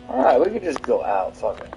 Alright, we could just go out, fuck it.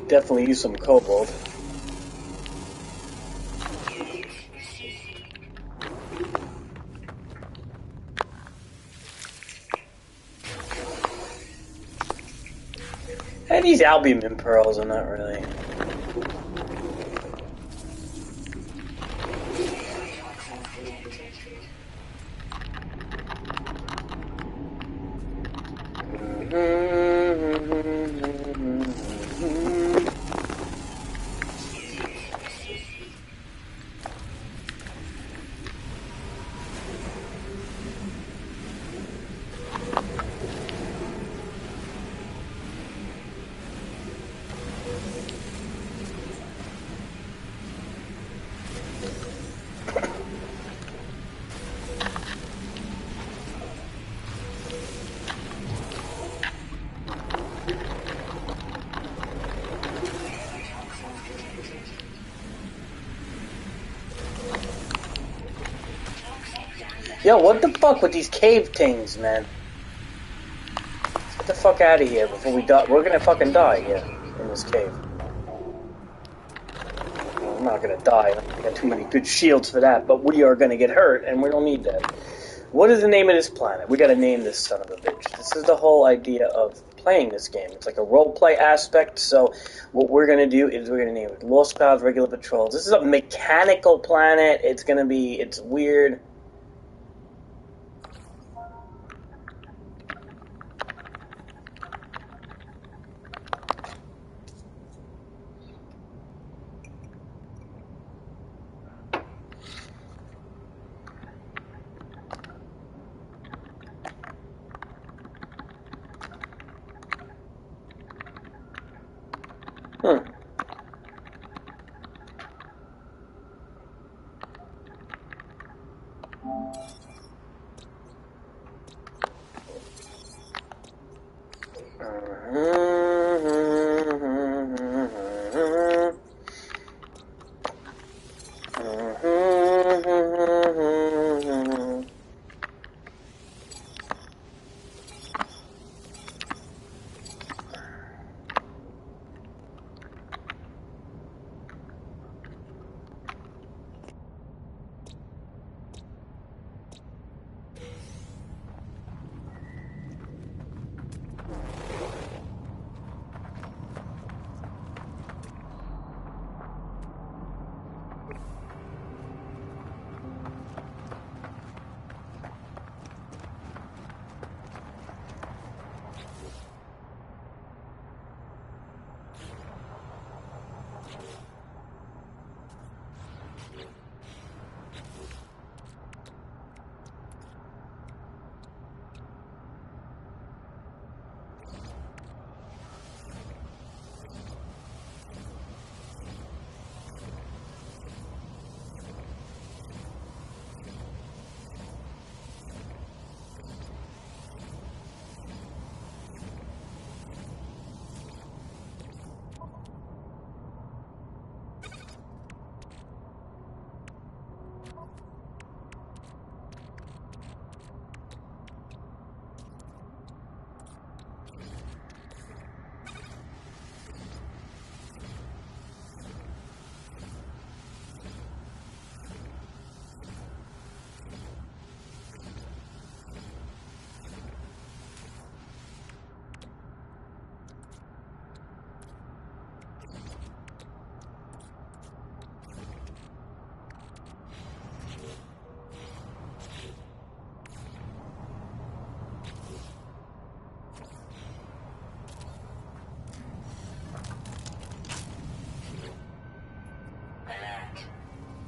definitely use some cobalt. And these albumin pearls are not really. Yo, what the fuck with these cave things, man? Let's get the fuck out of here before we die. We're gonna fucking die here in this cave. Well, I'm not gonna die. I got too many good shields for that, but we are gonna get hurt, and we don't need that. What is the name of this planet? We gotta name this son of a bitch. This is the whole idea of playing this game. It's like a role-play aspect, so what we're gonna do is we're gonna name it Lost Clouds Regular Patrols. This is a mechanical planet. It's weird.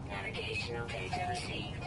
Navigational data received.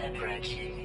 approaching.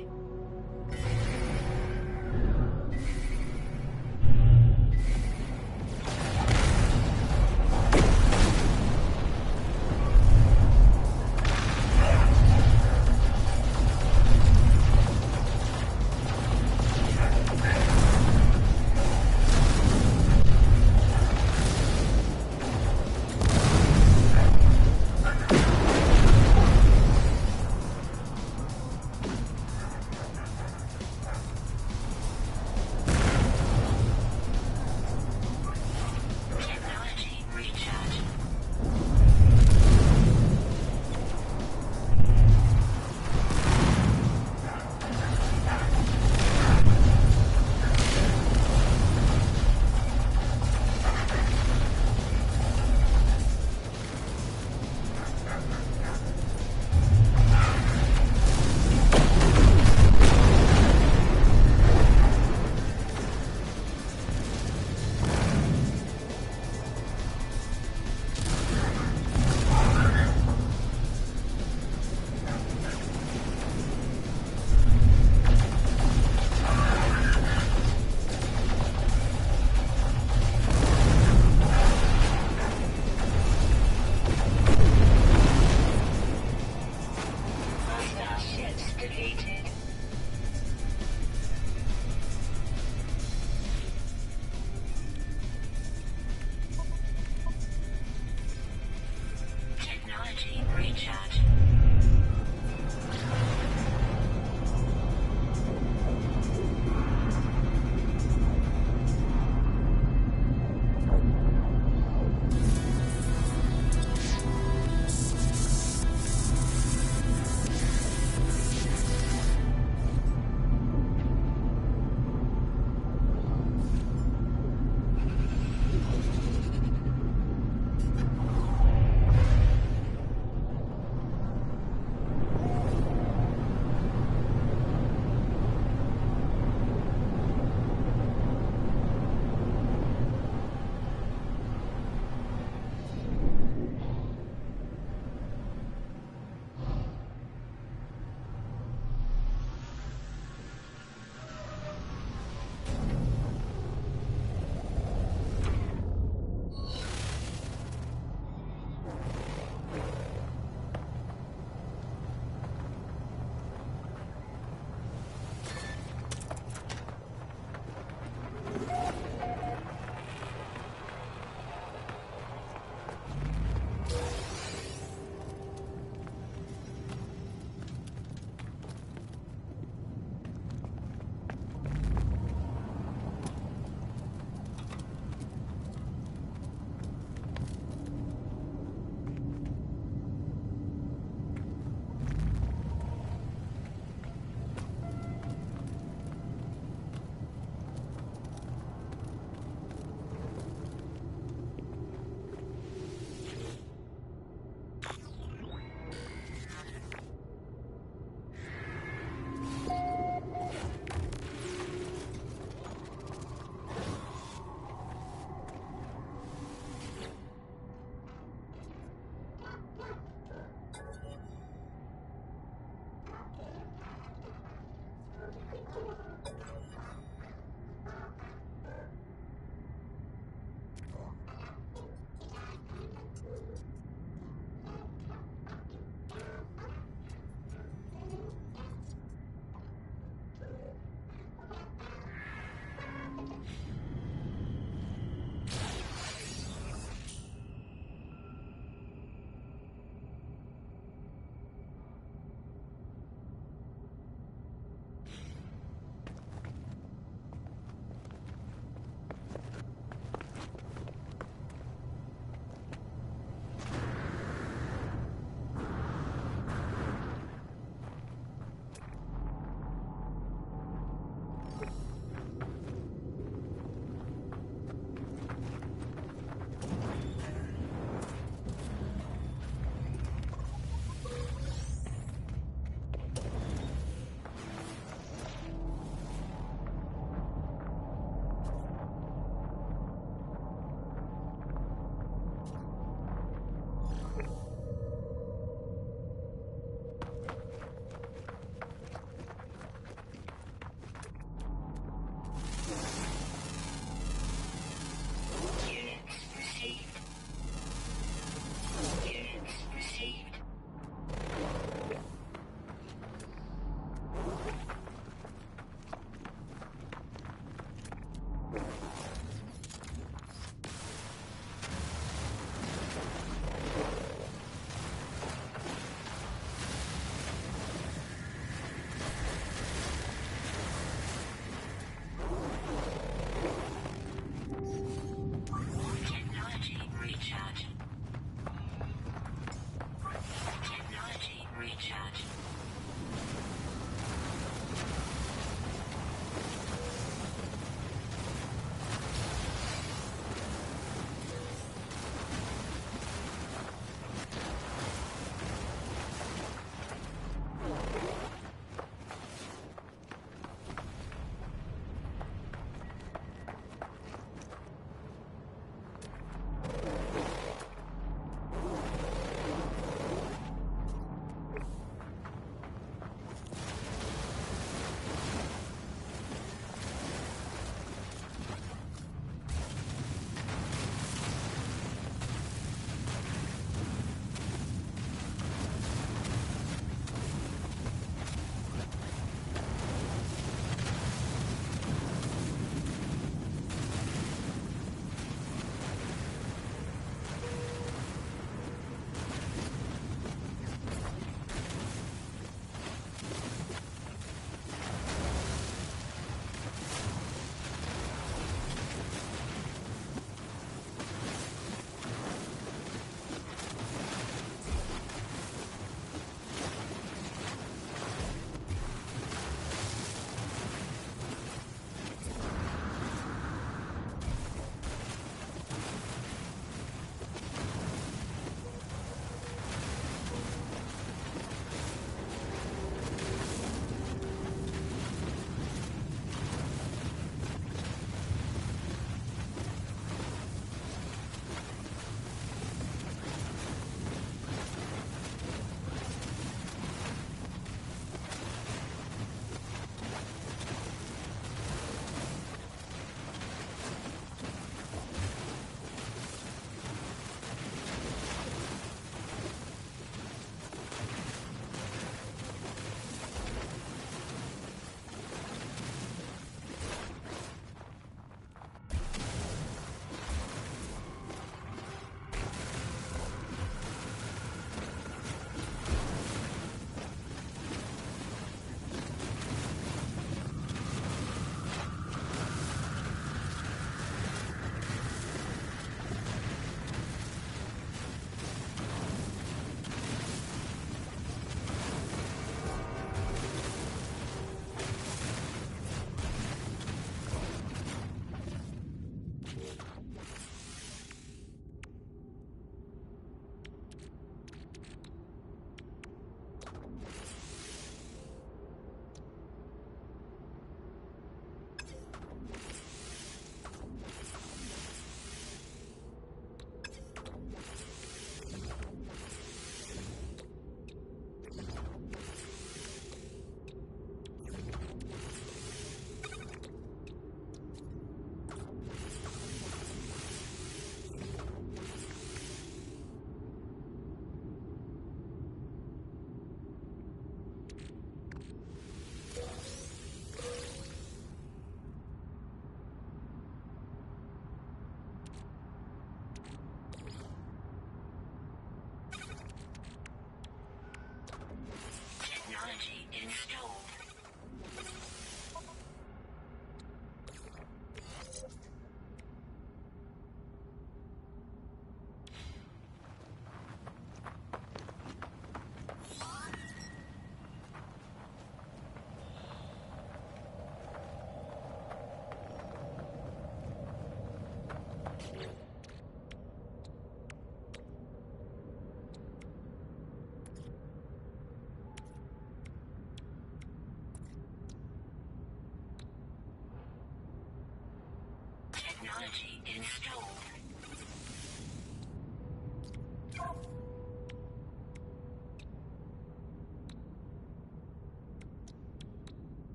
Technology installed.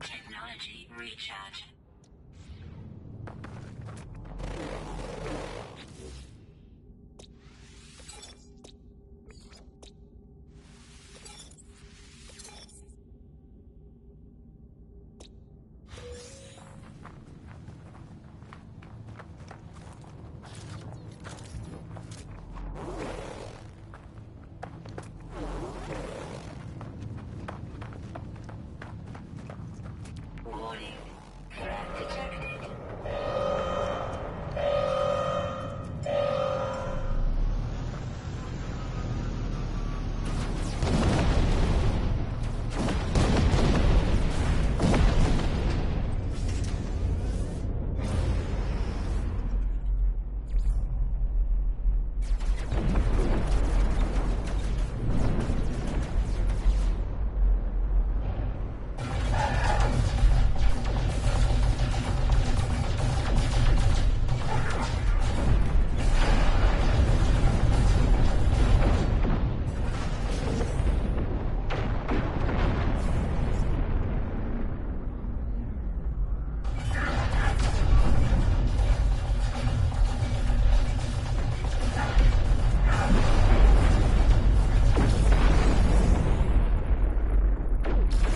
Technology recharge. Warning. Threat detected.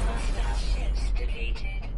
Hostile ships deleted.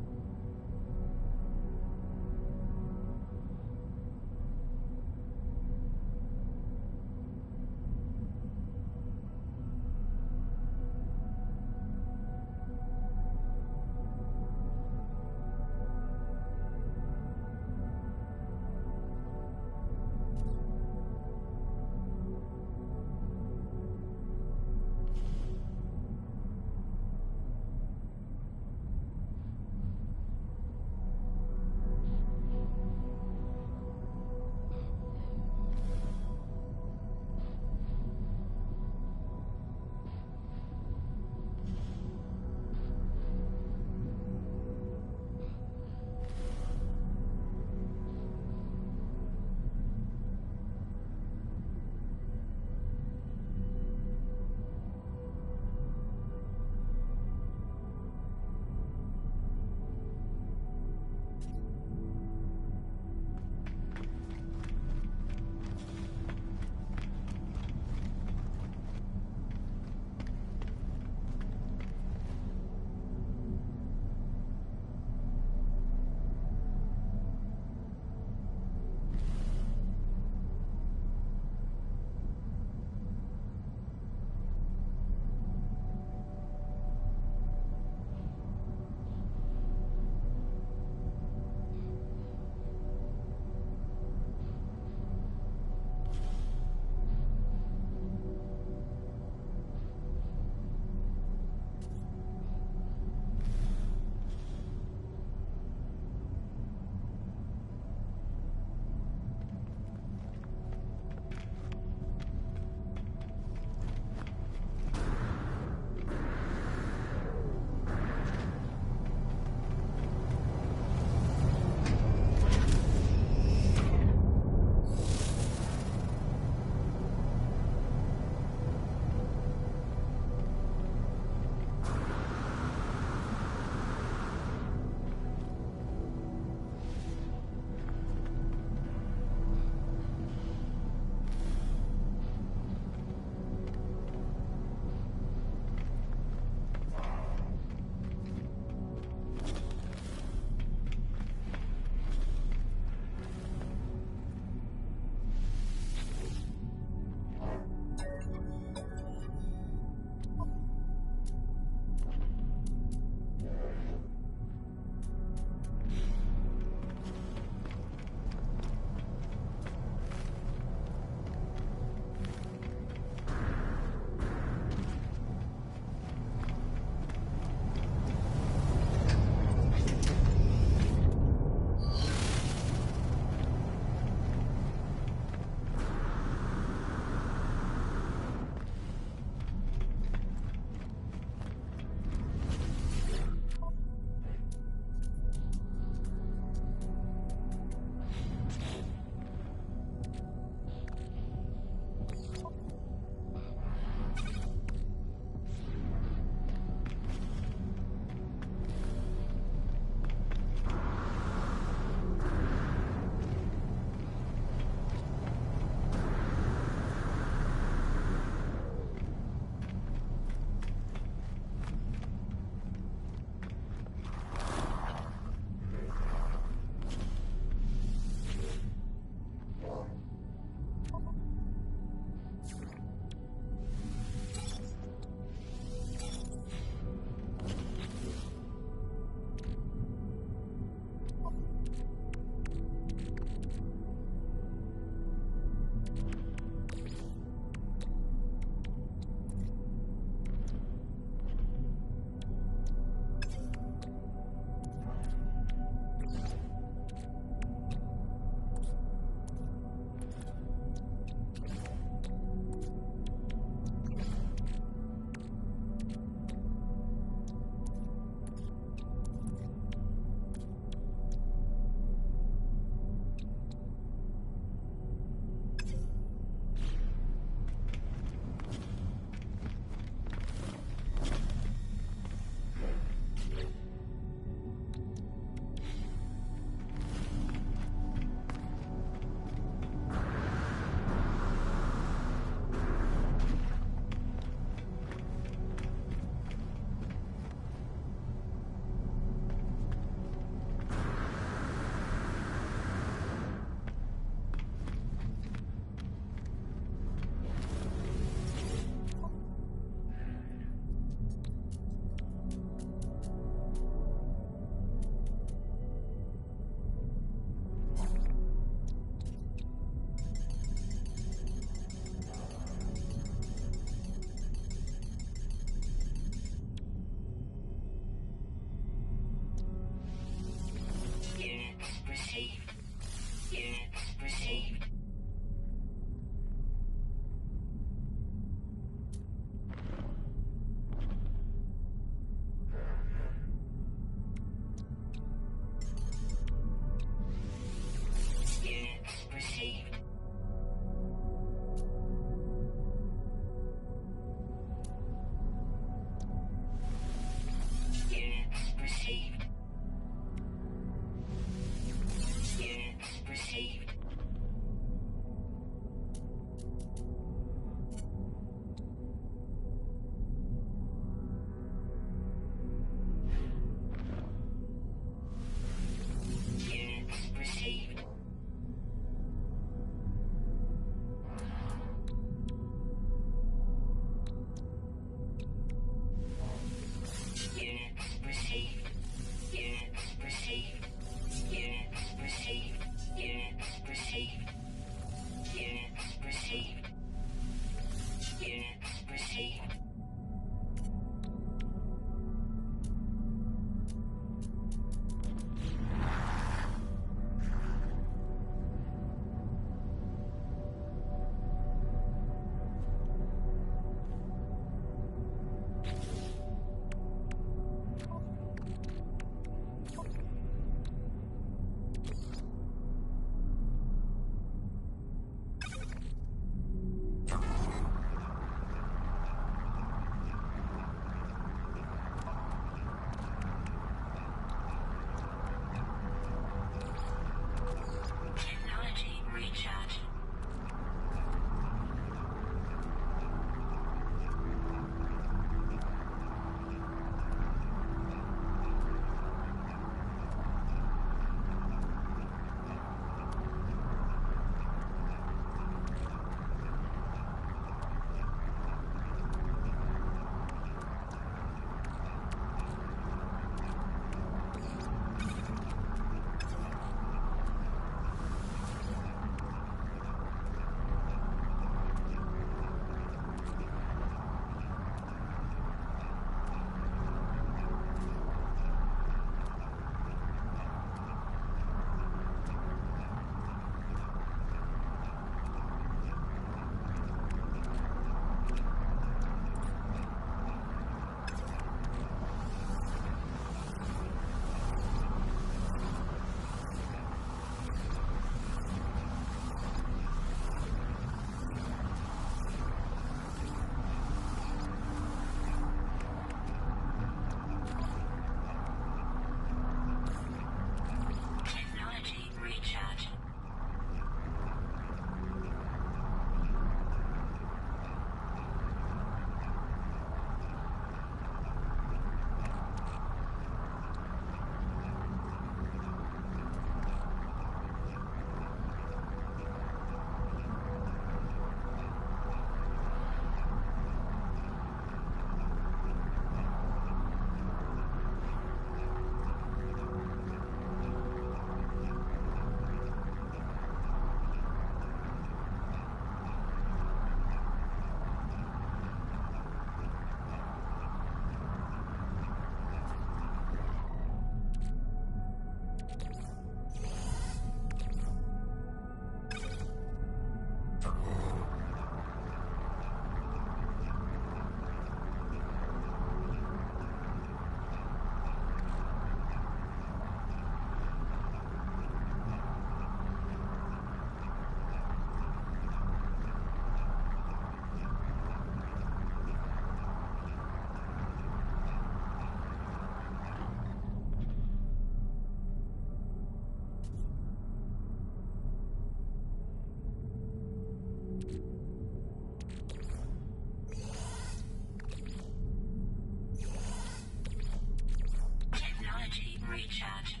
recharge.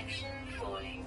protection falling.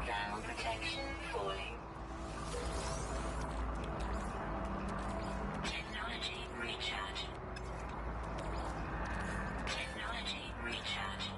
Ground protection falling. Technology recharge. Technology recharge.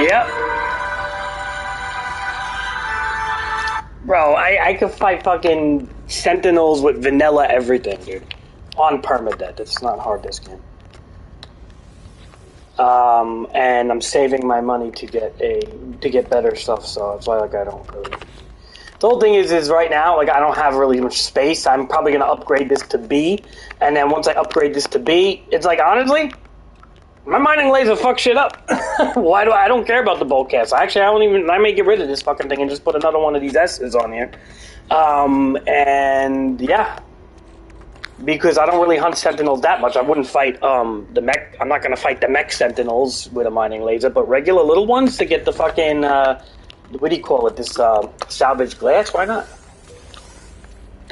Yep. Bro, I could fight fucking sentinels with vanilla everything, dude. On permadeath. It's not hard, this game. And I'm saving my money to get better stuff, so it's why like I don't really. The whole thing is right now, like I don't have really much space. I'm probably gonna upgrade this to B, and then once I upgrade this to B, it's like honestly, my mining laser fuck shit up. Why do I don't care about the bolt cast? Actually, I may get rid of this fucking thing and just put another one of these S's on here. And yeah. Because I don't really hunt sentinels that much. I wouldn't fight the mech. I'm not going to fight the mech sentinels with a mining laser, but regular little ones to get the fucking what do you call it? This salvage glass. Why not?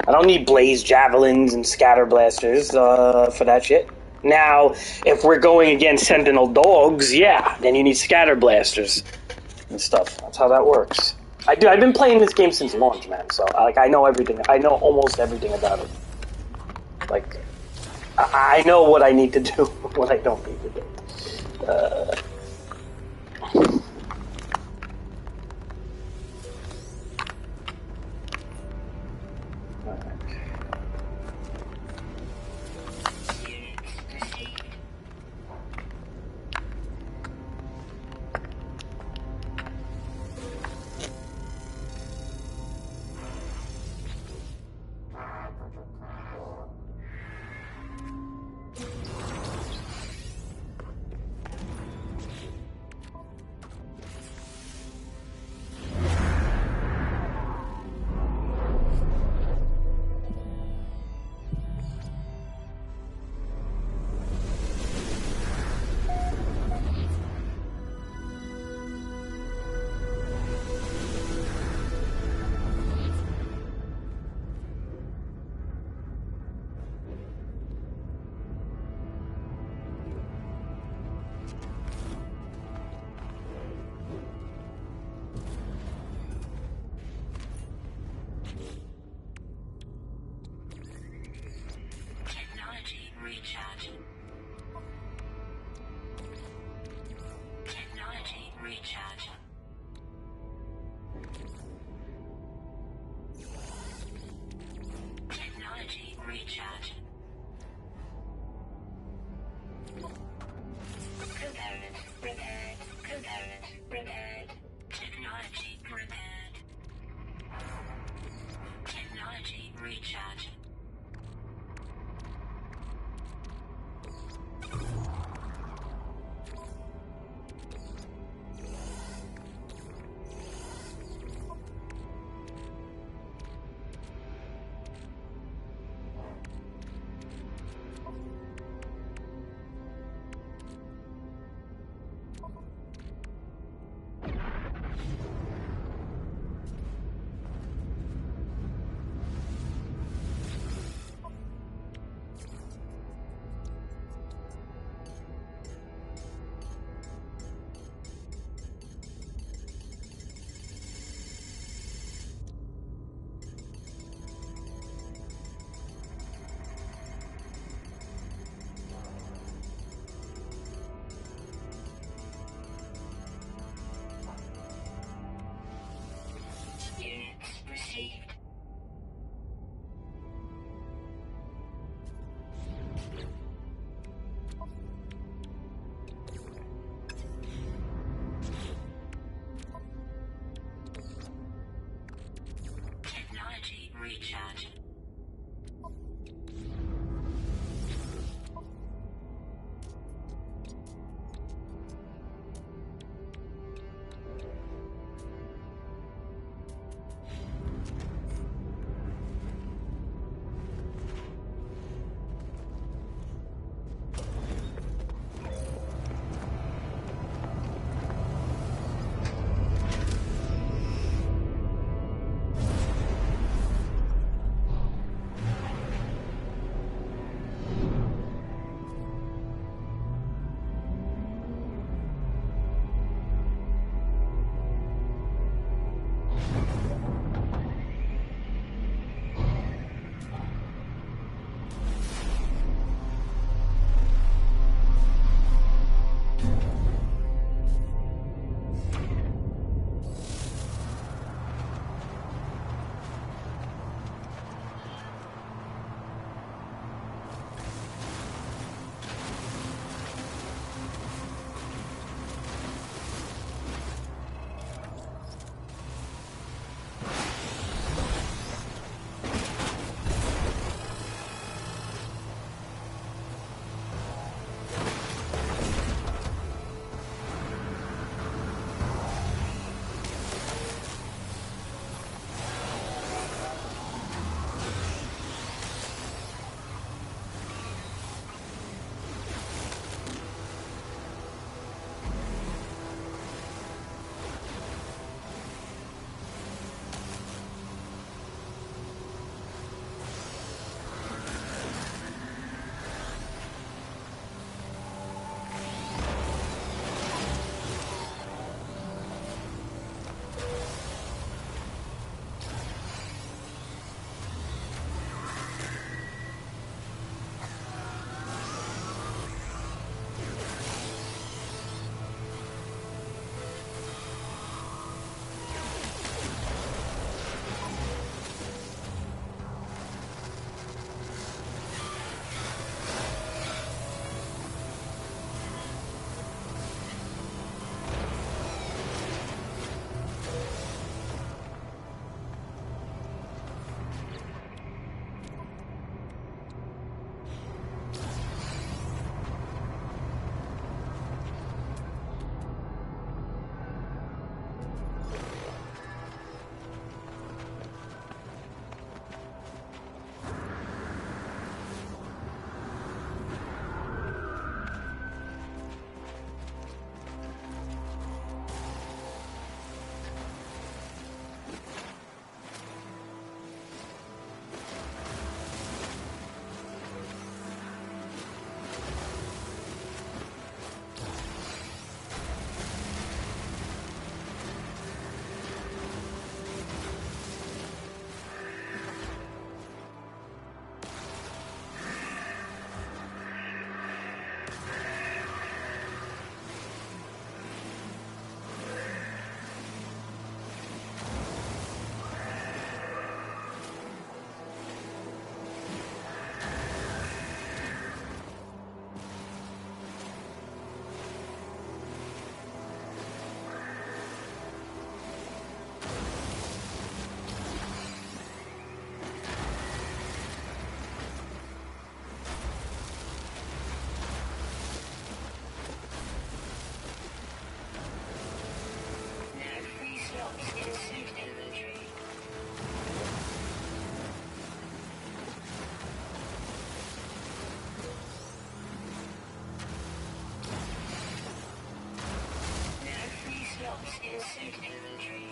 I don't need blaze javelins and scatter blasters for that shit. Now, if we're going against sentinel dogs, yeah, then you need scatter blasters and stuff. That's how that works. I've been playing this game since launch, man. So like I know everything. I know almost everything about it. Like, I know what I need to do, what I don't need to do. Basic inventory.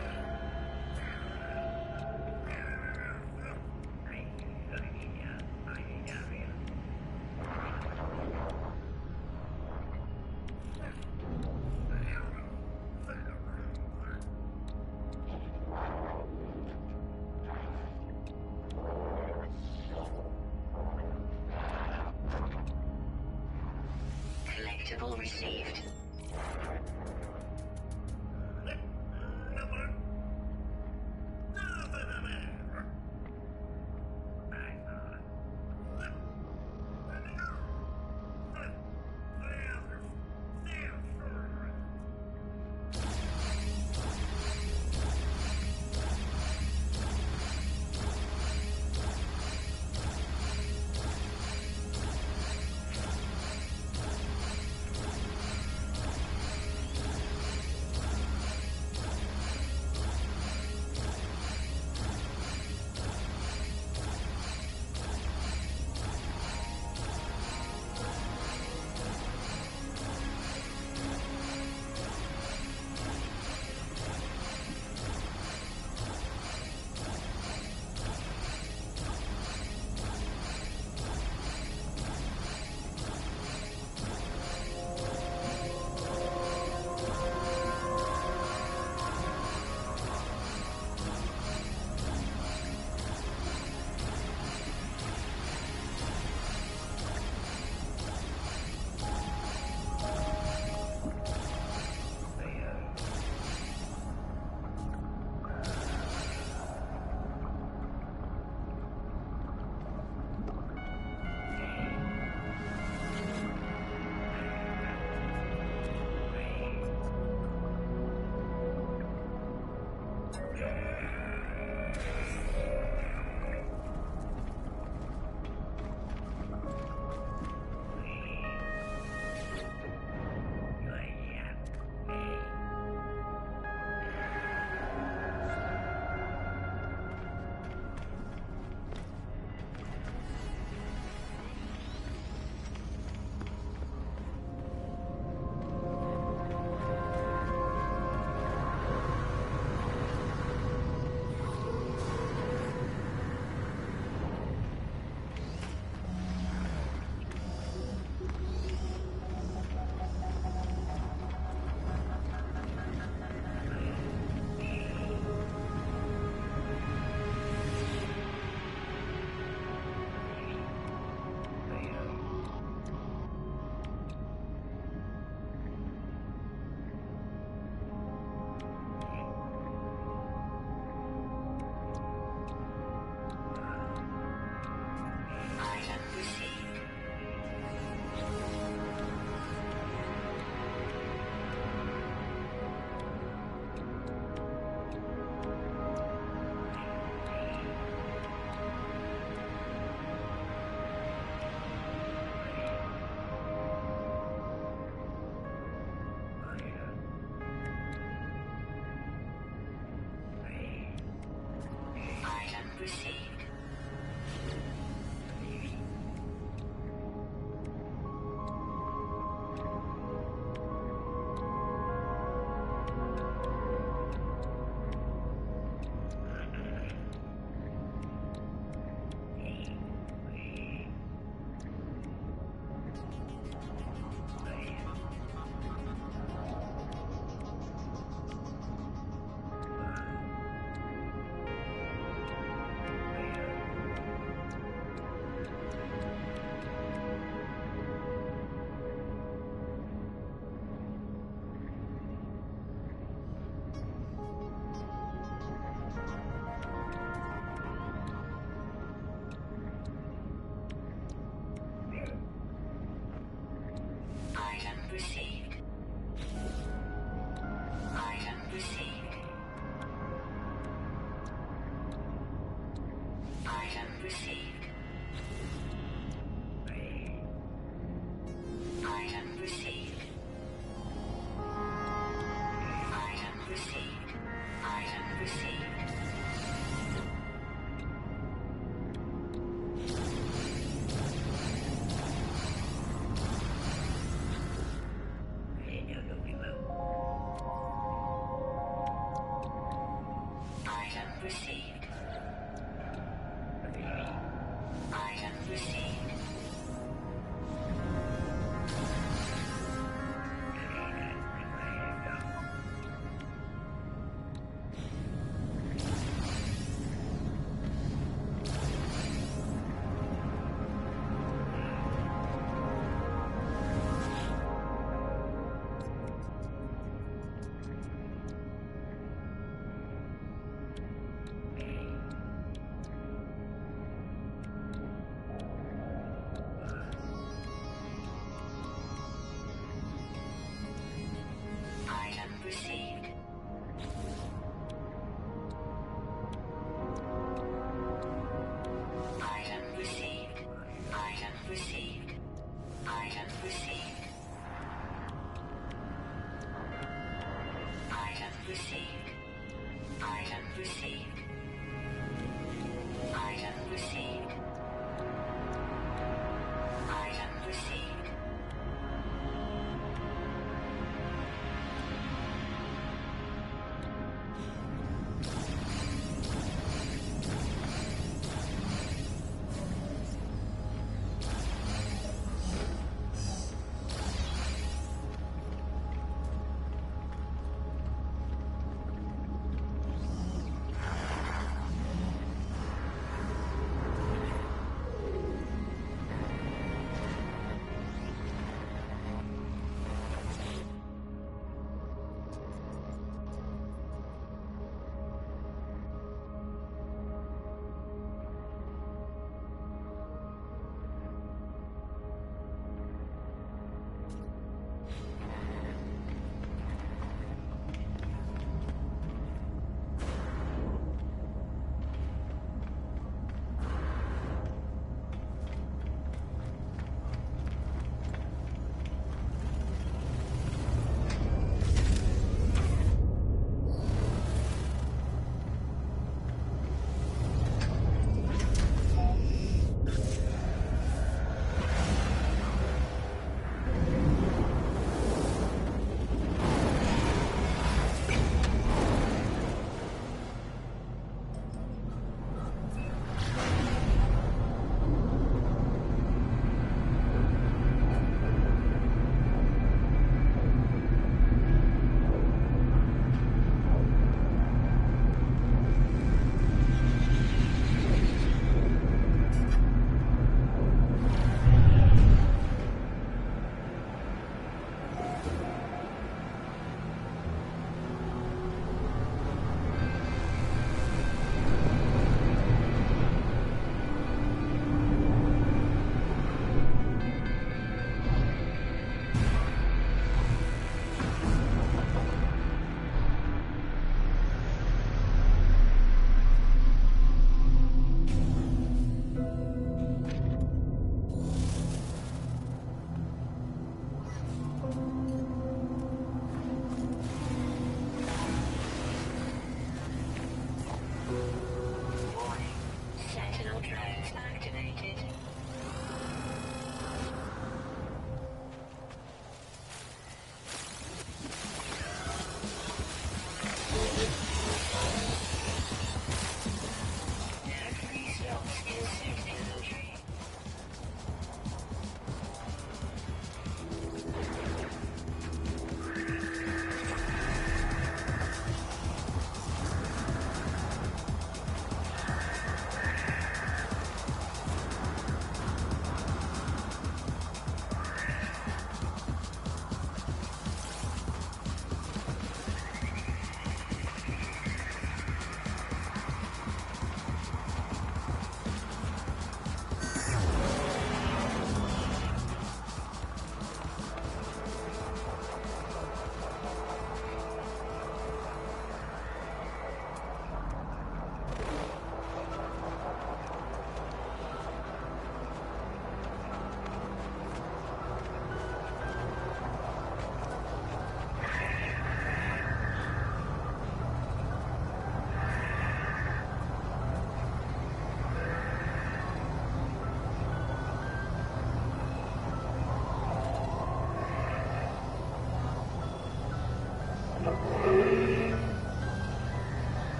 Collectible received. Received. received. Item received. Item received. Item received. Item received. Item received.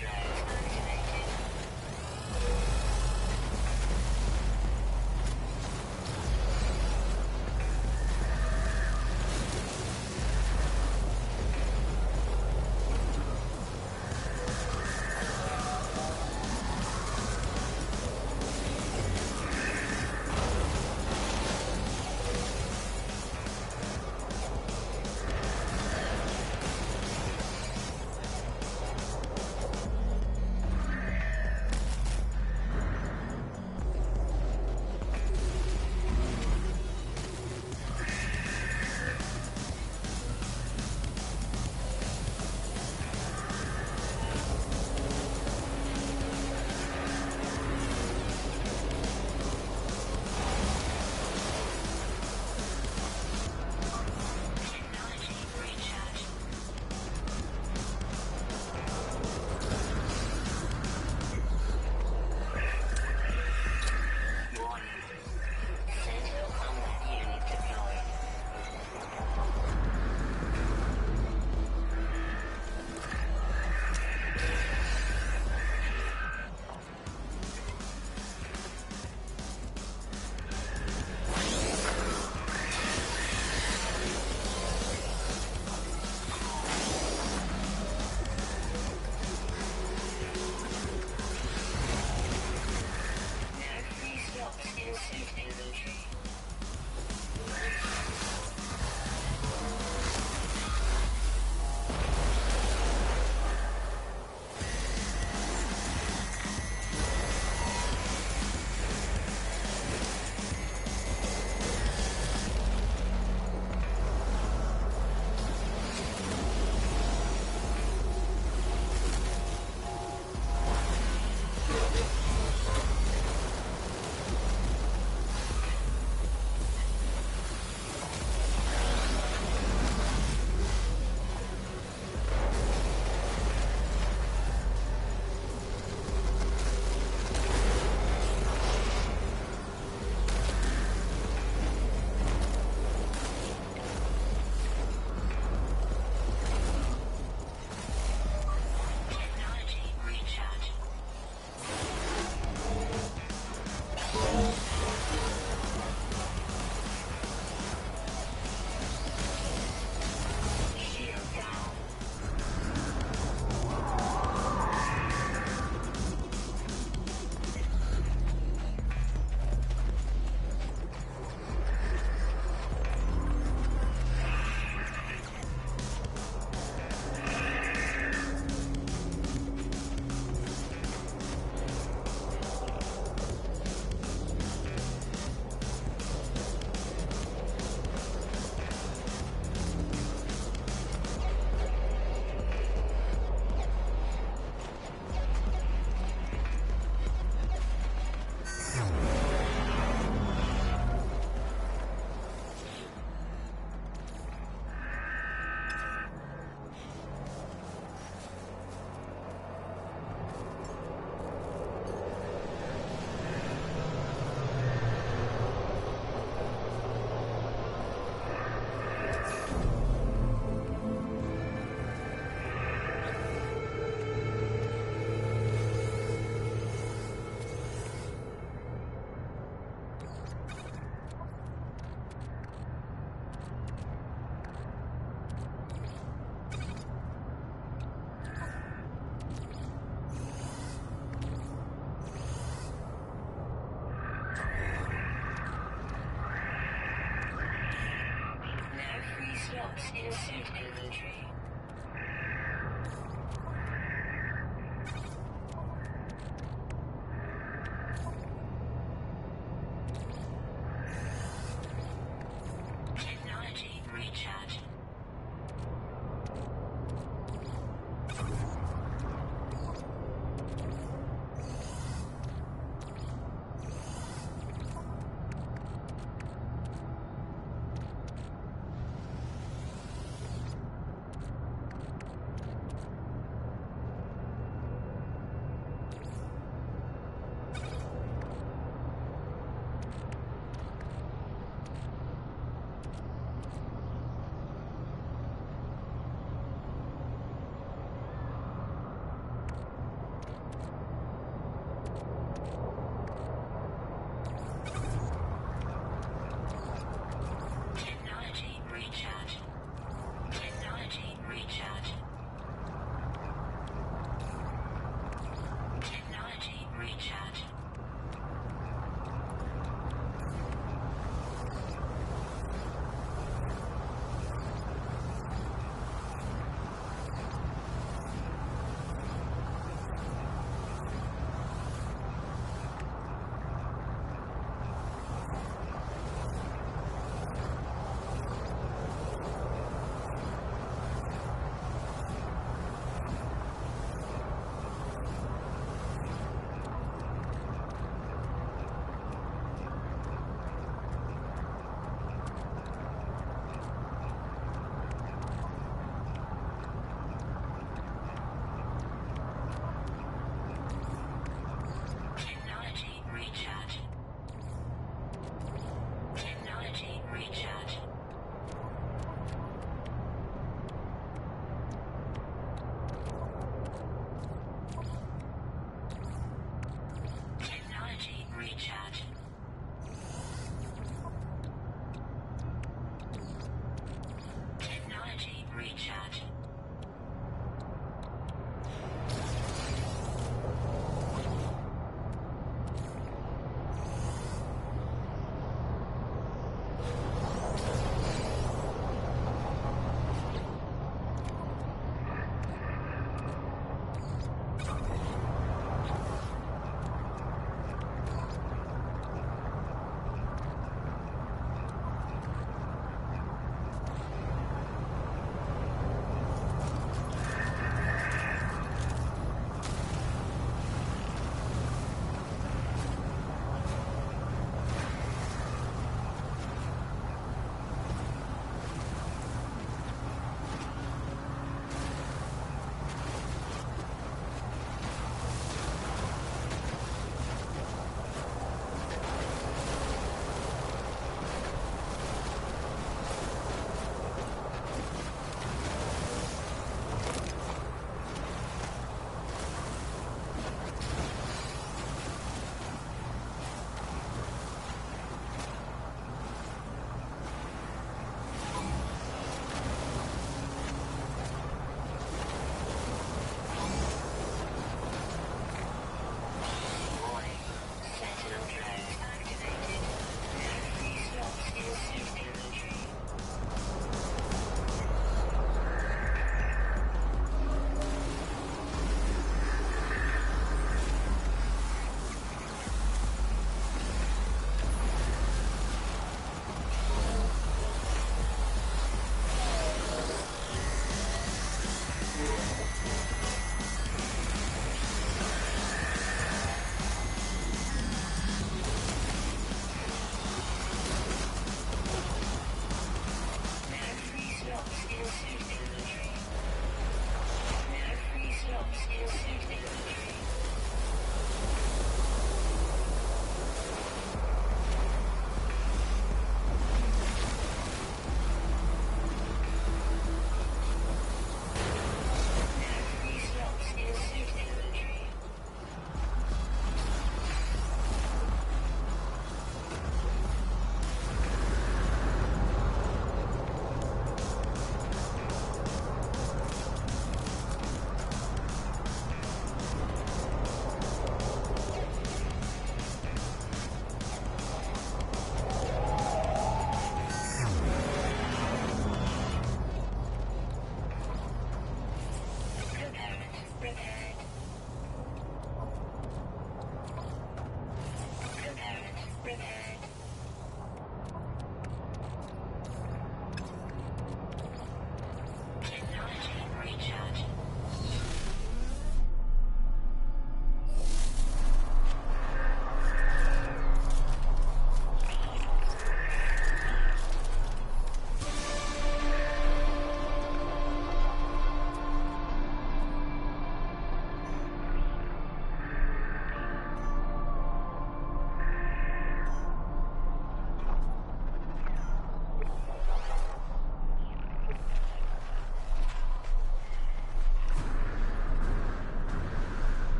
drives activated.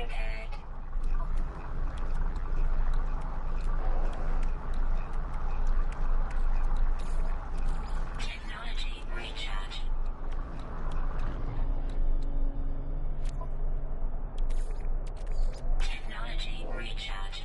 repaired. Technology recharge. Technology recharge.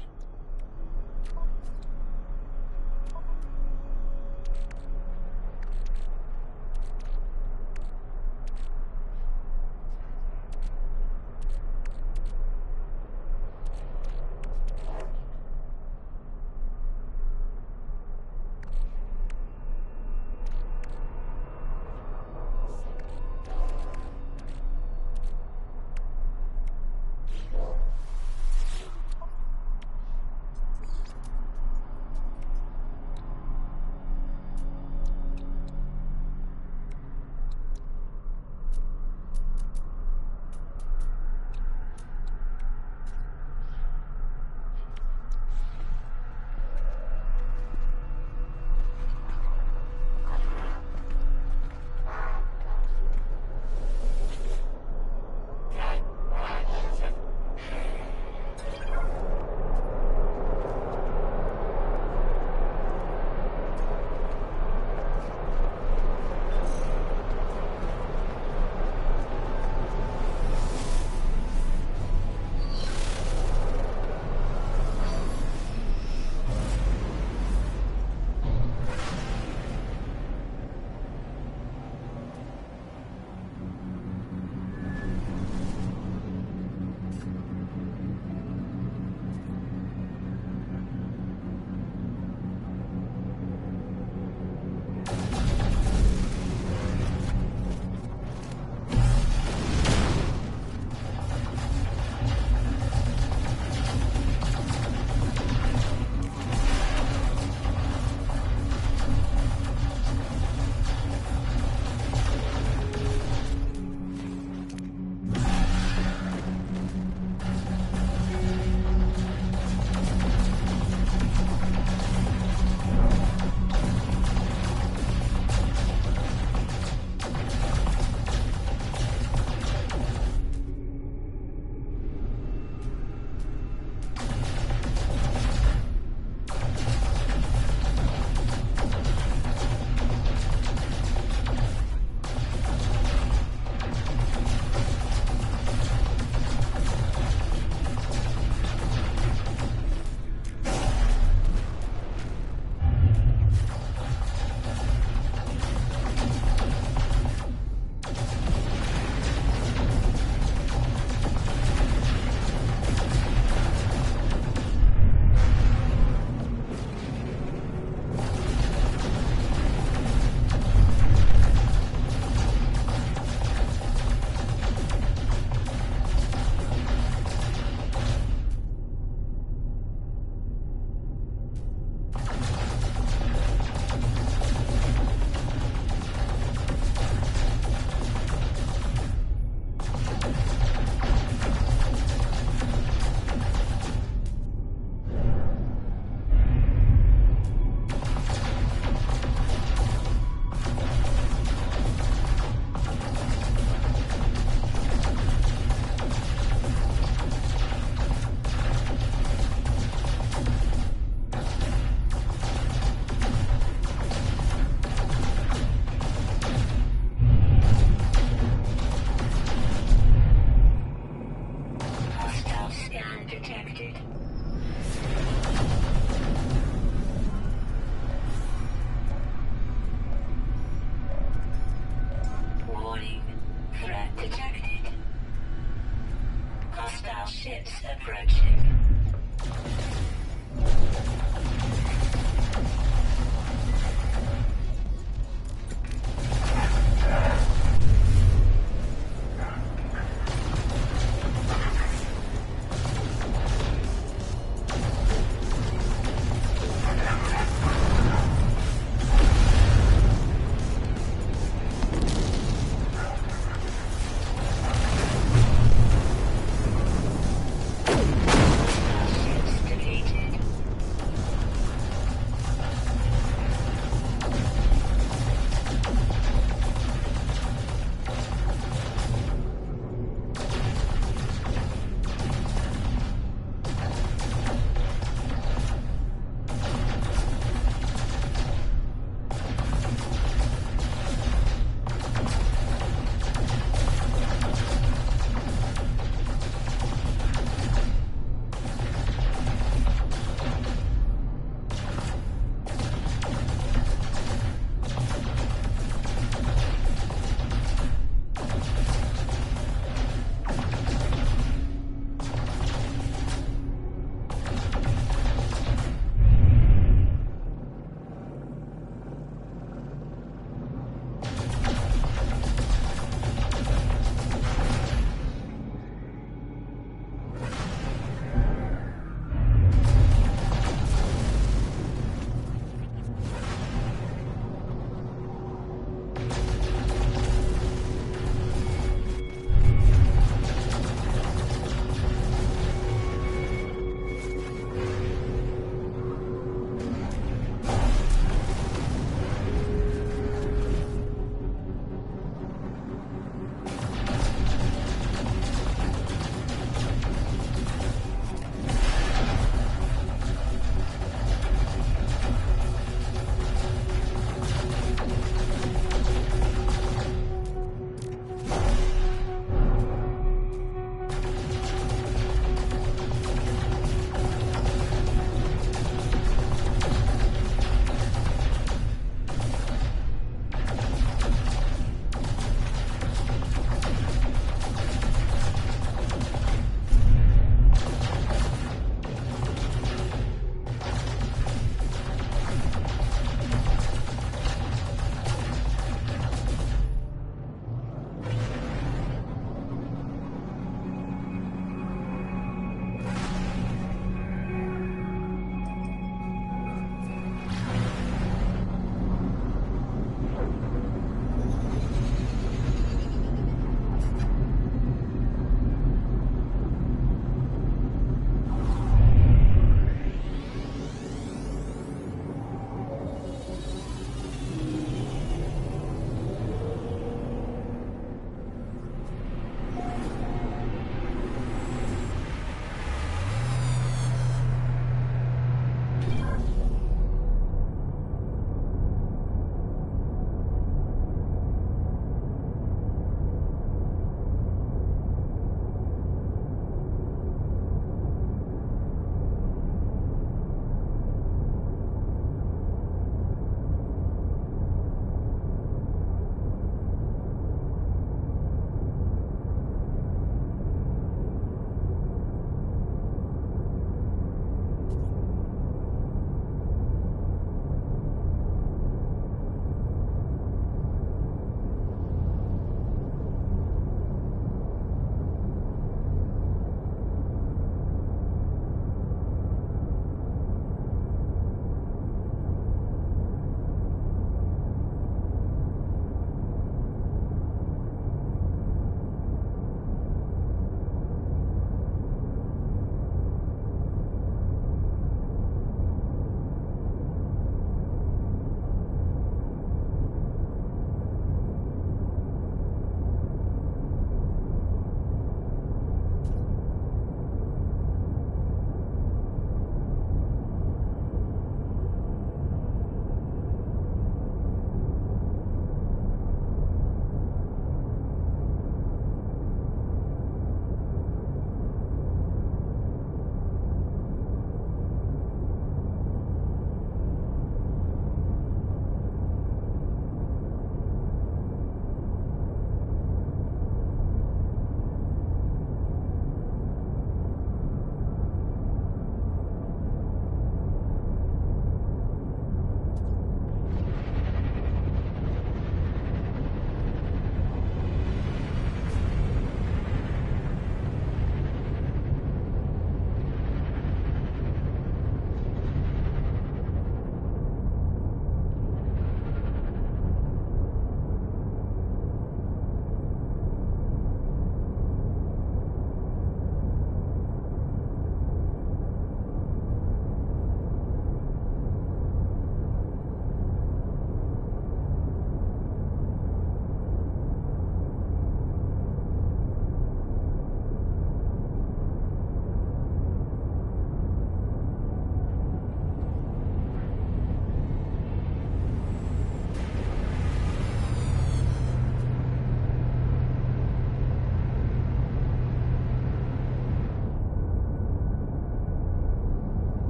Ships approaching.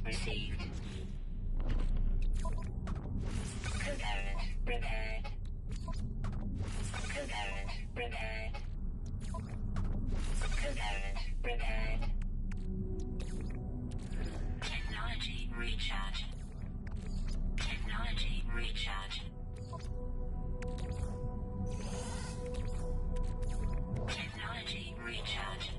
received. Component repaired. Component repaired. Component repaired. Technology recharge. Technology recharge. Technology recharge.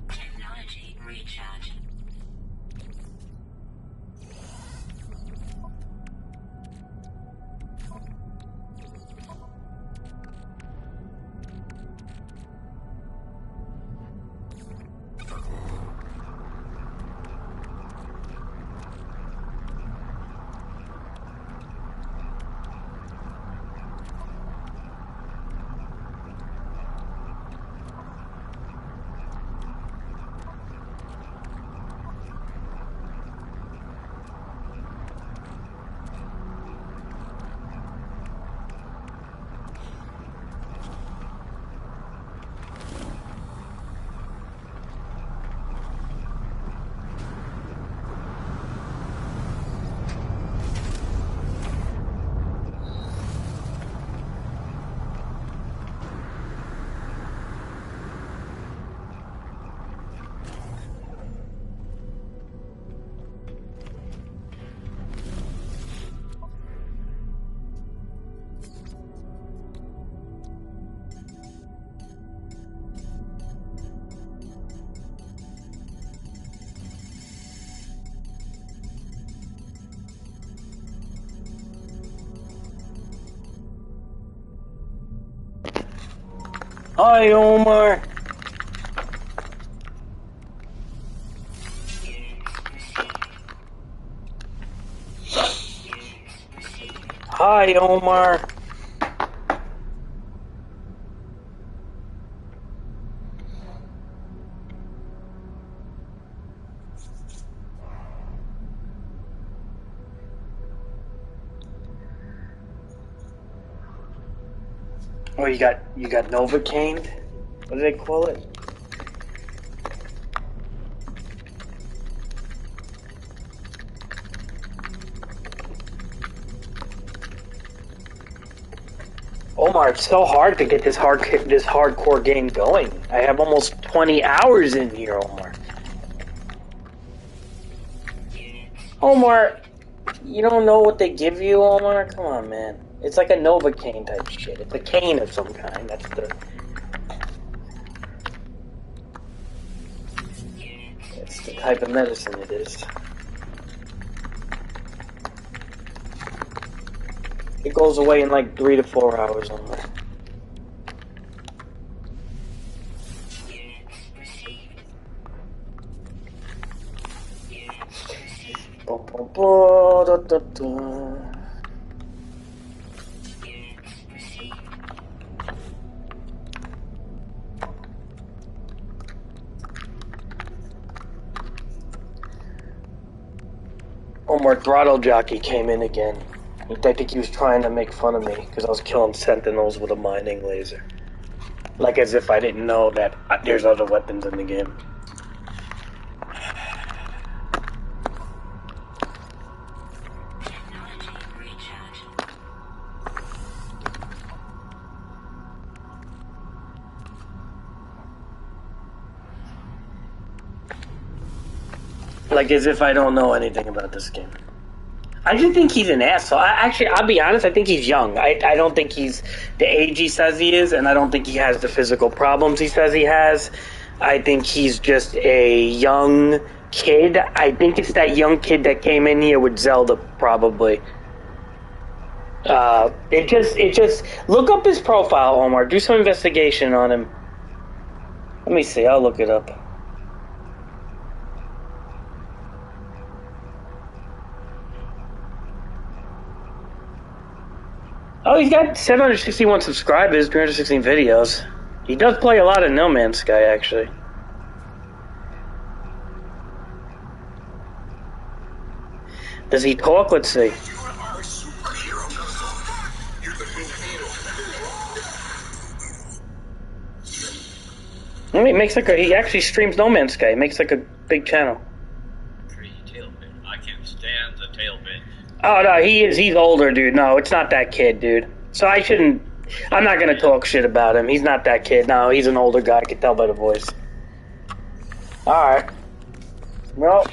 Technology recharge. Hi, Omar. Hi, Omar. Oh, you got Novocaine? What do they call it? Omar, it's so hard to get this hardcore game going. I have almost 20 hours in here, Omar. Omar, you don't know what they give you, Omar? Come on, man. It's like a Novocaine type shit. It's a cane of some kind. That's the type of medicine it is. It goes away in like 3 to 4 hours only. Da, da, da. Omar Throttle Jockey came in again. I think he was trying to make fun of me because I was killing sentinels with a mining laser. Like as if I didn't know that there's other weapons in the game. Like as if I don't know anything about this game. I just think he's an asshole. I'll be honest, I think he's young. I don't think he's the age he says he is, and I don't think he has the physical problems he says he has. I think he's just a young kid. I think it's that young kid that came in here with Zelda, probably. It just look up his profile, Omar. Do some investigation on him. Let me see, I'll look it up. Oh, he's got 761 subscribers, 316 videos. He does play a lot of No Man's Sky, actually. Does he talk? Let's see. He makes like he actually streams No Man's Sky. He makes like a big channel. I can't stand the tail bit. Oh no, he's older, dude. No, it's not that kid, dude. So I'm not gonna talk shit about him. He's not that kid. No, he's an older guy. I can tell by the voice. Alright. Well.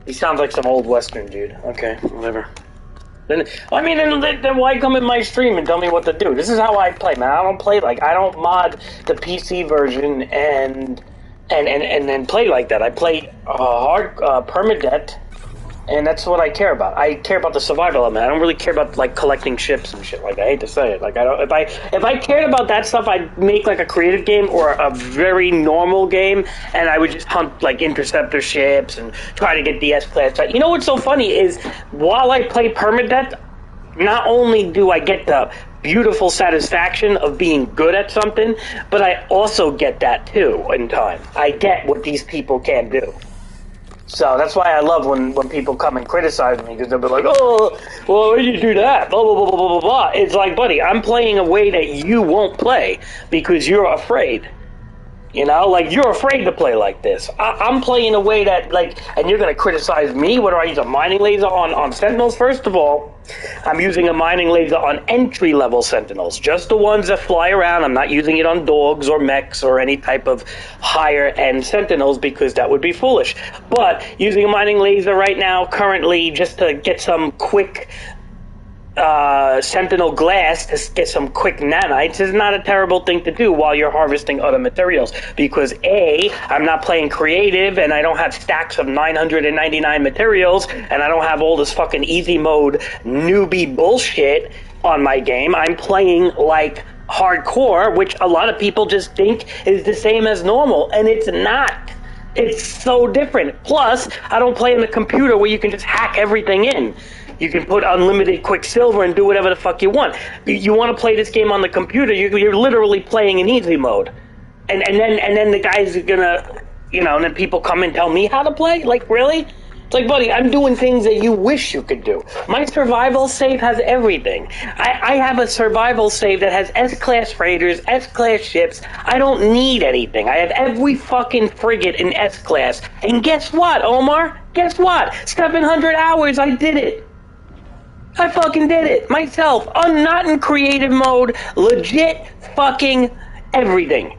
He sounds like some old Western dude. Okay, whatever. Then why come in my stream and tell me what to do? This is how I play, man. I don't mod the PC version and then play like that. I play hard permadeath, and that's what I care about. I care about the survival element. I don't really care about like collecting ships and shit. Like I hate to say it. Like I don't. If I cared about that stuff, I'd make like a creative game or a very normal game, and I would just hunt like interceptor ships and try to get the S-class. You know what's so funny is while I play permadeath, not only do I get the beautiful satisfaction of being good at something, but I also get that too in time. I get what these people can do. So that's why I love when people come and criticize me, because they'll be like, oh, well, why did you do that? Blah, blah, blah, blah, blah, blah. It's like, buddy, I'm playing a way that you won't play because you're afraid. You know, like, you're afraid to play like this. I'm playing a way that, like, and you're going to criticize me? Whether I use a mining laser on Sentinels? First of all, I'm using a mining laser on entry-level Sentinels. Just the ones that fly around. I'm not using it on dogs or mechs or any type of higher-end Sentinels because that would be foolish. But using a mining laser right now, currently, just to get some quick Sentinel glass to get some quick nanites is not a terrible thing to do while you're harvesting other materials, because A, I'm not playing creative and I don't have stacks of 999 materials and I don't have all this fucking easy mode newbie bullshit on my game. I'm playing like hardcore, which a lot of people just think is the same as normal, and it's not. It's so different. Plus, I don't play on the computer where you can just hack everything in. You can put unlimited quicksilver and do whatever the fuck you want. You want to play this game on the computer, you're literally playing in easy mode. And then the guys are gonna, you know, and then people come and tell me how to play? Like, really? It's like, buddy, I'm doing things that you wish you could do. My survival save has everything. I have a survival save that has S-class freighters, S-class ships. I don't need anything. I have every fucking frigate in S-class. And guess what, Omar? Guess what? 700 hours, I did it. I fucking did it myself. I'm not in creative mode. Legit fucking everything.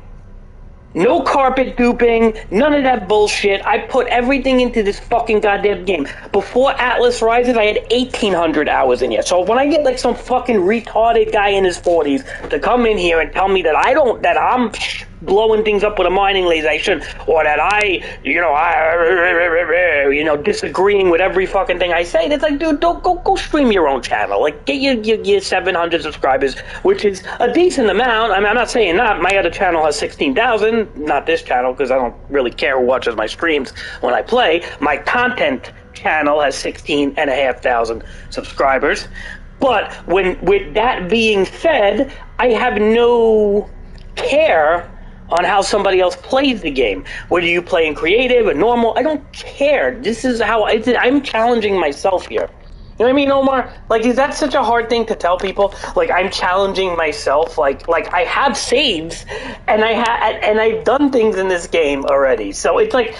No carpet duping, none of that bullshit. I put everything into this fucking goddamn game. Before Atlas Rises, I had 1,800 hours in here. So when I get like some fucking retarded guy in his 40s to come in here and tell me that I'm blowing things up with a mining laser I shouldn't, or that I disagreeing with every fucking thing I say. It's like, dude, don't go stream your own channel. Like, get your 700 subscribers, which is a decent amount. I mean, I'm not saying not. My other channel has 16,000. Not this channel, because I don't really care who watches my streams when I play. My content channel has 16,500 subscribers. But with that being said, I have no care on how somebody else plays the game. Whether you play in creative or normal, I don't care. This is how I'm challenging myself here. You know what I mean, Omar? Like, is that such a hard thing to tell people? Like, I'm challenging myself. Like I have saves, and I've done things in this game already. So it's like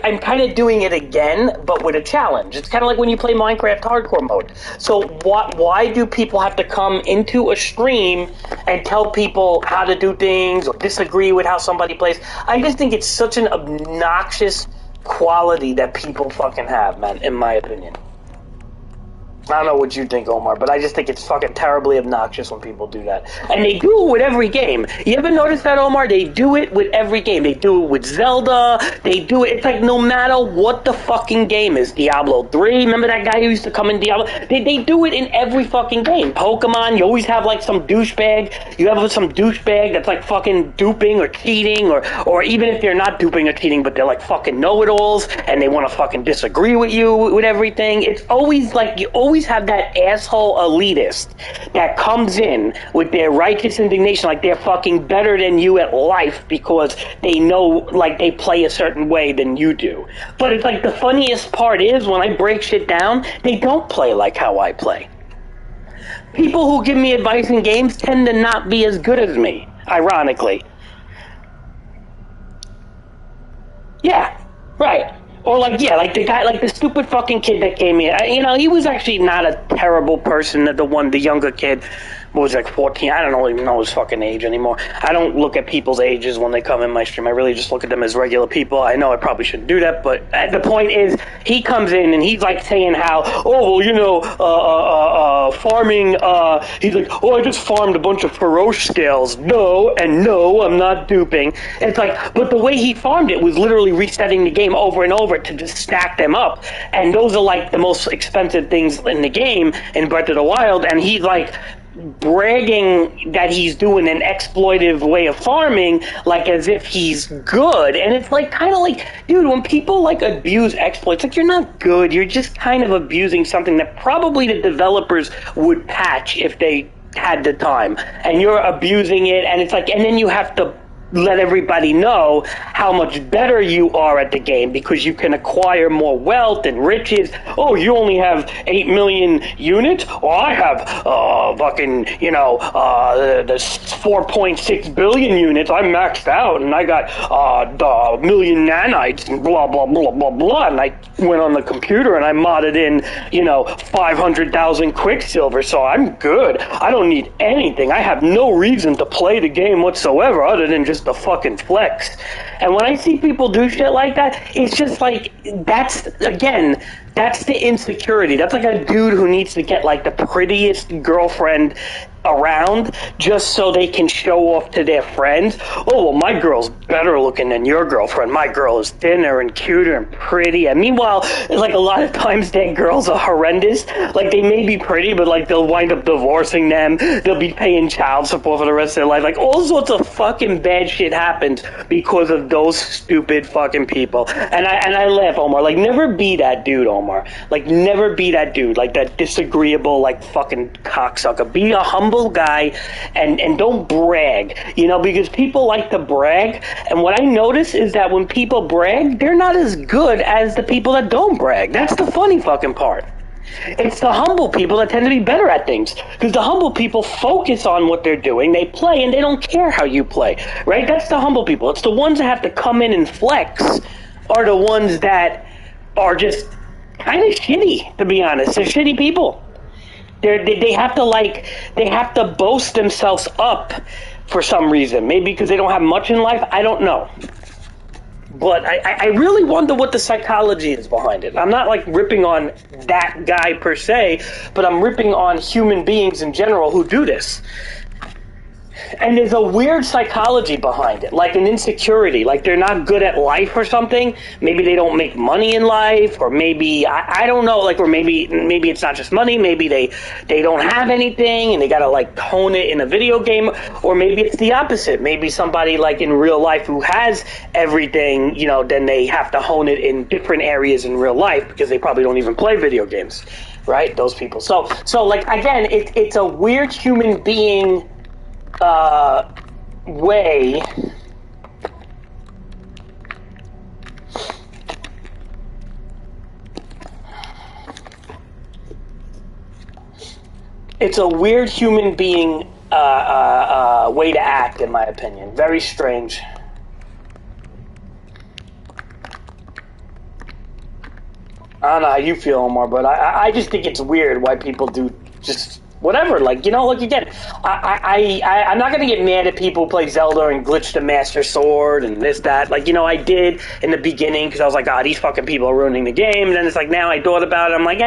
I'm kind of doing it again, but with a challenge. It's kind of like when you play Minecraft hardcore mode. So why do people have to come into a stream and tell people how to do things or disagree with how somebody plays? I just think it's such an obnoxious quality that people fucking have, man, in my opinion. I don't know what you think, Omar, but I just think it's fucking terribly obnoxious when people do that. And they do it with every game. You ever notice that, Omar? They do it with every game. They do it with Zelda. They do it. It's like no matter what the fucking game is. Diablo 3, remember that guy who used to come in Diablo? They do it in every fucking game. Pokemon, you always have like some douchebag. You have some douchebag that's like fucking duping or cheating, or even if they're not duping or cheating, but they're like fucking know-it-alls, and they want to fucking disagree with you with everything. It's always like, you always have that asshole elitist that comes in with their righteous indignation, like they're fucking better than you at life because they know, like, they play a certain way than you do. But it's like the funniest part is when I break shit down, they don't play like how I play. People who give me advice in games tend to not be as good as me, ironically. Yeah, right. Or like the guy, like the stupid fucking kid that came in. He was actually not a terrible person. The younger kid was like 14. I don't even know his fucking age anymore. I don't look at people's ages when they come in my stream. I really just look at them as regular people. I know I probably shouldn't do that, but the point is, he comes in and he's like saying how, farming. He's like, I just farmed a bunch of Feroce scales. No, I'm not duping. And it's like, but the way he farmed it was literally resetting the game over and over to just stack them up. And those are like the most expensive things in the game in Breath of the Wild. And he's like bragging that he's doing an exploitive way of farming, like as if he's good. And it's like, kind of like, dude, when people like abuse exploits, like, you're not good, you're just kind of abusing something that probably the developers would patch if they had the time, and you're abusing it. And it's like, and then you have to let everybody know how much better you are at the game because you can acquire more wealth and riches. Oh, you only have 8 million units? Well, I have the 4.6 billion units. I'm maxed out, and I got the million nanites and blah, blah, blah, blah, blah. And I went on the computer and I modded in, 500,000 Quicksilver, so I'm good. I don't need anything. I have no reason to play the game whatsoever other than just the fucking flex. And when I see people do shit like that, it's just like, that's the insecurity. That's like a dude who needs to get like the prettiest girlfriend around just so they can show off to their friends. Oh, well, my girl's better looking than your girlfriend. My girl is thinner and cuter and pretty. And meanwhile, like, a lot of times their girls are horrendous. Like, they may be pretty, but like they'll wind up divorcing them. They'll be paying child support for the rest of their life. Like, all sorts of fucking bad shit happens because of those stupid fucking people. And I laugh, Omar. Like, never be that dude, Omar. Like, never be that dude. Like, that disagreeable, like, fucking cocksucker. Be a humble guy and don't brag, because people like to brag. And what I notice is that when people brag, they're not as good as the people that don't brag. That's the funny fucking part. It's the humble people that tend to be better at things, because the humble people focus on what they're doing, they play, and they don't care how you play, right? That's the humble people. It's the ones that have to come in and flex are the ones that are just kind of shitty, to be honest. They're shitty people. They have to boast themselves up for some reason. Maybe because they don't have much in life. I don't know. But I really wonder what the psychology is behind it. I'm not like ripping on that guy per se, but I'm ripping on human beings in general who do this. And there's a weird psychology behind it, like an insecurity, like they're not good at life or something. Maybe they don't make money in life, or maybe I don't know, like, or maybe it's not just money. Maybe they don't have anything and they gotta like hone it in a video game, or maybe it's the opposite. Maybe somebody like in real life who has everything, you know, then they have to hone it in different areas in real life because they probably don't even play video games, right? Those people. So like again, it's a weird human being. Way it's a weird human being way to act, in my opinion. Very strange. I don't know how you feel, Omar, but I just think it's weird why people do just whatever. Like, you know, like again, I'm not gonna get mad at people who play Zelda and glitch the Master Sword and this, that. Like, you know, I did in the beginning because I was like, these fucking people are ruining the game. And then it's like, now I thought about it, I'm like,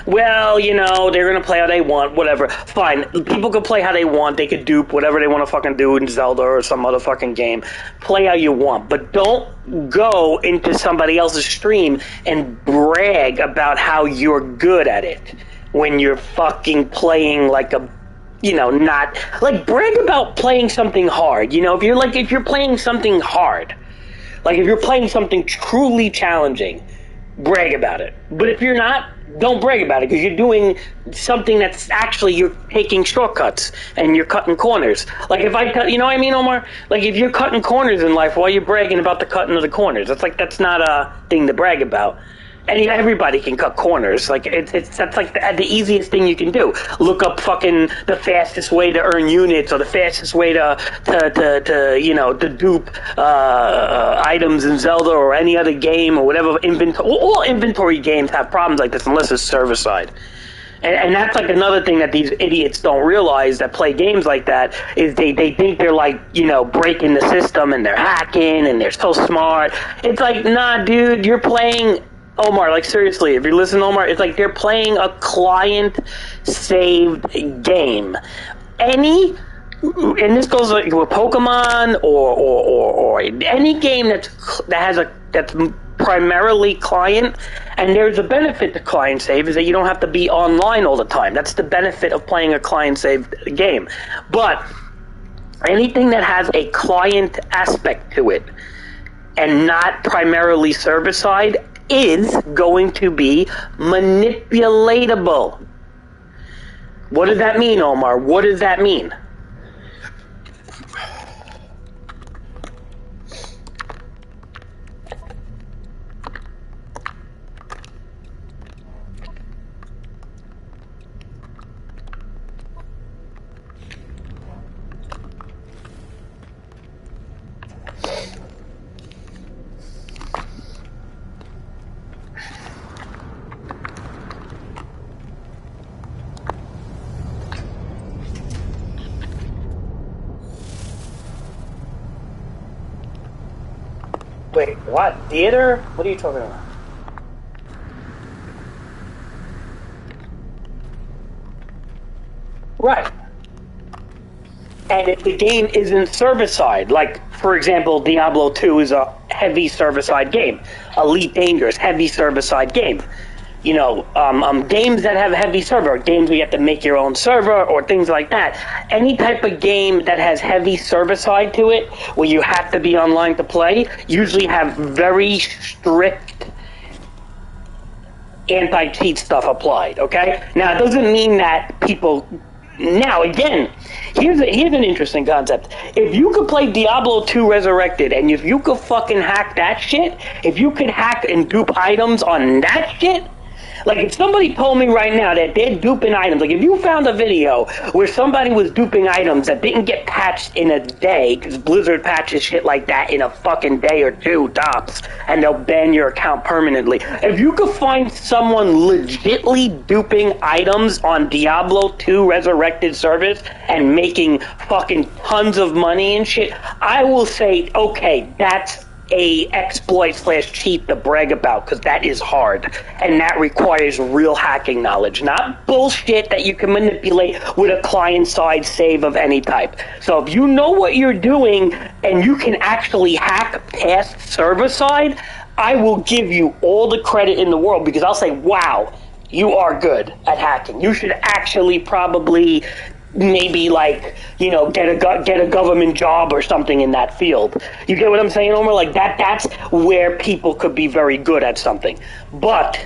well, you know, they're gonna play how they want, whatever. Fine, people can play how they want. They could dupe whatever they want to fucking do in Zelda or some other fucking game. Play how you want, but don't go into somebody else's stream and brag about how you're good at it when you're fucking playing like a, you know, not like brag about playing something hard. You know, if you're playing something hard, like if you're playing something truly challenging, brag about it. But if you're not, don't brag about it, because you're doing something that's actually, you're taking shortcuts and you're cutting corners. Like if I cut, you know what I mean, Omar? Like if you're cutting corners in life, why are you bragging about the cutting of the corners? That's not a thing to brag about. And everybody can cut corners. Like that's like the easiest thing you can do. Look up fucking the fastest way to earn units, or the fastest way to you know, to dupe items in Zelda or any other game or whatever. All inventory games have problems like this unless it's server side. And that's like another thing that these idiots don't realize that play games like that, is they think they're like, you know, breaking the system and they're hacking and they're so smart. It's like, nah, dude, you're playing, Omar, like seriously, if you're listening, Omar, it's like they're playing a client-saved game. And this goes like with Pokemon or any game that's primarily client, and there's a benefit to client save, is that you don't have to be online all the time. That's the benefit of playing a client saved game. But anything that has a client aspect to it and not primarily server side is going to be manipulatable. What does that mean, Omar? What does that mean? Wait, what? Theater? What are you talking about? Right. And if the game isn't server-side, like, for example, Diablo 2 is a heavy server-side game. Elite Dangerous, heavy server-side game. You know, games that have heavy server, games where you have to make your own server or things like that. Any type of game that has heavy server side to it, where you have to be online to play, usually have very strict anti-cheat stuff applied, okay? Now, it doesn't mean that people... Now, again, here's an interesting concept. If you could play Diablo 2 Resurrected, and if you could fucking hack that shit, if you could hack and dupe items on that shit... Like, if somebody told me right now that they're duping items, like if you found a video where somebody was duping items that didn't get patched in a day, because Blizzard patches shit like that in a fucking day or two tops, and they'll ban your account permanently. If you could find someone legitly duping items on Diablo 2 Resurrected service and making fucking tons of money and shit, I will say, okay, that's a exploit/cheat to brag about, because that is hard, and that requires real hacking knowledge, not bullshit that you can manipulate with a client-side save of any type. So if you know what you're doing and you can actually hack past server-side, I will give you all the credit in the world, because I'll say, wow, you are good at hacking. You should actually probably maybe get a government job or something in that field. You get what I'm saying, Omar? Like that's where people could be very good at something. But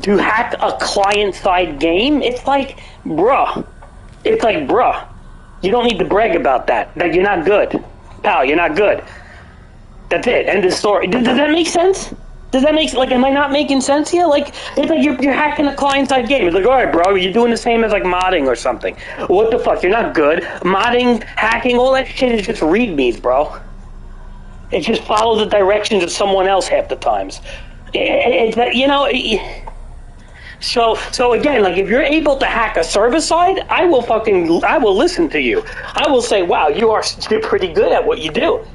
to hack a client-side game, it's like, bruh, you don't need to brag about that. That you're not good. Pal, you're not good. That's it. End of story. Does that make sense? Does that make, am I not making sense here? It's like you're hacking a client-side game. It's like, all right, bro, you're doing the same as modding or something. What the fuck? You're not good. Modding, hacking, all that shit is just readmes, bro. It just follows the directions of someone else half the times. So again, if you're able to hack a server-side, I will listen to you. I will say, wow, you're pretty good at what you do.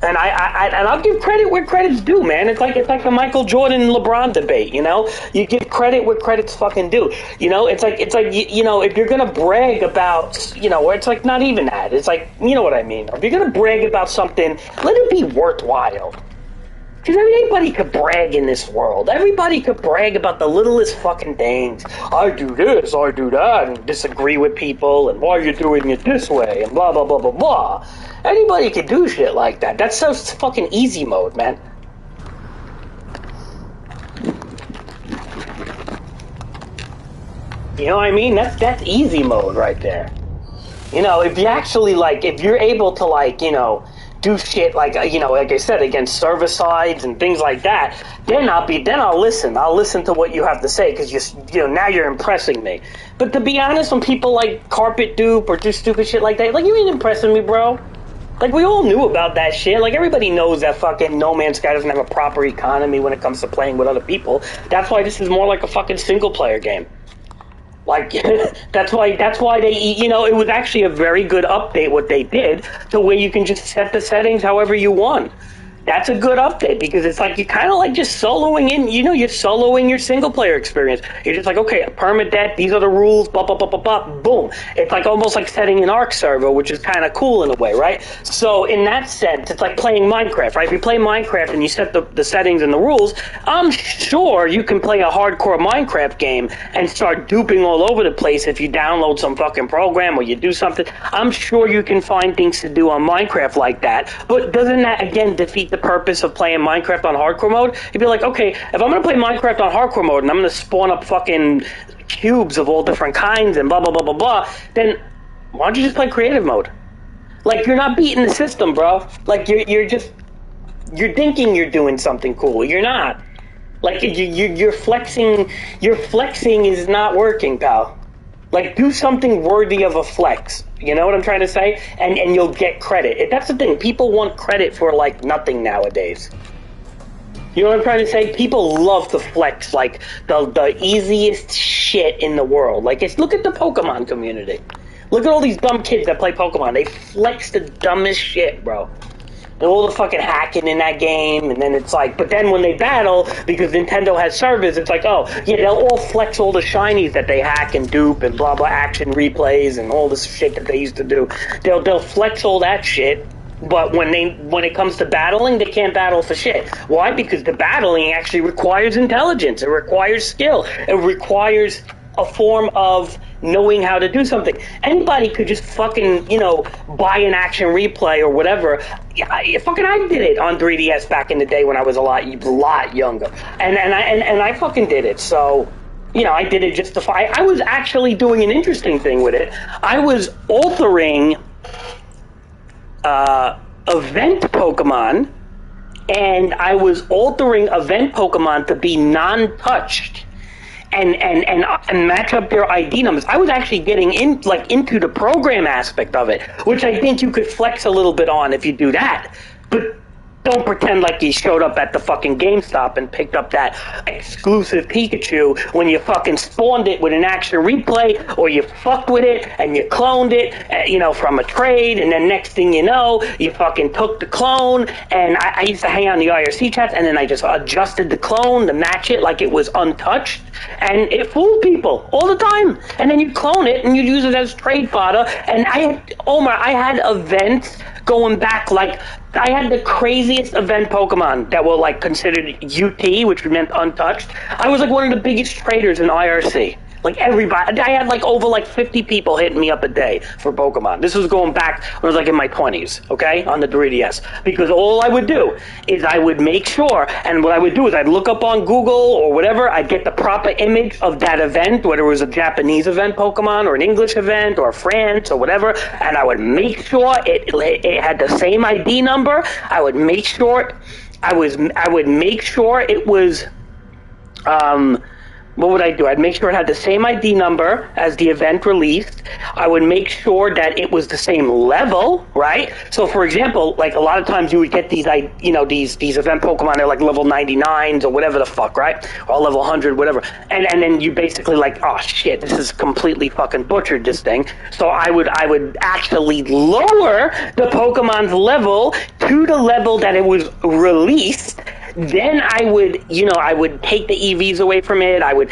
And I'll give credit where credit's due, man. It's like the Michael Jordan and LeBron debate, You give credit where credit's fucking due. It's like if you're gonna brag about, where it's not even that. It's you know what I mean. If you're gonna brag about something, let it be worthwhile. Because anybody could brag in this world. Everybody could brag about the littlest fucking things. I do this, I do that, and disagree with people, and why you're doing it this way, and blah, blah, blah, blah, blah. Anybody could do shit like that. That's so fucking easy mode, man. You know what I mean? That's easy mode right there. If you actually, if you're able to, do shit like I said, against server sides and things like that, then I'll listen. I'll listen to what you have to say, because now you're impressing me. But to be honest, when people carpet dupe or do stupid shit like that, you ain't impressing me, bro. We all knew about that shit. Everybody knows that fucking No Man's Sky doesn't have a proper economy when it comes to playing with other people. That's why this is more like a fucking single player game. That's why they, it was actually a very good update what they did, to where you can just set the settings however you want. That's a good update, because it's you're kind of just soloing in, you're soloing your single player experience. You're just okay, permadeath, these are the rules, blah, blah, blah, blah, blah, boom. It's almost like setting an ARC server, which is kind of cool in a way, right? So in that sense, it's like playing Minecraft, right? If you play Minecraft and you set the settings and the rules, I'm sure you can play a hardcore Minecraft game and start duping all over the place if you download some fucking program or you do something. I'm sure you can find things to do on Minecraft like that, but doesn't that, again, defeat the purpose of playing Minecraft on hardcore mode? You'd be okay, if I'm going to play Minecraft on hardcore mode and I'm going to spawn up fucking cubes of all different kinds and blah, blah, blah, blah, blah, then why don't you just play creative mode? You're not beating the system, bro. You're thinking you're doing something cool. You're not. You're flexing. Your flexing is not working, pal. Do something worthy of a flex. You know what I'm trying to say? And you'll get credit. That's the thing. People want credit for, nothing nowadays. You know what I'm trying to say? People love to flex, the easiest shit in the world. Look at the Pokemon community. Look at all these dumb kids that play Pokemon. They flex the dumbest shit, bro. And all the fucking hacking in that game, and then it's but then when they battle, because Nintendo has servers, it's oh, yeah, they'll all flex all the shinies that they hack and dupe and blah, blah, action replays and all this shit that they used to do. They'll flex all that shit, but when it comes to battling, they can't battle for shit. Why? Because the battling actually requires intelligence. It requires skill. It requires a form of knowing how to do something. Anybody could just fucking, buy an action replay or whatever. I did it on 3DS back in the day when I was a lot younger. And I fucking did it. So, I did it just to I was actually doing an interesting thing with it. I was altering event Pokemon, and I was altering event Pokemon to be non-touched. And match up their ID numbers. I was actually getting into the program aspect of it, which I think you could flex a little bit on if you do that. But Don't pretend like you showed up at the fucking GameStop and picked up that exclusive Pikachu when you fucking spawned it with an action replay, or you fucked with it and you cloned it, from a trade, and then next thing you know, you fucking took the clone, and I used to hang out in the IRC chats, and then I just adjusted the clone to match it like it was untouched, and it fooled people all the time. And then you clone it and you use it as trade fodder, and I had events going back, like, I had the craziest event Pokemon that were, like, considered UT, which meant untouched. I was, like, one of the biggest traders in IRC. Like, everybody, I had, like, over, like, 50 people hitting me up a day for Pokemon. This was going back when I was, like, in my 20s, okay, on the 3DS. Because all I would do is I would make sure, and what I would do is I'd look up on Google or whatever, I'd get the proper image of that event, whether it was a Japanese event Pokemon or an English event or France or whatever, and I would make sure it had the same ID number. I would make sure it was, what would I do? I'd make sure it had the same ID number as the event released. I would make sure that it was the same level, right? So, for example, like, a lot of times you would get these event Pokemon, they're like level 99s or whatever the fuck, right? Or level 100, whatever. And then you basically like, oh shit, this is completely fucking butchered, this thing. So I would actually lower the Pokemon's level to the level that it was released. Then I would take the EVs away from it. I would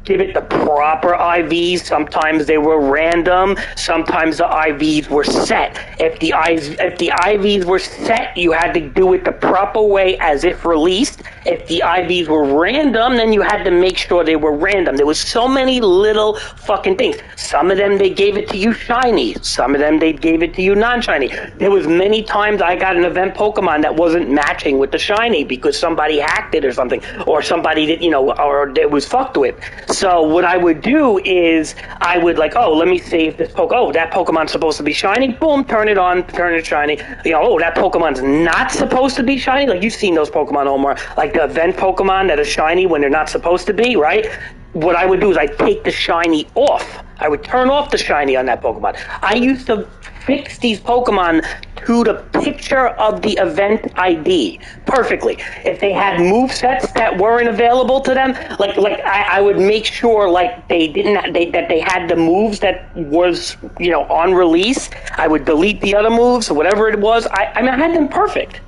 give it the proper IVs. Sometimes they were random. Sometimes the IVs were set. If the IVs were set, you had to do it the proper way as if released. If the IVs were random, then you had to make sure they were random. There was so many little fucking things. Some of them, they gave it to you shiny. Some of them, they gave it to you non-shiny. There was many times I got an event Pokemon that wasn't matching with the shiny because somebody hacked it or something, or somebody did, or it was fucked with. So what I would do is I would like, let me see if this that Pokemon's supposed to be shiny. Boom, turn it on, turn it shiny. That Pokemon's not supposed to be shiny. Like, you've seen those Pokemon, Omar, like the event Pokemon that are shiny when they're not supposed to be, right? What I would do is I'd take the shiny off. I would turn off the shiny on that Pokemon. I used to fix these Pokemon to the picture of the event ID perfectly. If they had movesets that weren't available to them, I would make sure like that they had the moves that was on release. I would delete the other moves, whatever it was. I had them perfect.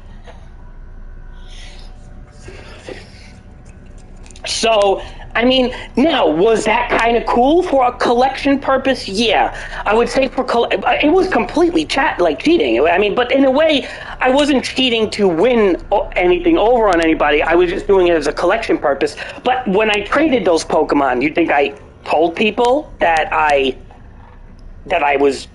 So, now, was that kind of cool for a collection purpose? Yeah. I would say it was completely cheating. But in a way, I wasn't cheating to win anything over on anybody. I was just doing it as a collection purpose. But when I traded those Pokemon, you think I told people that I was,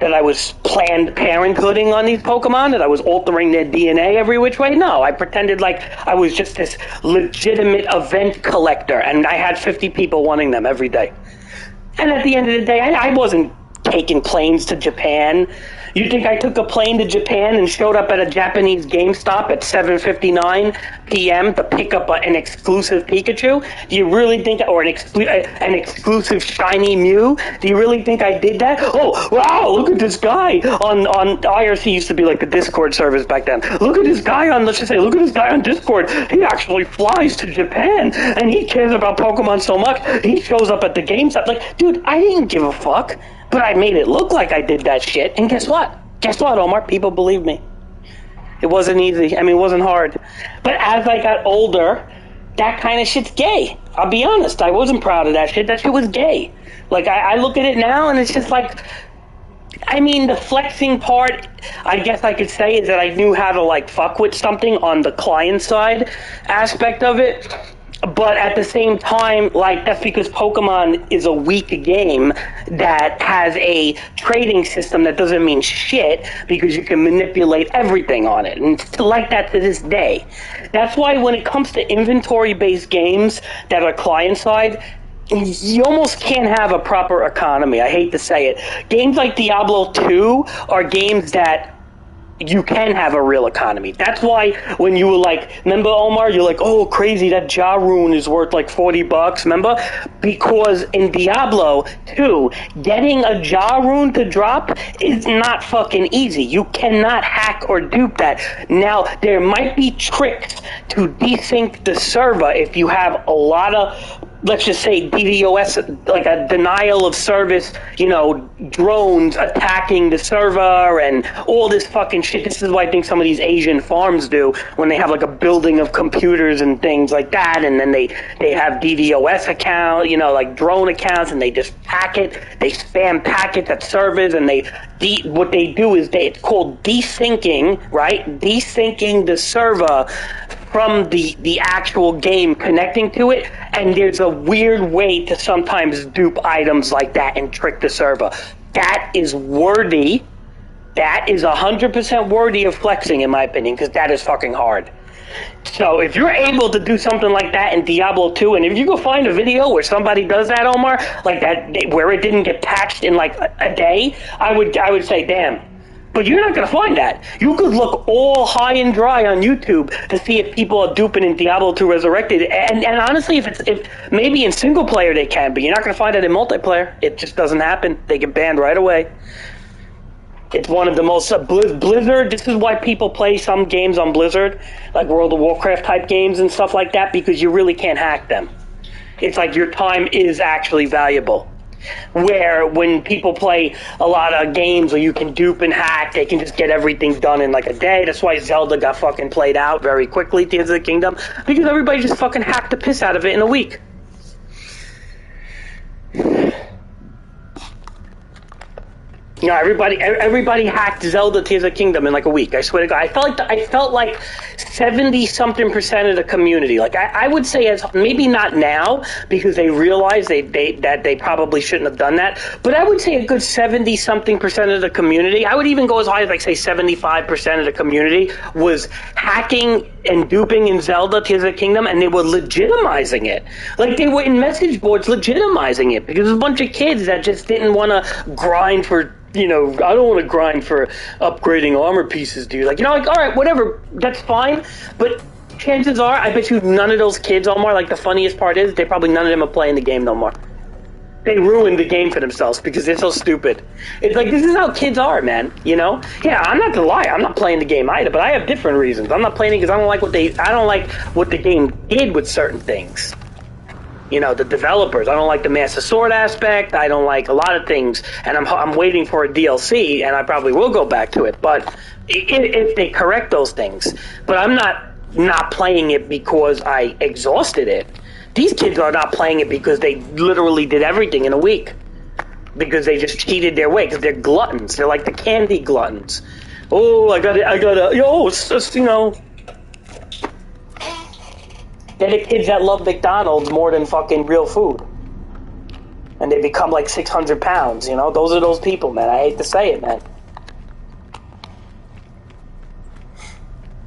that I was Planned Parenthooding on these Pokemon, that I was altering their DNA every which way? No, I pretended like I was just this legitimate event collector, and I had 50 people wanting them every day. And at the end of the day, I wasn't taking planes to Japan. You think I took a plane to Japan and showed up at a Japanese GameStop at 7:59 p.m. to pick up an exclusive Pikachu? Do you really think, or an exclusive shiny Mew? Do you really think I did that? Oh, wow, look at this guy on IRC used to be like the Discord service back then. Look at this guy on Discord. He actually flies to Japan and he cares about Pokemon so much. He shows up at the GameStop. Like, dude, I didn't give a fuck. But I made it look like I did that shit, and guess what? Omar? People believed me. It wasn't easy. It wasn't hard. But as I got older, that kind of shit's gay. I'll be honest. I wasn't proud of that shit. That shit was gay. Like, I look at it now, and it's just like... the flexing part, I guess I could say, is that I knew how to, like, fuck with something on the client side aspect of it. But at the same time, like, that's because Pokemon is a weak game that has a trading system that doesn't mean shit because you can manipulate everything on it. And it's like that to this day. That's why when it comes to inventory-based games that are client-side, you almost can't have a proper economy. I hate to say it. Games like Diablo 2 are games that you can have a real economy. That's why when you were like, remember Omar, you're like, oh crazy, that Ja rune is worth like $40, remember? Because in Diablo 2, getting a Ja rune to drop is not fucking easy. You cannot hack or dupe that. Now, there might be tricks to desync the server if you have a lot of, let's just say DDoS, like a denial of service, drones attacking the server and all this fucking shit. This is what I think some of these Asian farms do when they have like a building of computers and things like that, and then they have DDoS account, like drone accounts, and they just they spam packets at servers, and what they do is it's called desyncing, right? Desyncing the server from the actual game connecting to it, and there's a weird way to sometimes dupe items like that and trick the server. That is worthy. That is 100% worthy of flexing, in my opinion, because that is fucking hard. So if you're able to do something like that in Diablo 2, and if you go find a video where somebody does that, Omar, like that, where it didn't get patched in like a day, I would say, damn. But you're not going to find that. You could look all high and dry on YouTube to see if people are duping in Diablo 2 Resurrected. And honestly, if maybe in single player they can, but you're not going to find it in multiplayer. It just doesn't happen. They get banned right away. It's one of the most... Blizzard, this is why people play some games on Blizzard, like World of Warcraft type games and stuff like that, because you really can't hack them. It's like your time is actually valuable. Where when people play a lot of games where you can dupe and hack, they can just get everything done in like a day. That's why Zelda got fucking played out very quickly, Tears of the Kingdom, because everybody just fucking hacked the piss out of it in a week. Everybody hacked Zelda Tears of the Kingdom in like a week. I swear to God, I felt like 70-something% of the community. Like I would say, as maybe not now because they realize that they probably shouldn't have done that. But I would say a good 70-something% of the community. I would even go as high as like say 75% of the community was hacking and duping in Zelda Tears of the Kingdom, and they were legitimizing it. Like they were in message boards legitimizing it because there's a bunch of kids that just didn't want to grind for. I don't want to grind for upgrading armor pieces, dude. Like, all right, whatever, that's fine. But chances are, I bet you none of those kids, Omar, like the funniest part is, none of them are playing the game no more. They ruined the game for themselves because they're so stupid. It's like, this is how kids are, man, Yeah, I'm not gonna lie, I'm not playing the game either, but I have different reasons. I'm not playing it because I don't like what the game did with certain things. The developers. I don't like the Master Sword aspect. I don't like a lot of things, and I'm waiting for a DLC, and I probably will go back to it. But if they correct those things, but I'm not playing it because I exhausted it. These kids are not playing it because they literally did everything in a week, because they just cheated their way. Because they're gluttons. They're like the candy gluttons. Oh, I got it. They're the kids that love McDonald's more than fucking real food. And they become like 600 pounds, Those are those people, man. I hate to say it, man.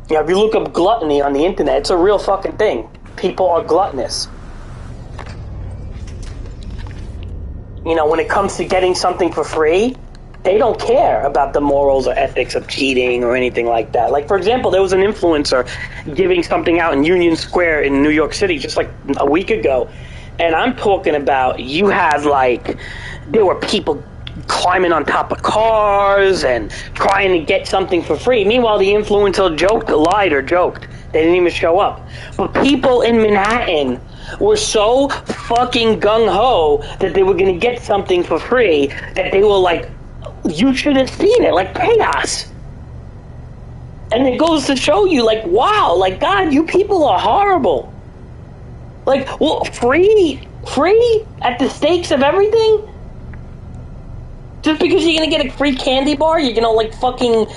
If you look up gluttony on the internet, it's a real fucking thing. People are gluttonous. When it comes to getting something for free, they don't care about the morals or ethics of cheating or anything like that. Like, for example, there was an influencer giving something out in Union Square in New York City just like a week ago. And I'm talking about there were people climbing on top of cars and trying to get something for free. Meanwhile, the influencer lied or joked. They didn't even show up. But people in Manhattan were so fucking gung-ho that they were going to get something for free that they were like, you should have seen it, like chaos. And it goes to show you, like, wow, like, God, you people are horrible. Like, well, free at the stakes of everything? Just because you're gonna get a free candy bar, you're gonna like fucking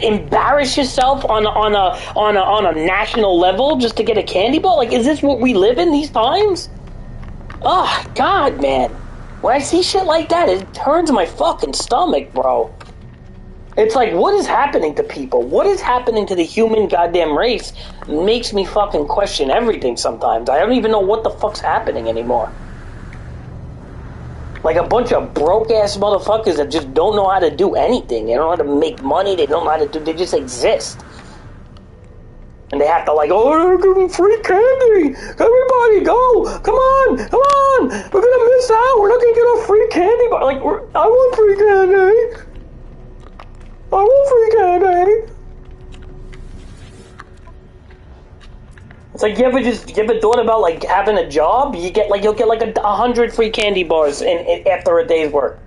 embarrass yourself on a national level just to get a candy bar? Like, is this what we live in these times? Oh, God, man. When I see shit like that, it turns my fucking stomach, bro. It's like, what is happening to people? What is happening to the human goddamn race? It makes me fucking question everything sometimes. I don't even know what the fuck's happening anymore. Like a bunch of broke-ass motherfuckers that just don't know how to do anything. They don't know how to make money. They don't know how to do... They just exist. And they have to like, oh, give them free candy. Everybody go. Come on. Come on. We're going to miss out. We're not going to get a free candy bar. Like, I want free candy. I want free candy. It's like, you ever thought about like having a job? You'll get like 100 free candy bars in after a day's work.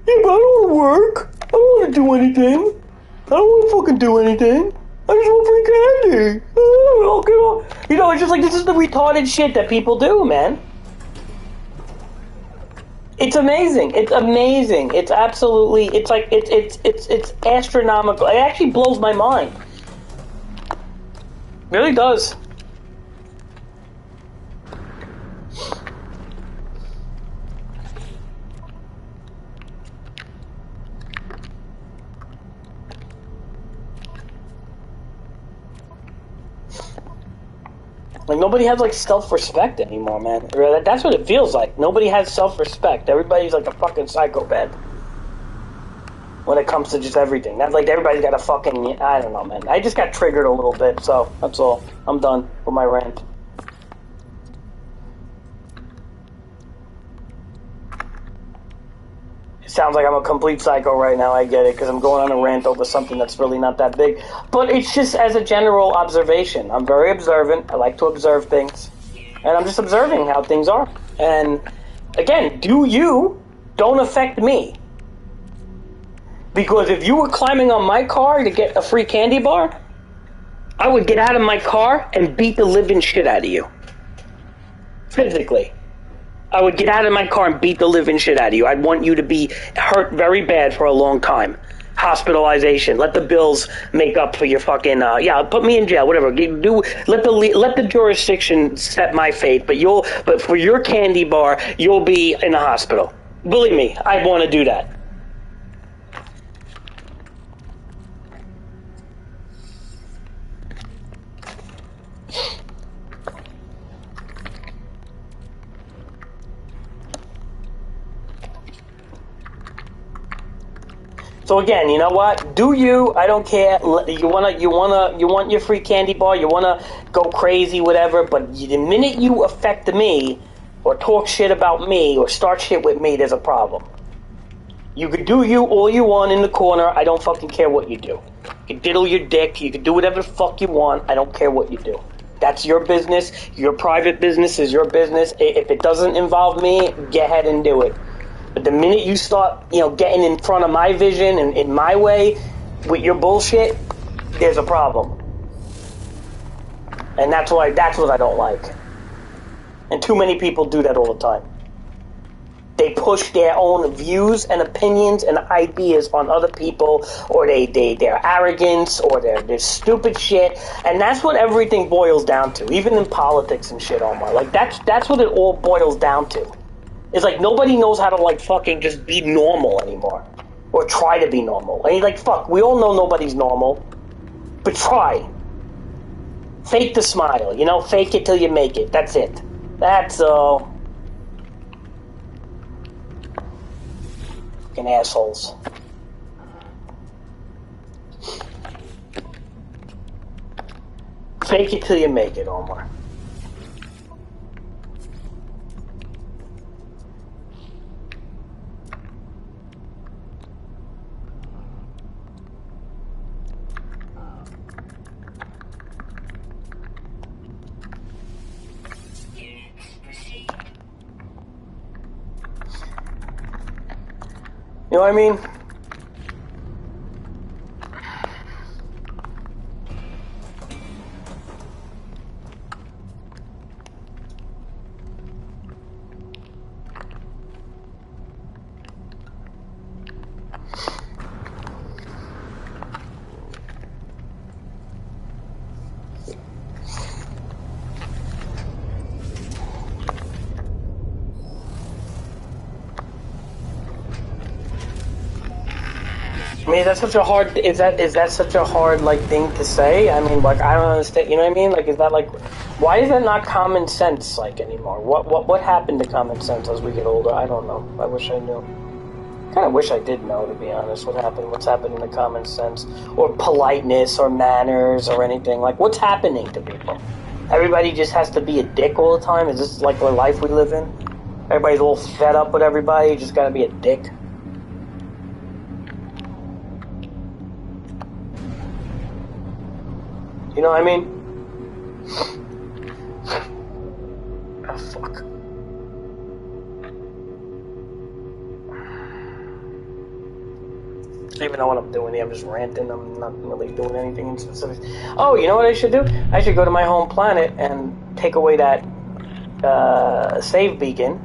Yeah, but I don't want to work. I don't want to do anything. I don't want to fucking do anything. I just want free candy. Oh, you know, it's just like, this is the retarded shit that people do, man. It's amazing. It's amazing. It's absolutely, it's like, it's astronomical. It actually blows my mind. It really does. Like, nobody has, like, self-respect anymore, man. That's what it feels like. Nobody has self-respect. Everybody's like a fucking psychopath when it comes to just everything. That's like, everybody's got a fucking... I don't know, man. I just got triggered a little bit, so that's all. I'm done with my rant. It sounds like I'm a complete psycho right now, I get it, because I'm going on a rant over something that's really not that big. But it's just as a general observation. I'm very observant. I like to observe things. And I'm just observing how things are. And, again, don't affect me. Because if you were climbing on my car to get a free candy bar, I would get out of my car and beat the living shit out of you. Physically. I would get out of my car and beat the living shit out of you. I'd want you to be hurt very bad for a long time. Hospitalization. Let the bills make up for your fucking, put me in jail, whatever. Let the jurisdiction set my fate, but for your candy bar, you'll be in the hospital. Believe me, I'd want to do that. So again, you know what? Do you? I don't care. You want your free candy bar. You wanna go crazy, whatever. But the minute you affect me, or talk shit about me, or start shit with me, there's a problem. You could do you all you want in the corner. I don't fucking care what you do. You can diddle your dick. You can do whatever the fuck you want. I don't care what you do. That's your business. Your private business is your business. If it doesn't involve me, go ahead and do it. But the minute you start, getting in front of my vision and in my way with your bullshit, there's a problem. And that's what I don't like. And too many people do that all the time. They push their own views and opinions and ideas on other people, or their arrogance, or their stupid shit, and that's what everything boils down to, even in politics and shit, Omar. Like, that's what it all boils down to. It's like nobody knows how to, like, fucking just be normal anymore. Or try to be normal. I mean, like, fuck, we all know nobody's normal. But try. Fake the smile, fake it till you make it. That's it. That's all. Fucking assholes. Fake it till you make it, Omar. You know what I mean? mean, is that such a hard? Is that such a hard like thing to say? I mean, like I don't understand. You know what I mean? Like, is that like, why is that not common sense like anymore? What happened to common sense as we get older? I don't know. I wish I knew. Kind of wish I did know, to be honest. What's happened to common sense or politeness or manners or anything? Like, what's happening to people? Everybody just has to be a dick all the time. Is this like the life we live in? Everybody's all fed up with everybody. You just gotta be a dick. You know what I mean? Oh, fuck. I don't even know what I'm doing here. I'm just ranting. I'm not really doing anything in specific. Oh, you know what I should do? I should go to my home planet and take away that save beacon.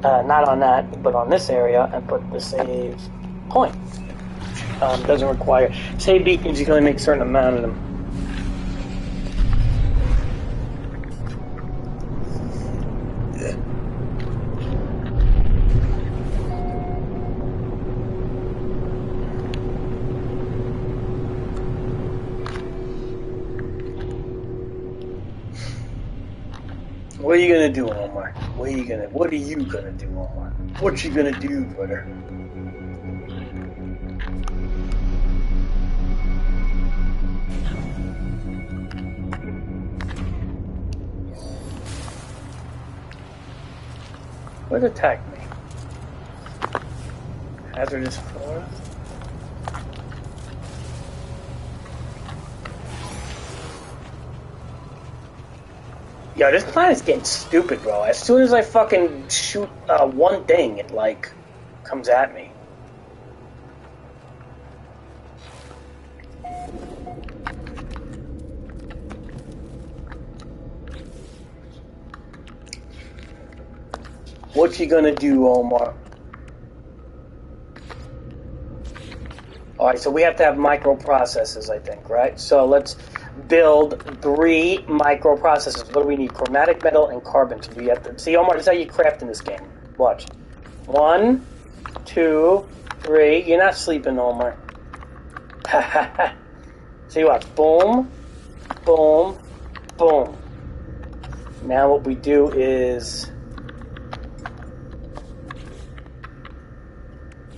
Not on that, but on this area, and put the save point. Doesn't require save beacons. You can only make a certain amount of them. What are you gonna do, Omar? What are you gonna do, Omar? What you gonna do, brother? What attacked me? Hazardous forest? Yo, this planet's getting stupid, bro. As soon as I fucking shoot one thing, it, like, comes at me. What you gonna do, Omar? Alright, so we have to have microprocessors, I think, right? So let's build 3 microprocessors. What do we need? Chromatic metal and carbon. So we have to see, Omar, this is how you craft in this game. Watch. 1, 2, 3. You're not sleeping, Omar. See what? Boom, boom, boom. Now what we do is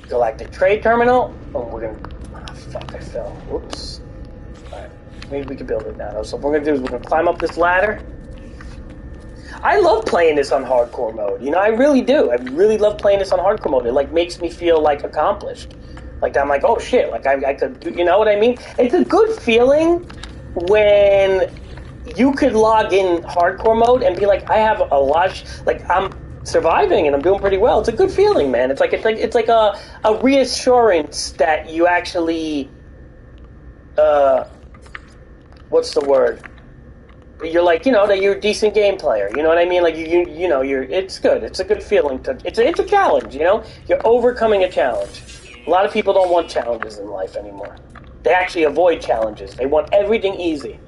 Galactic Trade Terminal. Oh, we're gonna. Oh, fuck! I fell. Whoops. Alright. Maybe we can build it now. So what we're gonna do is we're gonna climb up this ladder. I love playing this on hardcore mode. You know, I really do. I really love playing this on hardcore mode. It like makes me feel like accomplished. Like I'm like, oh shit! Like I could do. You know what I mean? It's a good feeling when you could log in hardcore mode and be like, I have a lot. Like I'm surviving and I'm doing pretty well. It's a good feeling, man. It's like a reassurance that you actually what's the word? You're like, you know, that you're a decent game player. You know what I mean? Like you know, it's good. It's a good feeling to it's a challenge, you know? You're overcoming a challenge. A lot of people don't want challenges in life anymore. They actually avoid challenges. They want everything easy.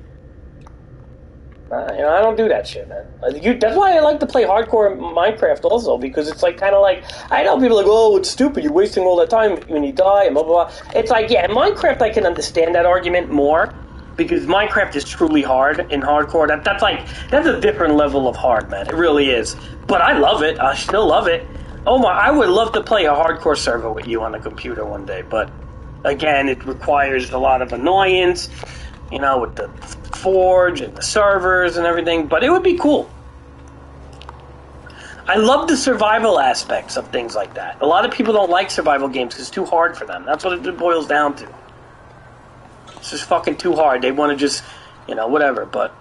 You know, I don't do that shit, man. That's why I like to play hardcore Minecraft also, because it's like kind of like, I know people are like, oh, it's stupid, you're wasting all that time when you die, and blah, blah, blah. It's like, yeah, in Minecraft I can understand that argument more, because Minecraft is truly hard in hardcore. That's a different level of hard, man. It really is. But I love it. I still love it. Oh my, I would love to play a hardcore server with you on the computer one day, but again, it requires a lot of annoyance, you know, with the Forge and the servers and everything, but it would be cool. I love the survival aspects of things like that. A lot of people don't like survival games because it's too hard for them. That's what it boils down to. It's just fucking too hard. They want to just, you know, whatever, but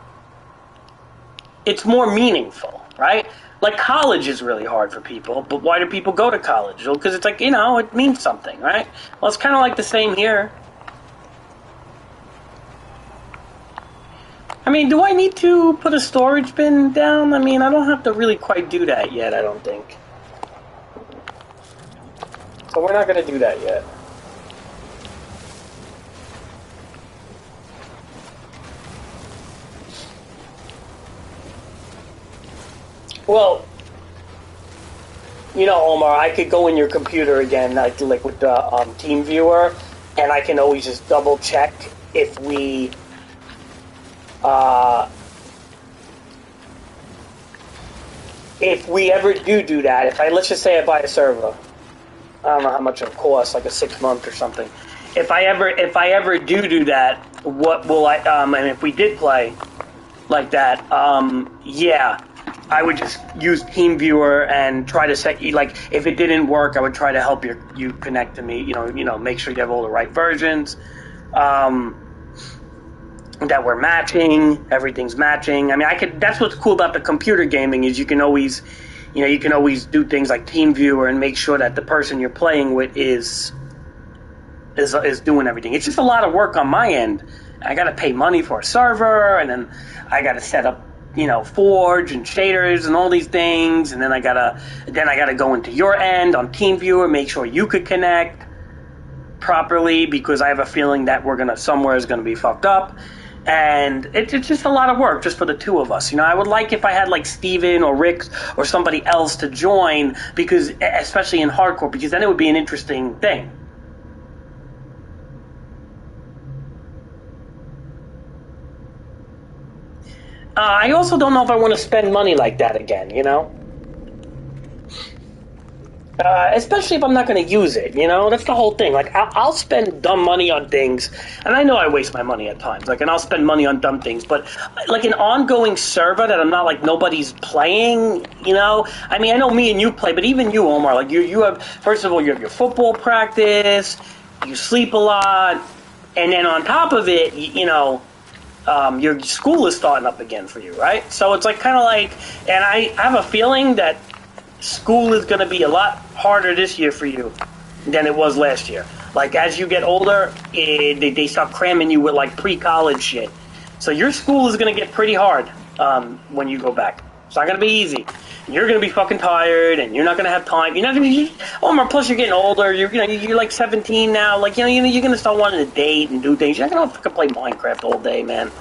it's more meaningful, right? Like college is really hard for people, but why do people go to college? Well, because it's like, you know, it means something, right? Well, it's kind of like the same here. I mean, do I need to put a storage bin down? I mean, I don't have to really quite do that yet, I don't think. So we're not going to do that yet. Well, you know, Omar, I could go in your computer again, like with the TeamViewer, and I can always just double check if we ever do that. If let's just say I buy a server, I don't know how much it costs, like a 6 month or something. If I ever do that, what will I? And if we did play like that, yeah, I would just use TeamViewer and try to set you, like, if it didn't work, I would try to help you connect to me. You know, make sure you have all the right versions. That we're matching, everything's matching. I mean, that's what's cool about the computer gaming is you can always do things like TeamViewer and make sure that the person you're playing with is doing everything. It's just a lot of work on my end. I got to pay money for a server, and then I got to set up, Forge and shaders and all these things, and then I gotta go into your end on TeamViewer, make sure you could connect properly, because I have a feeling that somewhere is gonna be fucked up. And it's just a lot of work just for the two of us. I would like if I had like Steven or Rick or somebody else to join, because especially in hardcore, because then it would be an interesting thing. I also don't know if I want to spend money like that again, especially if I'm not going to use it, That's the whole thing. Like, I'll spend dumb money on things, and I know I waste my money at times, and I'll spend money on dumb things, but, like, an ongoing server that I'm not, like, nobody's playing, I mean, I know me and you play, but even you, Omar, like, you have, first of all, you have your football practice, you sleep a lot, and then on top of it, your school is starting up again for you, right? So it's like kind of like, and I have a feeling that school is going to be a lot harder this year for you than it was last year. Like, as you get older, they start cramming you with like pre-college shit. So your school is going to get pretty hard when you go back. It's not going to be easy. You're going to be fucking tired, and you're not going to have time. You're not going to. Omar, plus you're getting older. You're like 17 now. Like you're going to start wanting to date and do things. You're not going to fucking play Minecraft all day, man.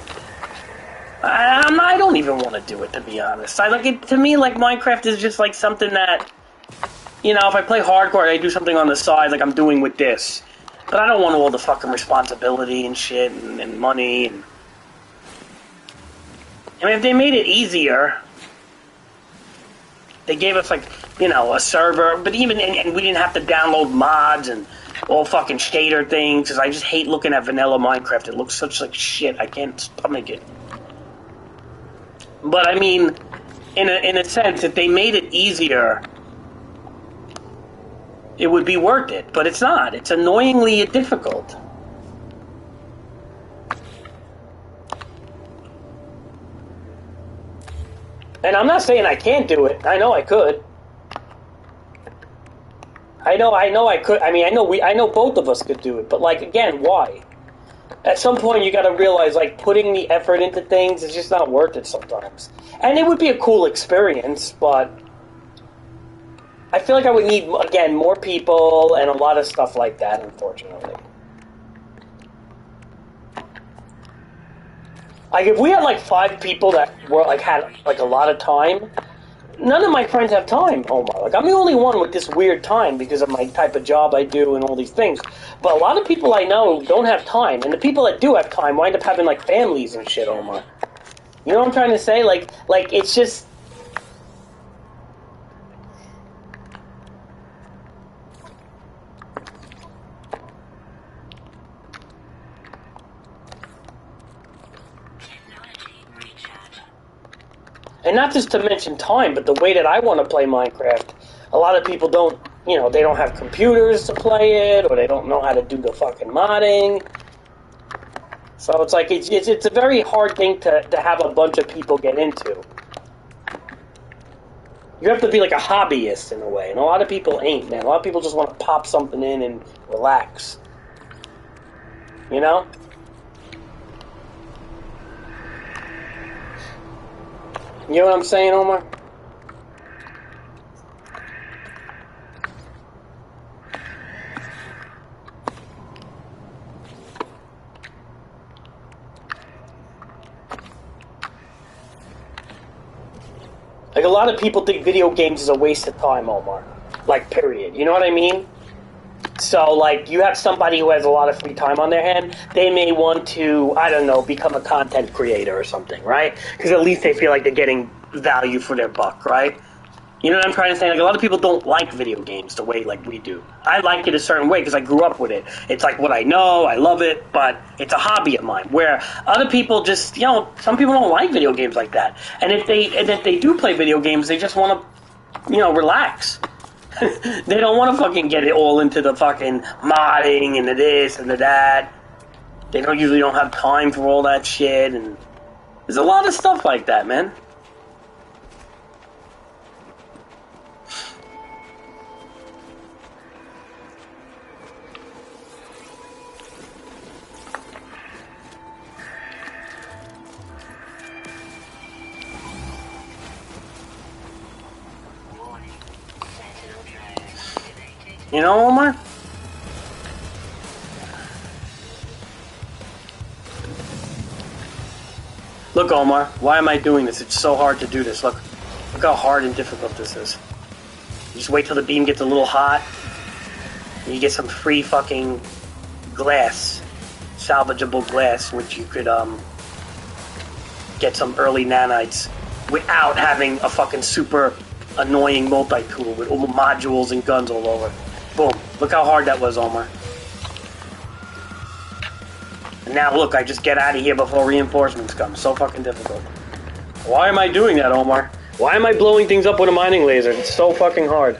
I don't even want to do it, to be honest. To me, like, Minecraft is just like something that, if I play hardcore, I do something on the side, like I'm doing with this. But I don't want all the fucking responsibility and shit and money. I mean, if they made it easier. They gave us, like, a server, but even, and we didn't have to download mods and all fucking shader things, because I just hate looking at vanilla Minecraft. It looks such like shit. I can't stomach it. But, I mean, in a sense, if they made it easier, it would be worth it. But it's not. It's annoyingly difficult. And I'm not saying I can't do it. I know I could. I know I could. I mean, I know both of us could do it. But, like, again, why? At some point, you got to realize, like, putting the effort into things is just not worth it sometimes. And it would be a cool experience, but I feel like I would need, again, more people and a lot of stuff like that, unfortunately. Like, if we had, like, 5 people that were, like, had, like, a lot of time, none of my friends have time, Omar. Like, I'm the only one with this weird time because of my type of job I do and all these things. But a lot of people I know don't have time, and the people that do have time wind up having, like, families and shit, Omar. You know what I'm trying to say? Like, it's just... And not just to mention time, but the way that I want to play Minecraft, a lot of people don't, they don't have computers to play it, or they don't know how to do the fucking modding. So it's like, it's a very hard thing to have a bunch of people get into. You have to be like a hobbyist in a way, and a lot of people ain't, man. A lot of people just want to pop something in and relax. You know? You know what I'm saying, Omar? Like, a lot of people think video games is a waste of time, Omar. Like, period. You know what I mean? So, like, you have somebody who has a lot of free time on their hand, they may want to, I don't know, become a content creator or something, right? Because at least they feel like they're getting value for their buck, right? You know what I'm trying to say? Like, a lot of people don't like video games the way, like, we do. I like it a certain way because I grew up with it. It's like what I know, I love it, but it's a hobby of mine. Where other people just, some people don't like video games like that. And if they do play video games, they just want to, relax. They don't want to fucking get it all into the fucking modding and the this and the that. They usually don't have time for all that shit, and there's a lot of stuff like that, man. You know, Omar? Look, Omar, why am I doing this? It's so hard to do this. Look how hard and difficult this is. You just wait till the beam gets a little hot, and you get some free fucking glass, salvageable glass, which you could, get some early nanites without having a fucking super annoying multi-tool with all modules and guns all over. Boom. Look how hard that was, Omar. And now, look, I just get out of here before reinforcements come. So fucking difficult. Why am I doing that, Omar? Why am I blowing things up with a mining laser? It's so fucking hard.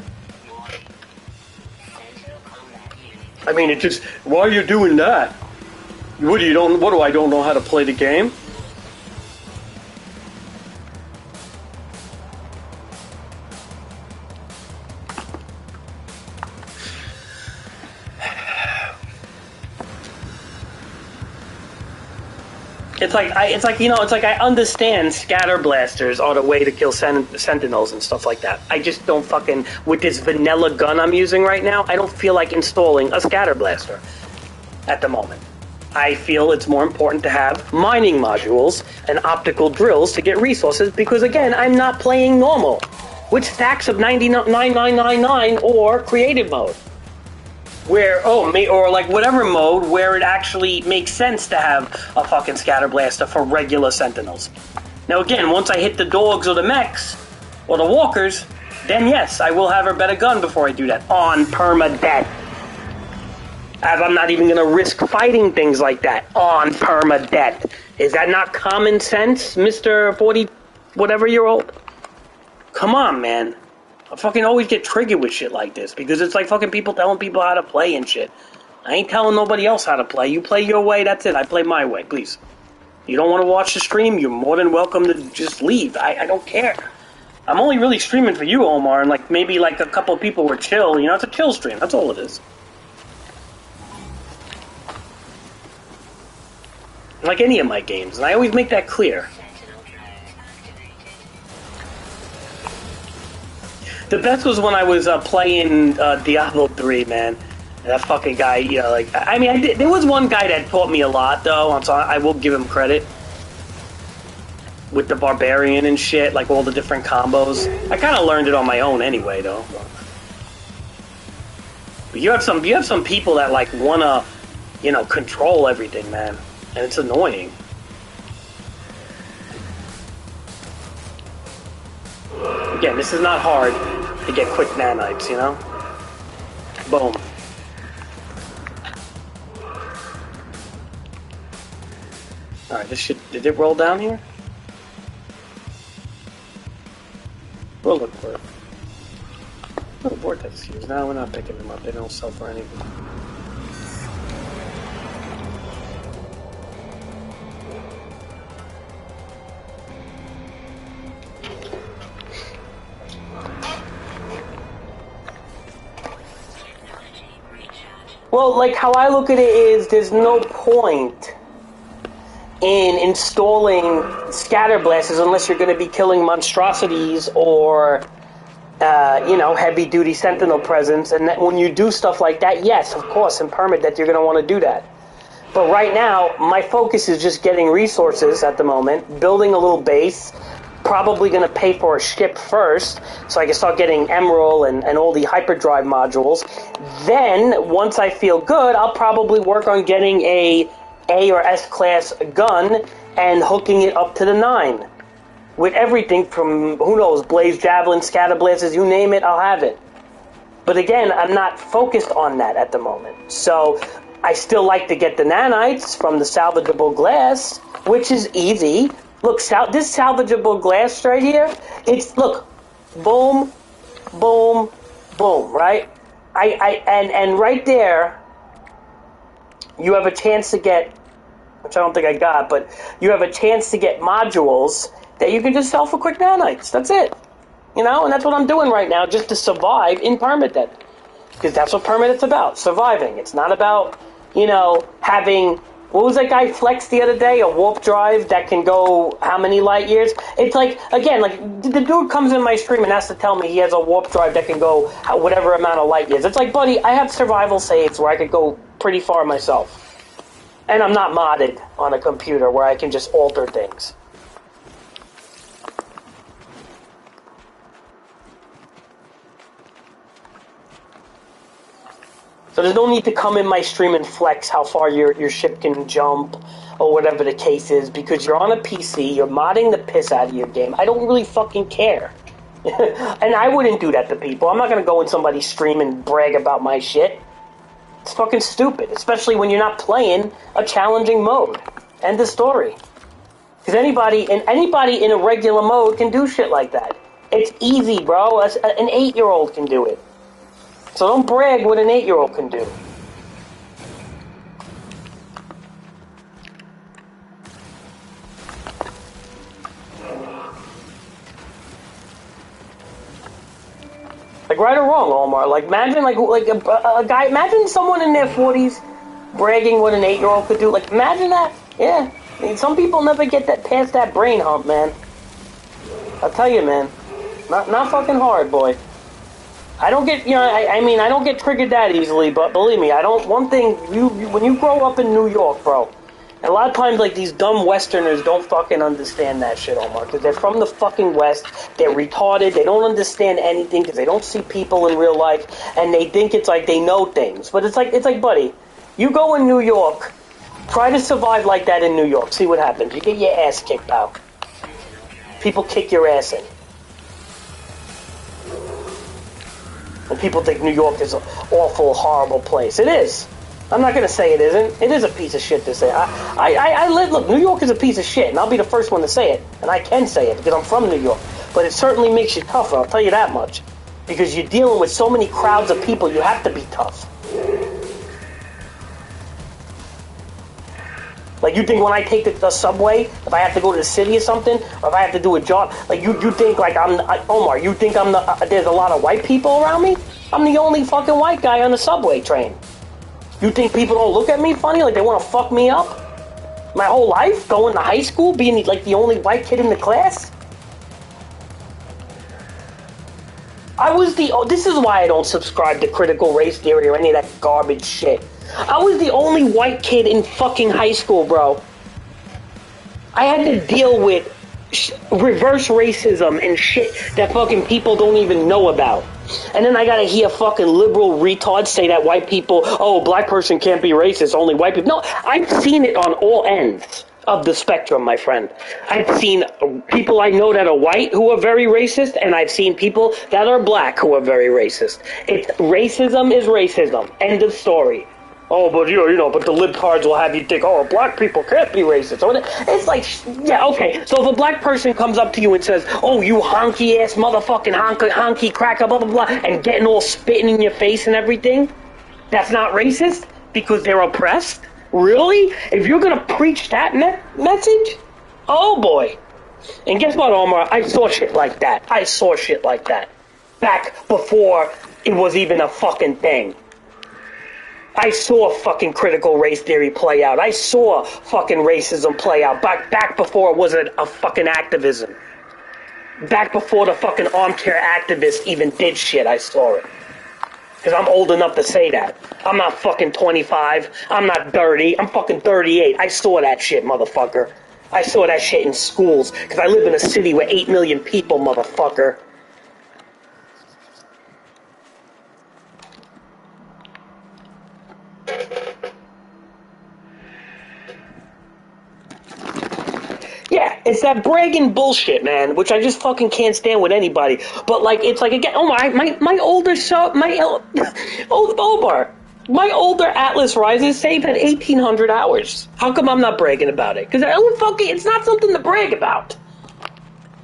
I mean, it just... Why are you doing that? What do I don't know how to play the game? It's like I understand scatter blasters are the way to kill sentinels and stuff like that. I just don't fucking, with this vanilla gun I'm using right now, I don't feel like installing a scatter blaster at the moment. I feel it's more important to have mining modules and optical drills to get resources because, again, I'm not playing normal with stacks of 99,999 or creative mode. Or like whatever mode where it actually makes sense to have a fucking scatter blaster for regular sentinels. Now again, once I hit the dogs or the mechs or the walkers, then yes, I will have a better gun before I do that on permadeath. As I'm not even going to risk fighting things like that on permadeath. Is that not common sense, Mr. 40 whatever year old? Come on, man. I fucking always get triggered with shit like this because it's like fucking people telling people how to play and shit. I ain't telling nobody else how to play. You play your way, that's it. I play my way, please. You don't want to watch the stream, you're more than welcome to just leave. I don't care. I'm only really streaming for you, Omar, and like maybe like a couple of people were chill. You know, it's a chill stream. That's all it is. Like any of my games, and I always make that clear. The best was when I was playing Diablo 3, man. That fucking guy, there was one guy that taught me a lot, though, so I will give him credit. With the Barbarian and shit, like all the different combos. I kind of learned it on my own anyway, though. But you have some people that, like, wanna, control everything, man. And it's annoying. Again, this is not hard to get quick nanites, you know? Boom. Alright, did it roll down here? We'll look for it. Oh, vortex fuse. No, we're not picking them up. They don't sell for anything. Well, like, how I look at it is there's no point in installing scatter blasters unless you're going to be killing monstrosities or, heavy-duty sentinel presence. And that when you do stuff like that, yes, of course, in permadeath, you're going to want to do that. But right now, my focus is just getting resources at the moment, building a little base, probably going to pay for a ship first, so I can start getting Emerald and all the hyperdrive modules. Then, once I feel good, I'll probably work on getting a or S class gun and hooking it up to the 9. With everything from, who knows, blaze, javelin, scatter blasters, you name it, I'll have it. But again, I'm not focused on that at the moment. So I still like to get the nanites from the salvageable glass, which is easy. Look, this salvageable glass right here, it's, look, boom, boom, boom, right? And right there, you have a chance to get, which I don't think I got, but you have a chance to get modules that you can just sell for quick nanites. That's it. You know, and that's what I'm doing right now, just to survive in permadeath. Because that's what permadeath's about, surviving. It's not about, you know, having, what was that guy Flex the other day? A warp drive that can go how many light years? It's like, again, like, the dude comes in my stream and has to tell me he has a warp drive that can go whatever amount of light years. It's like, buddy, I have survival saves where I could go pretty far myself. And I'm not modded on a computer where I can just alter things. So there's no need to come in my stream and flex how far your ship can jump or whatever the case is, because you're on a PC, you're modding the piss out of your game. I don't really fucking care. And I wouldn't do that to people. I'm not going to go in somebody's stream and brag about my shit. It's fucking stupid, especially when you're not playing a challenging mode. End of story. Because anybody in a regular mode can do shit like that. It's easy, bro. An 8-year-old can do it. So don't brag what an 8-year-old can do. Like, right or wrong, Omar. Like, imagine like a guy. Imagine someone in their 40s bragging what an 8-year-old could do. Like, imagine that. Yeah. I mean, some people never get that past that brain hump, man. I'll tell you, man. Not fucking hard, boy. I don't get, you know, I mean, I don't get triggered that easily, but believe me, I don't, one thing, when you grow up in New York, bro, and a lot of times, like, these dumb Westerners don't fucking understand that shit, Omar, because they're from the fucking West, they're retarded, they don't understand anything, because they don't see people in real life, and they think it's like they know things, but it's like, buddy, you go in New York, try to survive like that in New York, see what happens, you get your ass kicked out. People kick your ass in. And people think New York is an awful, horrible place. It is. I'm not going to say it isn't. It is a piece of shit to say. Look, New York is a piece of shit, and I'll be the first one to say it. And I can say it, because I'm from New York. But it certainly makes you tougher, I'll tell you that much. Because you're dealing with so many crowds of people, you have to be tough. Like, you think when I take the subway, if I have to go to the city or something, or if I have to do a job, like, you think, like, Omar, you think there's a lot of white people around me? I'm the only fucking white guy on the subway train. You think people don't look at me funny, like they want to fuck me up? My whole life, going to high school, being, like, the only white kid in the class? This is why I don't subscribe to critical race theory or any of that garbage shit. I was the only white kid in fucking high school, bro. I had to deal with reverse racism and shit that fucking people don't even know about. And then I gotta hear fucking liberal retards say that white people, oh, black person can't be racist, only white people. No, I've seen it on all ends of the spectrum, my friend. I've seen people I know that are white who are very racist, and I've seen people that are black who are very racist. Racism is racism. End of story. Oh, but you know, but the libtards will have you think, oh, black people can't be racist. It's like, yeah, okay. So if a black person comes up to you and says, oh, you honky ass motherfucking honky cracker, blah blah blah, and getting all spitting in your face and everything, that's not racist because they're oppressed. Really? If you're gonna preach that message, oh boy. And guess what, Omar? I saw shit like that. Back before it was even a fucking thing. I saw fucking critical race theory play out. I saw fucking racism play out back before it was a fucking activism. Back before the fucking armchair activists even did shit, I saw it. Because I'm old enough to say that. I'm not fucking 25. I'm not 30. I'm fucking 38. I saw that shit, motherfucker. I saw that shit in schools, because I live in a city with 8 million people, motherfucker. Yeah, it's that bragging bullshit, man, which I just fucking can't stand with anybody. But, like, it's like, again, oh, my older son, my older Atlas Rises saved at 1,800 hours. How come I'm not bragging about it? Because it's not something to brag about.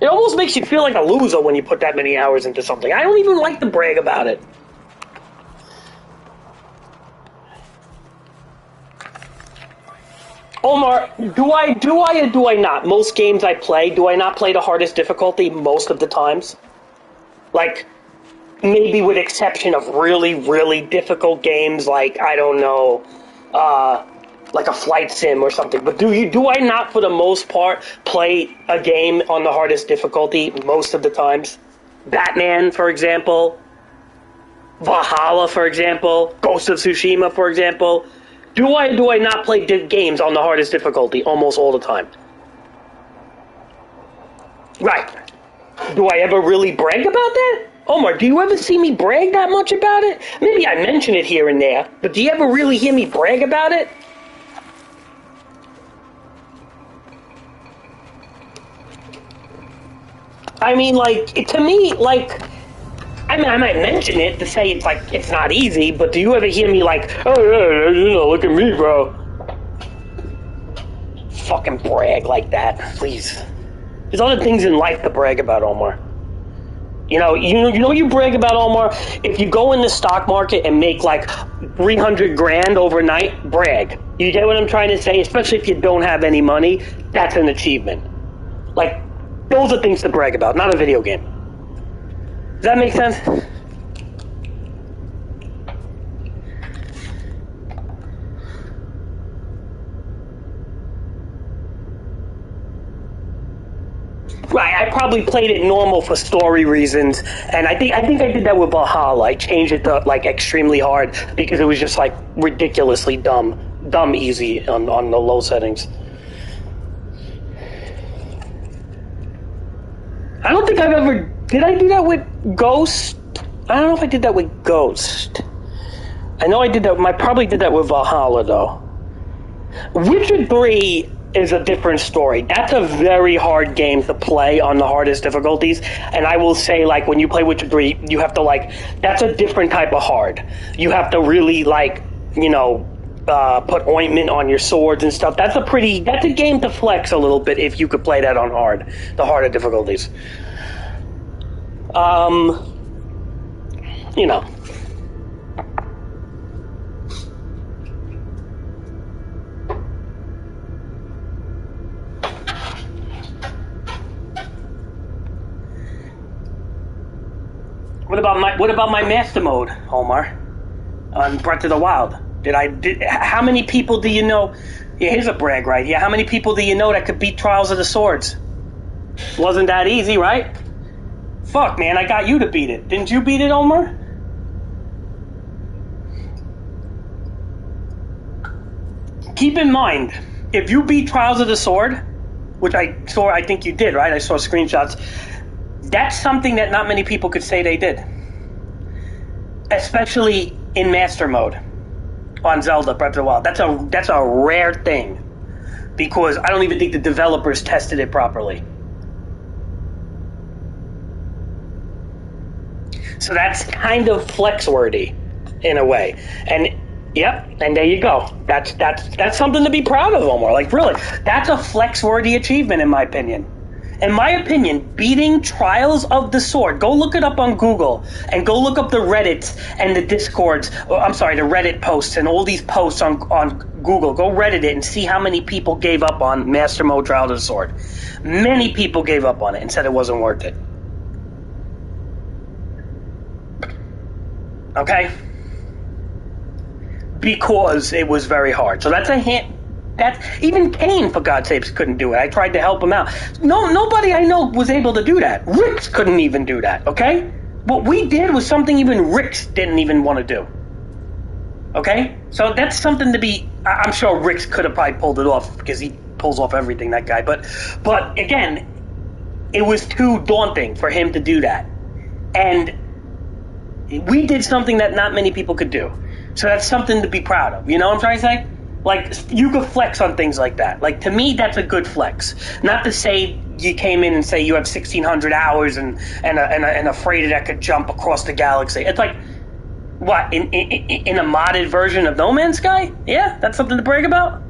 It almost makes you feel like a loser when you put that many hours into something. I don't even like to brag about it. Omar, do I or do I not? Most games I play, do I not play the hardest difficulty most of the times? Like, maybe with exception of really, really difficult games like, I don't know, like a flight sim or something. But do I not, for the most part, play a game on the hardest difficulty most of the times? Batman, for example. Valhalla, for example. Ghost of Tsushima, for example. Do I not play games on the hardest difficulty almost all the time? Right. Do I ever really brag about that? Omar, do you ever see me brag that much about it? Maybe I mention it here and there, but do you ever really hear me brag about it? I mean, like, to me, like, I mean, I might mention it to say it's like, it's not easy, but do you ever hear me like, oh yeah, you know, look at me, bro. Fucking brag like that, please. There's other things in life to brag about, Omar. You know you brag about, Omar? If you go in the stock market and make like 300 grand overnight, brag. You get what I'm trying to say? Especially if you don't have any money, that's an achievement. Like, those are things to brag about, not a video game. Does that make sense? Right, I probably played it normal for story reasons, and I think I did that with Valhalla. I changed it to like extremely hard because it was just like ridiculously dumb easy on the low settings. I don't think I've ever... Did I do that with Ghost? I don't know if I did that with Ghost. I know I did that... I probably did that with Valhalla, though. Witcher 3 is a different story. That's a very hard game to play on the hardest difficulties. And I will say, like, when you play Witcher 3, you have to, like... That's a different type of hard. You have to really, like, you know... put ointment on your swords and stuff. That's a game to flex a little bit if you could play that on the harder difficulties. You know. What about my master mode, Omar? On Breath of the Wild? How many people do you know? Yeah, here's a brag right here. How many people do you know that could beat Trials of the Swords? Wasn't that easy, right? Fuck, man, I got you to beat it. Didn't you beat it, Omar? Keep in mind, if you beat Trials of the Sword, which I think you did, right? I saw screenshots. That's something that not many people could say they did. Especially in Master Mode. On Zelda Breath of the Wild. That's a rare thing, because I don't even think the developers tested it properly. So that's kind of flex-worthy in a way. And yep, and there you go. That's something to be proud of, Omar. Like, really, that's a flex-worthy achievement in my opinion. In my opinion, beating Trials of the Sword, go look it up on Google, and go look up the Reddits and the Discords, the Reddit posts and all these posts on Google. Go Reddit it and see how many people gave up on Master Mode Trials of the Sword. Many people gave up on it and said it wasn't worth it. Okay? Because it was very hard. So that's a hint. Even Kane, for God's sakes, couldn't do it. I tried to help him out. Nobody I know was able to do that. Rix couldn't even do that, okay? What we did was something even Rix didn't even want to do. Okay? So that's something to be... I'm sure Rix could have probably pulled it off because he pulls off everything, that guy. But again, it was too daunting for him to do that. And we did something that not many people could do. So that's something to be proud of. You know what I'm trying to say? Like, you could flex on things like that. Like, to me, that's a good flex. Not to say you came in and say you have 1,600 hours and a freighter that could jump across the galaxy. It's like, what, in a modded version of No Man's Sky? Yeah, that's something to brag about?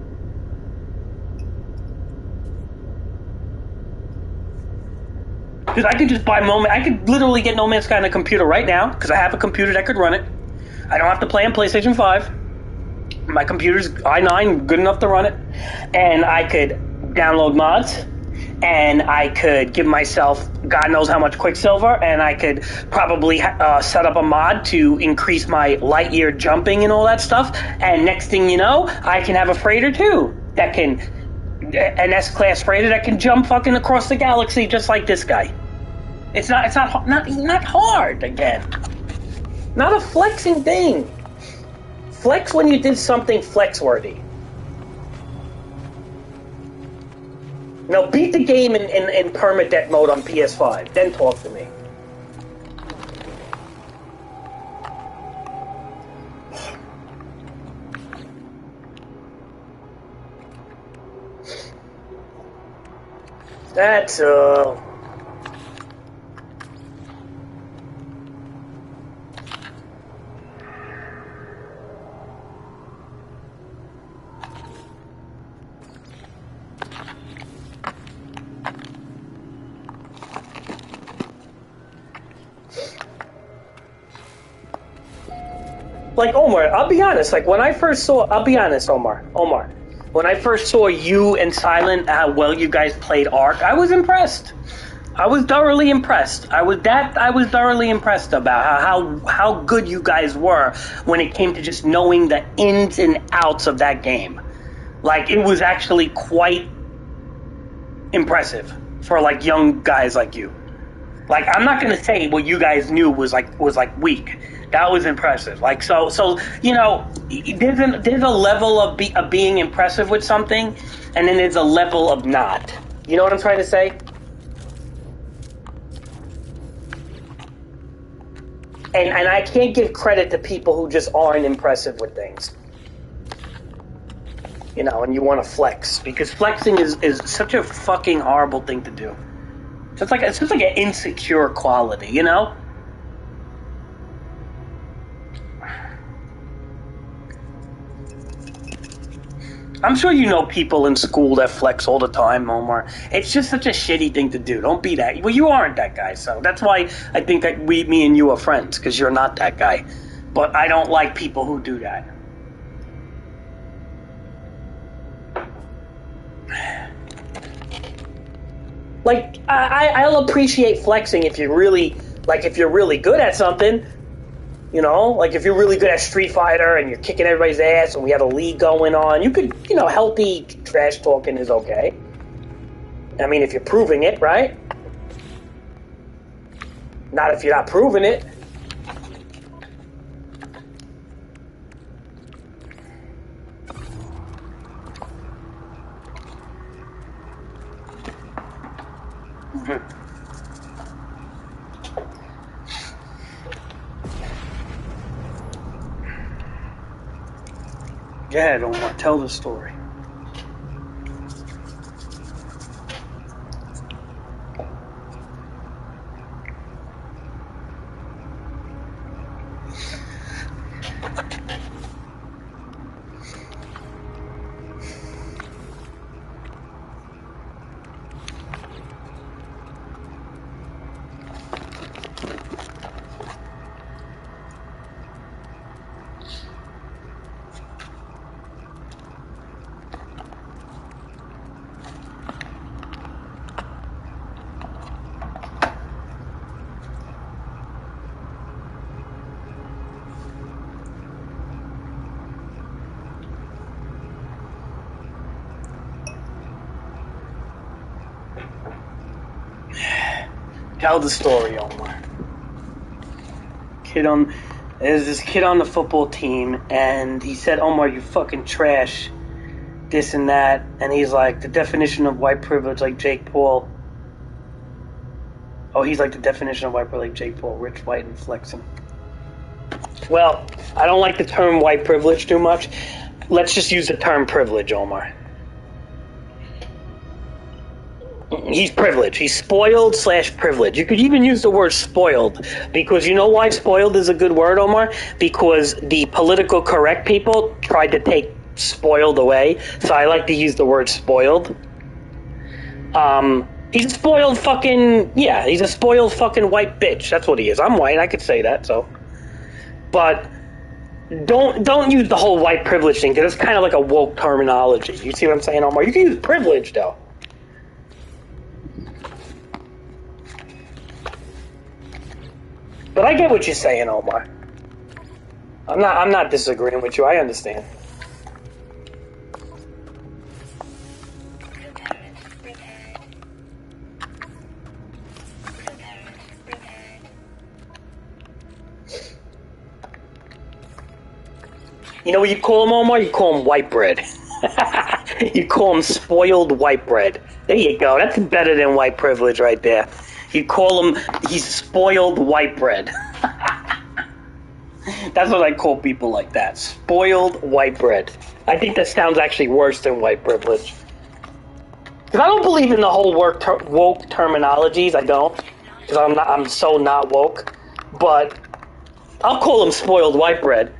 Because I could just buy I could literally get No Man's Sky on a computer right now, because I have a computer that could run it. I don't have to play on PlayStation 5. My computer's i9, good enough to run it. And I could download mods, and I could give myself God knows how much Quicksilver, and I could probably set up a mod to increase my light year jumping and all that stuff. And next thing you know, I can have a freighter too that can, an S-class freighter that can jump fucking across the galaxy just like this guy. It's not hard again. Not a flexing thing. Flex when you did something flex-worthy. Now beat the game in permadeath mode on PS5. Then talk to me. That's like, Omar, I'll be honest, like, when I first saw, Omar, when I first saw you and Silent, how well you guys played Ark, I was impressed. I was thoroughly impressed. I was thoroughly impressed about how good you guys were when it came to just knowing the ins and outs of that game. Like, it was actually quite impressive for, like, young guys like you. Like, I'm not gonna say what you guys knew was weak. That was impressive. Like, so you know, there's a level of being impressive with something, and then there's a level of not. You know what I'm trying to say? And I can't give credit to people who just aren't impressive with things. You know, and you want to flex, because flexing is such a fucking horrible thing to do. It's just like an insecure quality, you know? I'm sure you know people in school that flex all the time, Omar. It's just such a shitty thing to do. Don't be that. Well, you aren't that guy, so that's why I think that me and you are friends, because you're not that guy. But I don't like people who do that. Like, I'll appreciate flexing if you're really good at something. You know, like if you're really good at Street Fighter and you're kicking everybody's ass and we have a league going on, you could, you know, healthy trash talking is okay. I mean, if you're proving it, right? Not if you're not proving it. Go ahead, Omar. Tell the story. Tell the story, Omar. There's this kid on the football team, and he said, "Omar, you fucking trash. this and that, and he's like the definition of white privilege, like Jake Paul. Oh, he's like the definition of white privilege, like Jake Paul, rich, white, and flexing. Well, I don't like the term white privilege too much. Let's just use the term privilege, Omar. He's privileged. He's spoiled / privileged. You could even use the word spoiled, because you know why spoiled is a good word, Omar? Because the political correct people tried to take spoiled away, so I like to use the word spoiled. He's a spoiled fucking, yeah, he's a spoiled fucking white bitch. That's what he is. I'm white, I could say that, so. But don't use the whole white privilege thing, because it's kind of like a woke terminology. You see what I'm saying, Omar? You can use privilege, though. But I get what you're saying, Omar. I'm not disagreeing with you. I understand. You know what you call him, Omar? You call him white bread. You call him spoiled white bread. There you go. That's better than white privilege right there. You call him, he's spoiled white bread. That's what I call people like that. Spoiled white bread. I think that sounds actually worse than white privilege. Because I don't believe in the whole woke terminologies. I don't. Because I'm so not woke. But I'll call him spoiled white bread.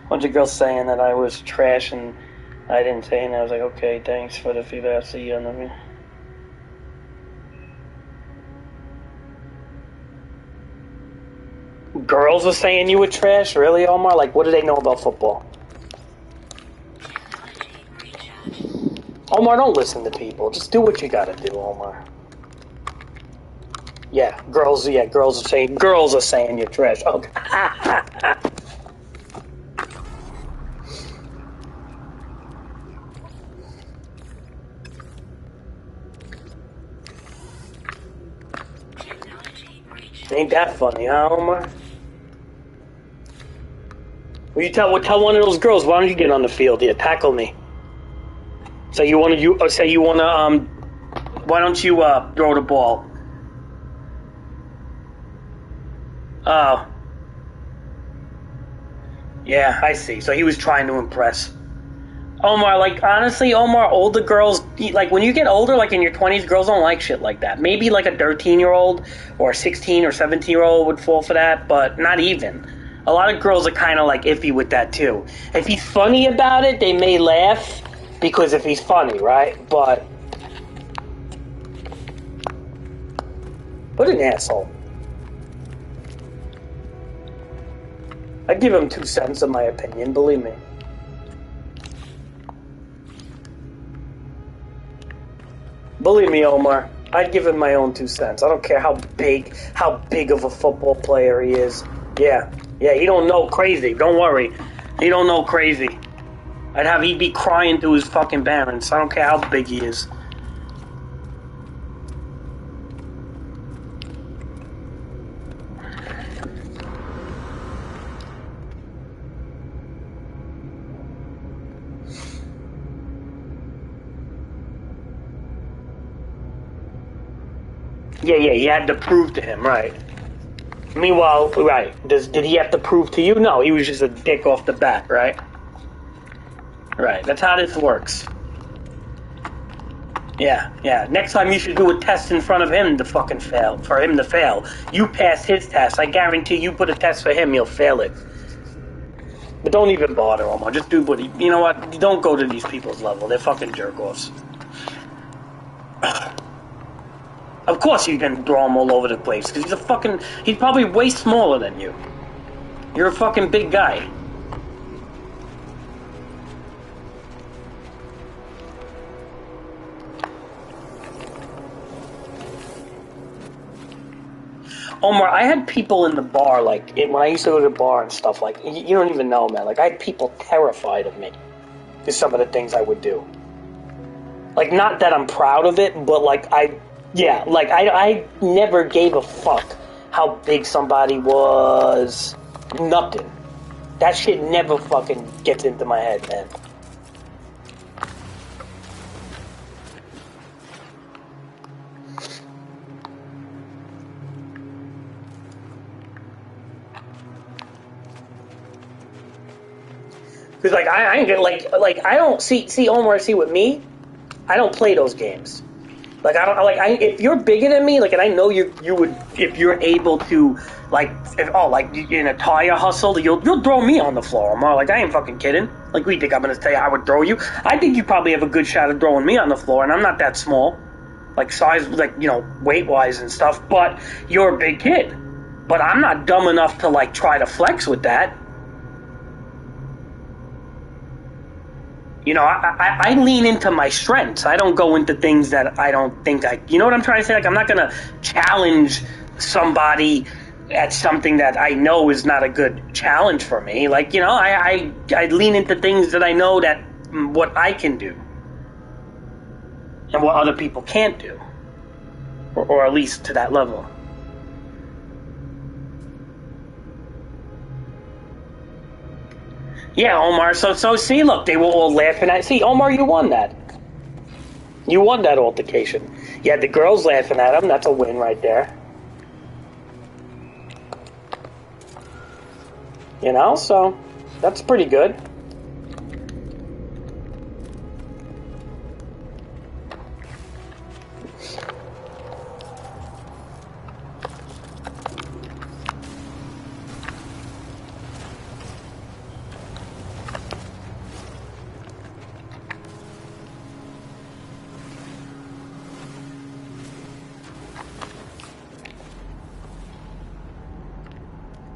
Bunch of girls saying that I was trash and I didn't say it, and I was like, okay, thanks for the feedback. I'll see you on the... Girls were saying you were trash? Really, Omar? Like, what do they know about football? Omar, don't listen to people. Just do what you gotta do, Omar. Yeah, girls are saying you're trash. Okay. Ain't that funny, huh, Omar? Well, you tell one of those girls, why don't you get on the field here? Tackle me. Why don't you throw the ball? Oh. Yeah, I see. So he was trying to impress. Omar, like, honestly, Omar, older girls, like, when you get older, like, in your 20s, girls don't like shit like that. Maybe, like, a 13-year-old or a 16 or 17-year-old would fall for that, but not even. A lot of girls are kind of, like, iffy with that, too. If he's funny about it, they may laugh, because if he's funny, right? But... what an asshole. I'd give him 2 cents, in my opinion, believe me. Believe me, Omar, I'd give him my own 2 cents. I don't care how big of a football player he is. Yeah, he don't know crazy. Don't worry. He don't know crazy. He'd be crying to his fucking parents. I don't care how big he is. Yeah, he had to prove to him, right. Meanwhile, right, did he have to prove to you? No, he was just a dick off the bat, right? Right, that's how this works. Yeah, next time you should do a test in front of him to fucking fail, for him to fail. You pass his test, I guarantee you put a test for him, he'll fail it. But don't even bother, Omar, just do what you know what, don't go to these people's level, they're fucking jerk-offs. Of course you can throw him all over the place, because he's probably way smaller than you. You're a fucking big guy. Omar, I had people in the bar, like, when I used to go to the bar and stuff, like, you don't even know, man, like, I had people terrified of me, because some of the things I would do. Like, not that I'm proud of it, but, like, I never gave a fuck how big somebody was. Nothing. That shit never fucking gets into my head, man. Because like I ain't gonna like I don't see Omar, see with me, I don't play those games. Like I don't like if you're bigger than me, like, and I know you would, if you're able to, like, like in a tire hustle, you'll throw me on the floor, Omar. Like, I ain't fucking kidding. Like, we think I'm gonna tell you I would throw you? I think you probably have a good shot of throwing me on the floor, and I'm not that small, like size, like, you know, weight wise and stuff. But you're a big kid. But I'm not dumb enough to like try to flex with that. You know, I lean into my strengths. I don't go into things that I don't think you know what I'm trying to say? Like, I'm not going to challenge somebody at something that I know is not a good challenge for me. Like, you know, I lean into things that I know that what I can do and what other people can't do, or at least to that level. Yeah, Omar, so see, look, they were all laughing at... See, Omar, you won that. You won that altercation. You had the girls laughing at him. That's a win right there. You know, so that's pretty good.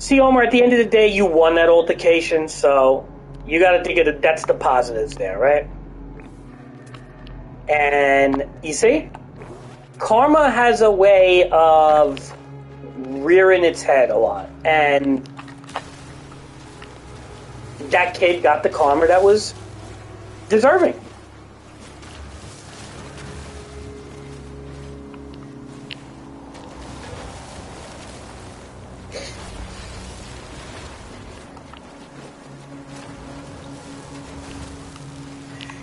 See, Omar, at the end of the day, you won that altercation, so you got to think of that's the positives there, right? And you see, karma has a way of rearing its head a lot, and that kid got the karma that was deserving.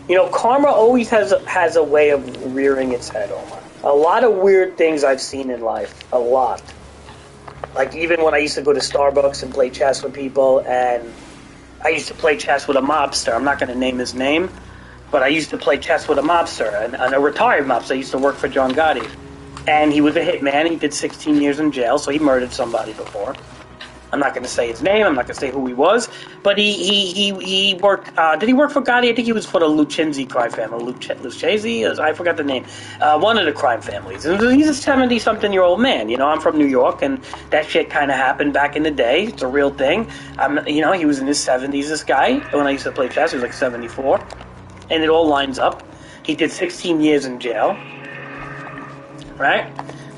You know, karma always has a way of rearing its head, Omar. A lot of weird things I've seen in life. A lot. Like, even when I used to go to Starbucks and play chess with people, and I used to play chess with a mobster. I'm not going to name his name, but I used to play chess with a mobster, and a retired mobster. I used to work for John Gotti. And he was a hitman. He did 16 years in jail, so he murdered somebody before. I'm not going to say his name. I'm not going to say who he was. But he worked... did he work for Gotti? I think he was for the Lucchese crime family. Lucchese? I forgot the name. One of the crime families. And he's a 70-something-year-old man. You know, I'm from New York, and that shit kind of happened back in the day. It's a real thing. You know, he was in his 70s, this guy. When I used to play chess, he was like 74. And it all lines up. He did 16 years in jail. Right?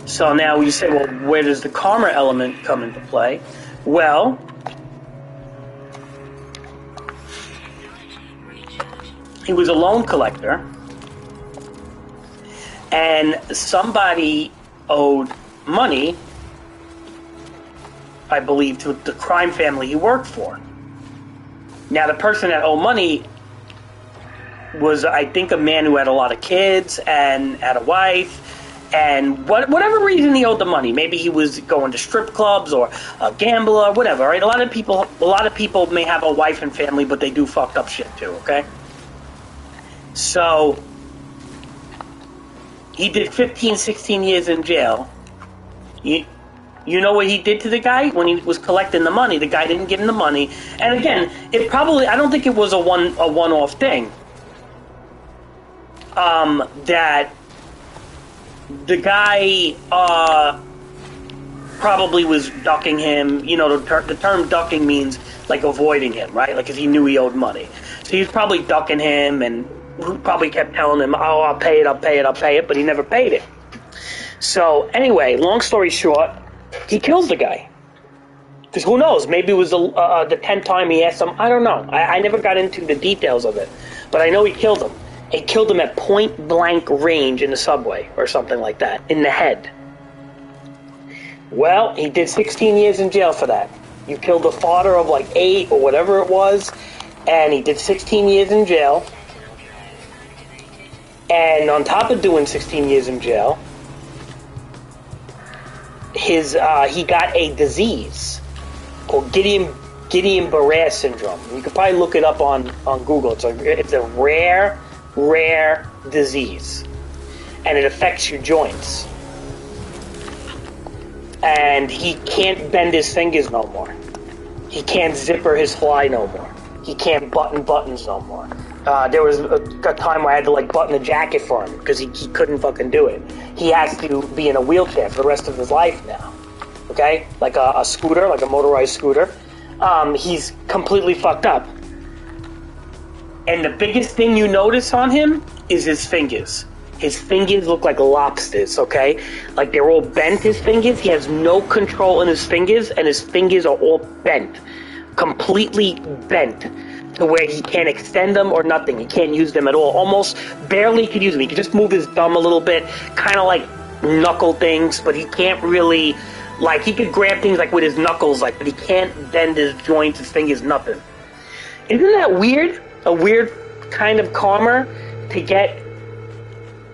So now you say, well, where does the karma element come into play? Well, he was a loan collector, and somebody owed money, I believe, to the crime family he worked for. Now, the person that owed money was, I think, a man who had a lot of kids and had a wife. And whatever reason he owed the money, maybe he was going to strip clubs or a gambler, whatever. Right? A lot of people may have a wife and family, but they do fucked up shit too. Okay, so he did 15, 16 years in jail. You know what he did to the guy when he was collecting the money? The guy didn't give him the money, and again, I don't think it was a one-off thing. That. The guy probably was ducking him. You know, the term ducking means like avoiding him, right? Like, because he knew he owed money. So he was probably ducking him, and probably kept telling him, oh, I'll pay it, but he never paid it. So anyway, long story short, he kills the guy. Because who knows? Maybe it was the 10th time he asked him. I don't know. I never got into the details of it. But I know he killed him. He killed him at point-blank range in the subway or something like that, in the head. Well, he did 16 years in jail for that. You killed the father of like 8 or whatever it was, and he did 16 years in jail. And on top of doing 16 years in jail, he got a disease called Guillain-Barré syndrome. You could probably look it up on Google. It's a rare disease, and it affects your joints. And he can't bend his fingers no more. He can't zipper his fly no more. He can't button buttons no more. There was a time where I had to like button a jacket for him because he couldn't fucking do it. He has to be in a wheelchair for the rest of his life now. Okay? Like a scooter, like a motorized scooter. He's completely fucked up. And the biggest thing you notice on him is his fingers. His fingers look like lobsters, okay? Like they're all bent, his fingers. He has no control in his fingers, and his fingers are all bent. Completely bent to where he can't extend them or nothing. He can't use them at all. Almost barely could use them. He could just move his thumb a little bit, kind of like knuckle things, but he can't really, like, he could grab things like with his knuckles, like, but he can't bend his joints, his fingers, nothing. Isn't that weird? A weird kind of karma to get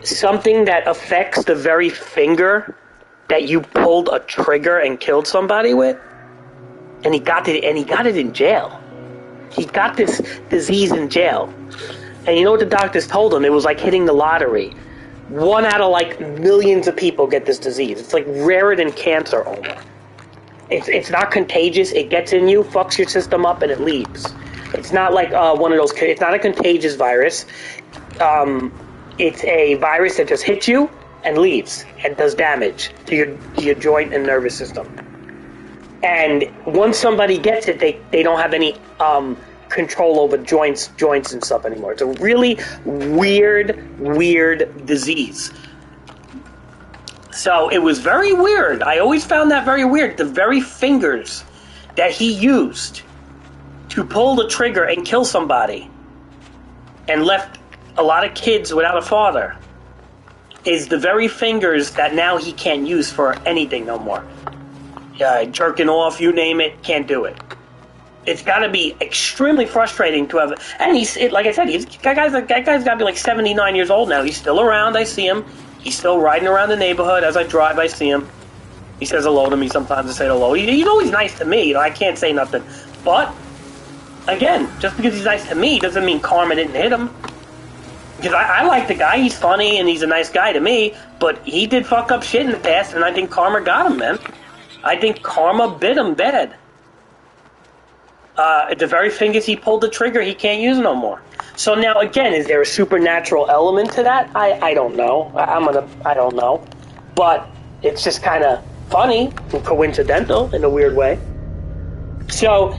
something that affects the very finger that you pulled a trigger and killed somebody with, and he got it in jail. He got this disease in jail, and you know what the doctors told him? It was like hitting the lottery. 1 out of like millions of people get this disease. It's like rarer than cancer almost. It's not contagious. It gets in you, fucks your system up, and it leaves. It's not like one of those. It's not a contagious virus. It's a virus that just hits you and leaves and does damage to your joint and nervous system. And once somebody gets it, they don't have any control over joints and stuff anymore. It's a really weird disease. So it was very weird. I always found that very weird. The very fingers that he used to pull the trigger and kill somebody and left a lot of kids without a father is the very fingers that now he can't use for anything no more. Jerking off, you name it, can't do it. It's got to be extremely frustrating to have. And like I said, that guy's got to be like 79 years old now. He's still around. I see him. He's still riding around the neighborhood. As I drive, I see him. He says hello to me sometimes. I say hello. He's always nice to me. I can't say nothing. But again, just because he's nice to me doesn't mean karma didn't hit him. Because I like the guy. He's funny and he's a nice guy to me. But he did fuck up shit in the past, and I think karma got him, man. I think karma bit him bad. The very fingers he pulled the trigger, he can't use no more. So now, again, is there a supernatural element to that? I don't know. I don't know. But it's just kind of funny and coincidental in a weird way. So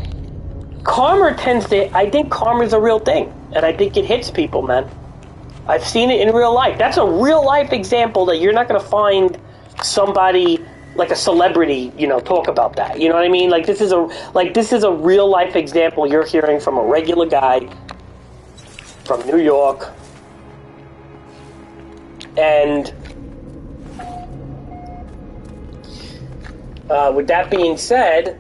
karma I think karma's a real thing. And I think it hits people, man. I've seen it in real life. That's a real life example that you're not going to find somebody like a celebrity, talk about that. You know what I mean? This is a real life example you're hearing from a regular guy from New York. And with that being said,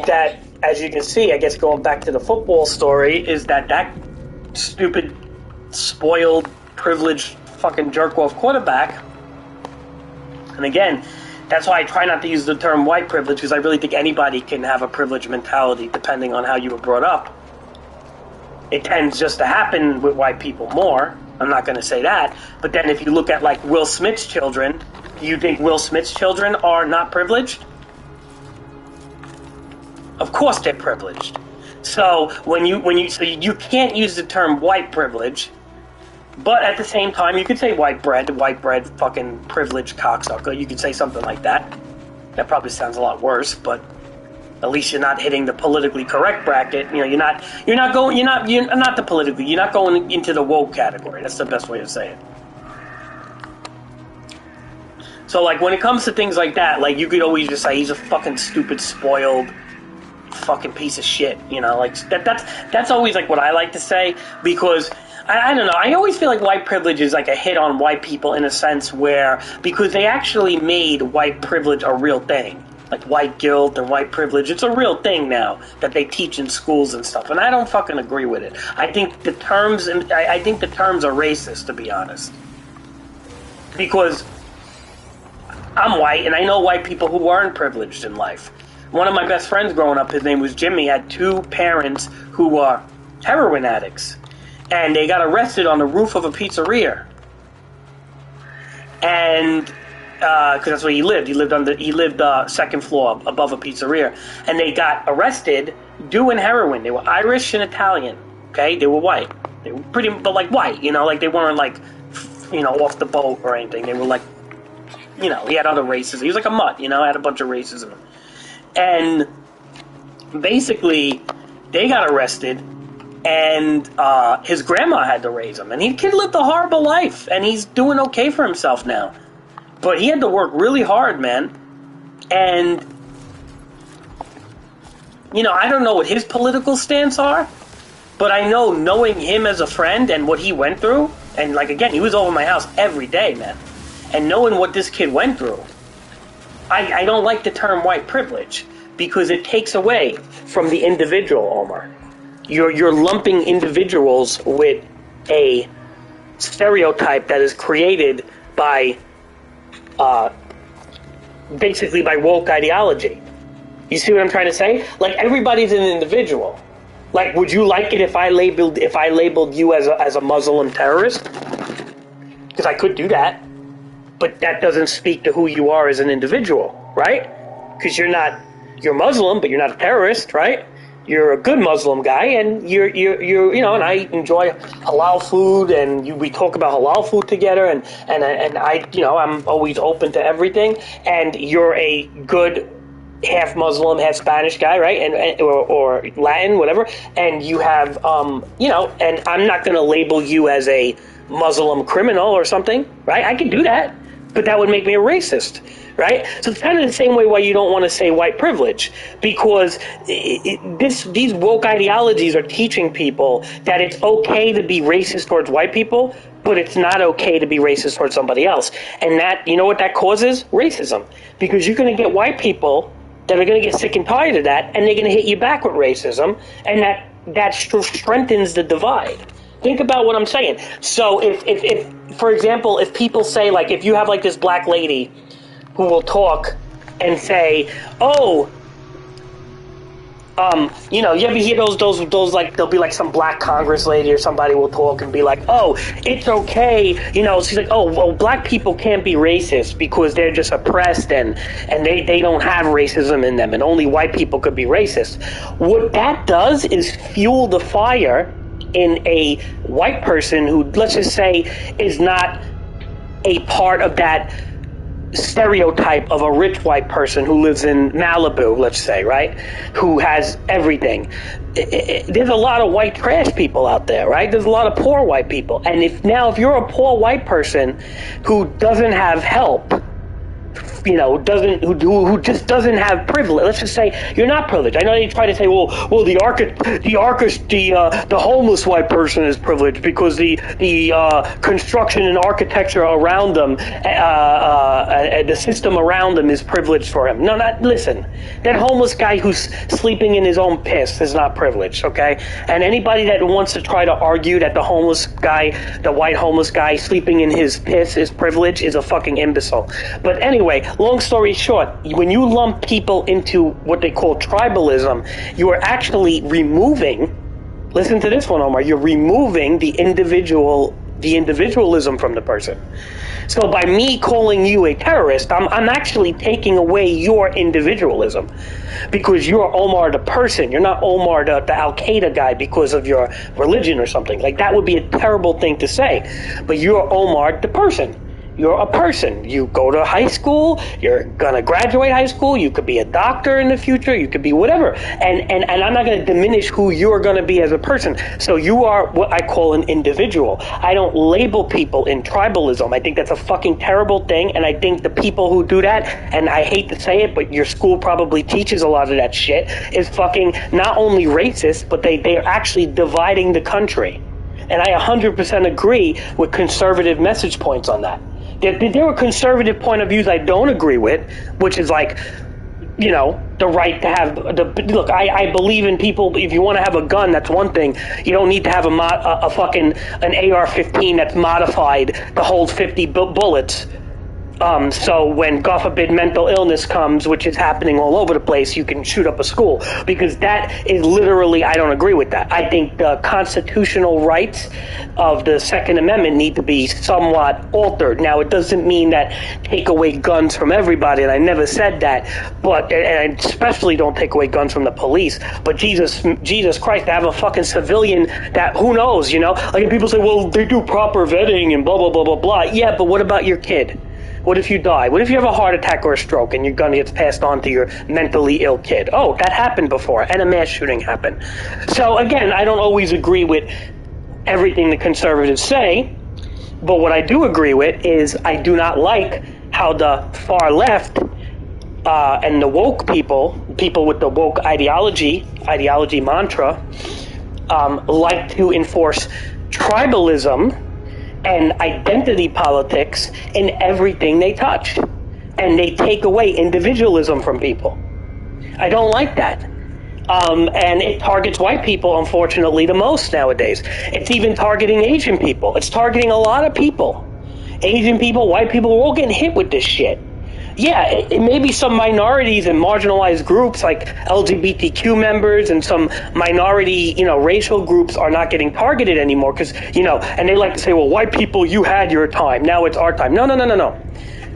that, as you can see, I guess going back to the football story, is that stupid, spoiled, privileged, fucking jerk-off quarterback. And again, that's why I try not to use the term white privilege, because I really think anybody can have a privileged mentality depending on how you were brought up. It tends just to happen with white people more. I'm not going to say that. But then if you look at, like, Will Smith's children, do you think Will Smith's children are not privileged? Of course they're privileged. So so you can't use the term white privilege, but at the same time you could say white bread fucking privileged cocksucker. You could say something like that. That probably sounds a lot worse, but at least you're not hitting the politically correct bracket. You're not the politically. You're not going into the woke category. That's the best way to say it. So like when it comes to things like that, like you could always just say he's a fucking stupid, spoiled, fucking piece of shit, you know, like that's always like what I like to say, because I don't know, I always feel like white privilege is like a hit on white people in a sense where, because they actually made white privilege a real thing. Like white guilt and white privilege, it's a real thing now that they teach in schools and stuff, and I don't fucking agree with it. I think the terms are racist, to be honest. Because I'm white, and I know white people who weren't privileged in life. One of my best friends growing up, his name was Jimmy, had two parents who were heroin addicts, and they got arrested on the roof of a pizzeria. And because that's where he lived. He lived second floor above a pizzeria, and they got arrested doing heroin. They were Irish and Italian. Okay, they were white. They were pretty, but like white, you know, like they weren't like, you know, off the boat or anything. They were like, you know, he had other races. He was like a mutt, you know, had a bunch of races in him. And basically, they got arrested, and his grandma had to raise him, and the kid lived a horrible life, and he's doing okay for himself now. But he had to work really hard, man. And, you know, I don't know what his political stance are, but I know, knowing him as a friend and what he went through, and, like, again, he was over my house every day, man. And knowing what this kid went through, I don't like the term white privilege, because it takes away from the individual, Omar. You're lumping individuals with a stereotype that is created by... basically by woke ideology. You see what I'm trying to say? Like, everybody's an individual. Like, would you like it if I labeled you as a Muslim terrorist? Because I could do that, but that doesn't speak to who you are as an individual, right? Because you're Muslim, but you're not a terrorist, right? You're a good Muslim guy, and you're you know, and I enjoy halal food, and we talk about halal food together, and I, you know, I'm always open to everything, and you're a good half Muslim, half Spanish guy, right? And or Latin, whatever, and you have you know, and I'm not going to label you as a Muslim criminal or something, right? I can do that, but that would make me a racist. Right? So it's kind of the same way why you don't want to say white privilege, because these woke ideologies are teaching people that it's okay to be racist towards white people, but it's not okay to be racist towards somebody else. And that, you know what that causes? Racism. Because you're going to get white people that are going to get sick and tired of that, and they're going to hit you back with racism, and that strengthens the divide. Think about what I'm saying. So if for example, if people say, like, if you have like this black lady who will talk and say, oh, you know, you ever hear those like, there'll be like some black Congress lady or somebody will talk and be like, oh, it's okay, you know, she's like, oh, well, black people can't be racist because they're just oppressed and they don't have racism in them, and only white people could be racist. What that does is fuel the fire in a white person who, let's just say, is not a part of that stereotype of a rich white person who lives in Malibu, let's say, right? Who has everything. There's a lot of white trash people out there, right? There's a lot of poor white people. And if you're a poor white person who doesn't have help, you know, who just doesn't have privilege. Let's just say you're not privileged. I know they try to say, well, the homeless white person is privileged because the construction and architecture around them, the system around them is privileged for him. No, listen. That homeless guy who's sleeping in his own piss is not privileged, okay? And anybody that wants to try to argue that the homeless guy, the white homeless guy sleeping in his piss is privileged is a fucking imbecile. But anyway, long story short, when you lump people into what they call tribalism, you are actually removing, listen to this one, Omar, you're removing the individualism from the person. So by me calling you a terrorist, I'm actually taking away your individualism, because you're Omar the person. You're not Omar the Al-Qaeda guy because of your religion or something. Like, that would be a terrible thing to say. But you're Omar the person. You're a person. You go to high school. You're gonna graduate high school. You could be a doctor in the future. You could be whatever. And I'm not gonna diminish who you're gonna be as a person. So you are what I call an individual. I don't label people in tribalism. I think that's a fucking terrible thing. And I think the people who do that, and I hate to say it, but your school probably teaches a lot of that shit, is fucking not only racist, but they're actually dividing the country. And I 100% agree with conservative message points on that. There are conservative point of views I don't agree with, which is like, you know, the right to have look. I believe in people. If you want to have a gun, that's one thing. You don't need to have an AR-15 that's modified to hold 50 bullets. So when, God forbid, mental illness comes, which is happening all over the place, you can shoot up a school. Because that is literally, I don't agree with that. I think the constitutional rights of the Second Amendment need to be somewhat altered. Now, it doesn't mean that take away guns from everybody, and I never said that, but, and I especially don't take away guns from the police. But Jesus Christ, to have a fucking civilian that, who knows, you know? Like, people say, well, they do proper vetting and blah, blah, blah, blah, blah. Yeah, but what about your kid? What if you die? What if you have a heart attack or a stroke and your gun gets passed on to your mentally ill kid? Oh, that happened before, and a mass shooting happened. So again, I don't always agree with everything the conservatives say, but what I do agree with is I do not like how the far left and the woke people with the woke ideology mantra, like to enforce tribalism and identity politics in everything they touch. And they take away individualism from people. I don't like that. And it targets white people, unfortunately, the most nowadays. It's even targeting Asian people. It's targeting a lot of people. Asian people, white people, we're all getting hit with this shit. Yeah, it may be some minorities and marginalized groups like LGBTQ members and some minority, you know, racial groups are not getting targeted anymore because, you know, and they like to say, well, white people, you had your time. Now it's our time. No.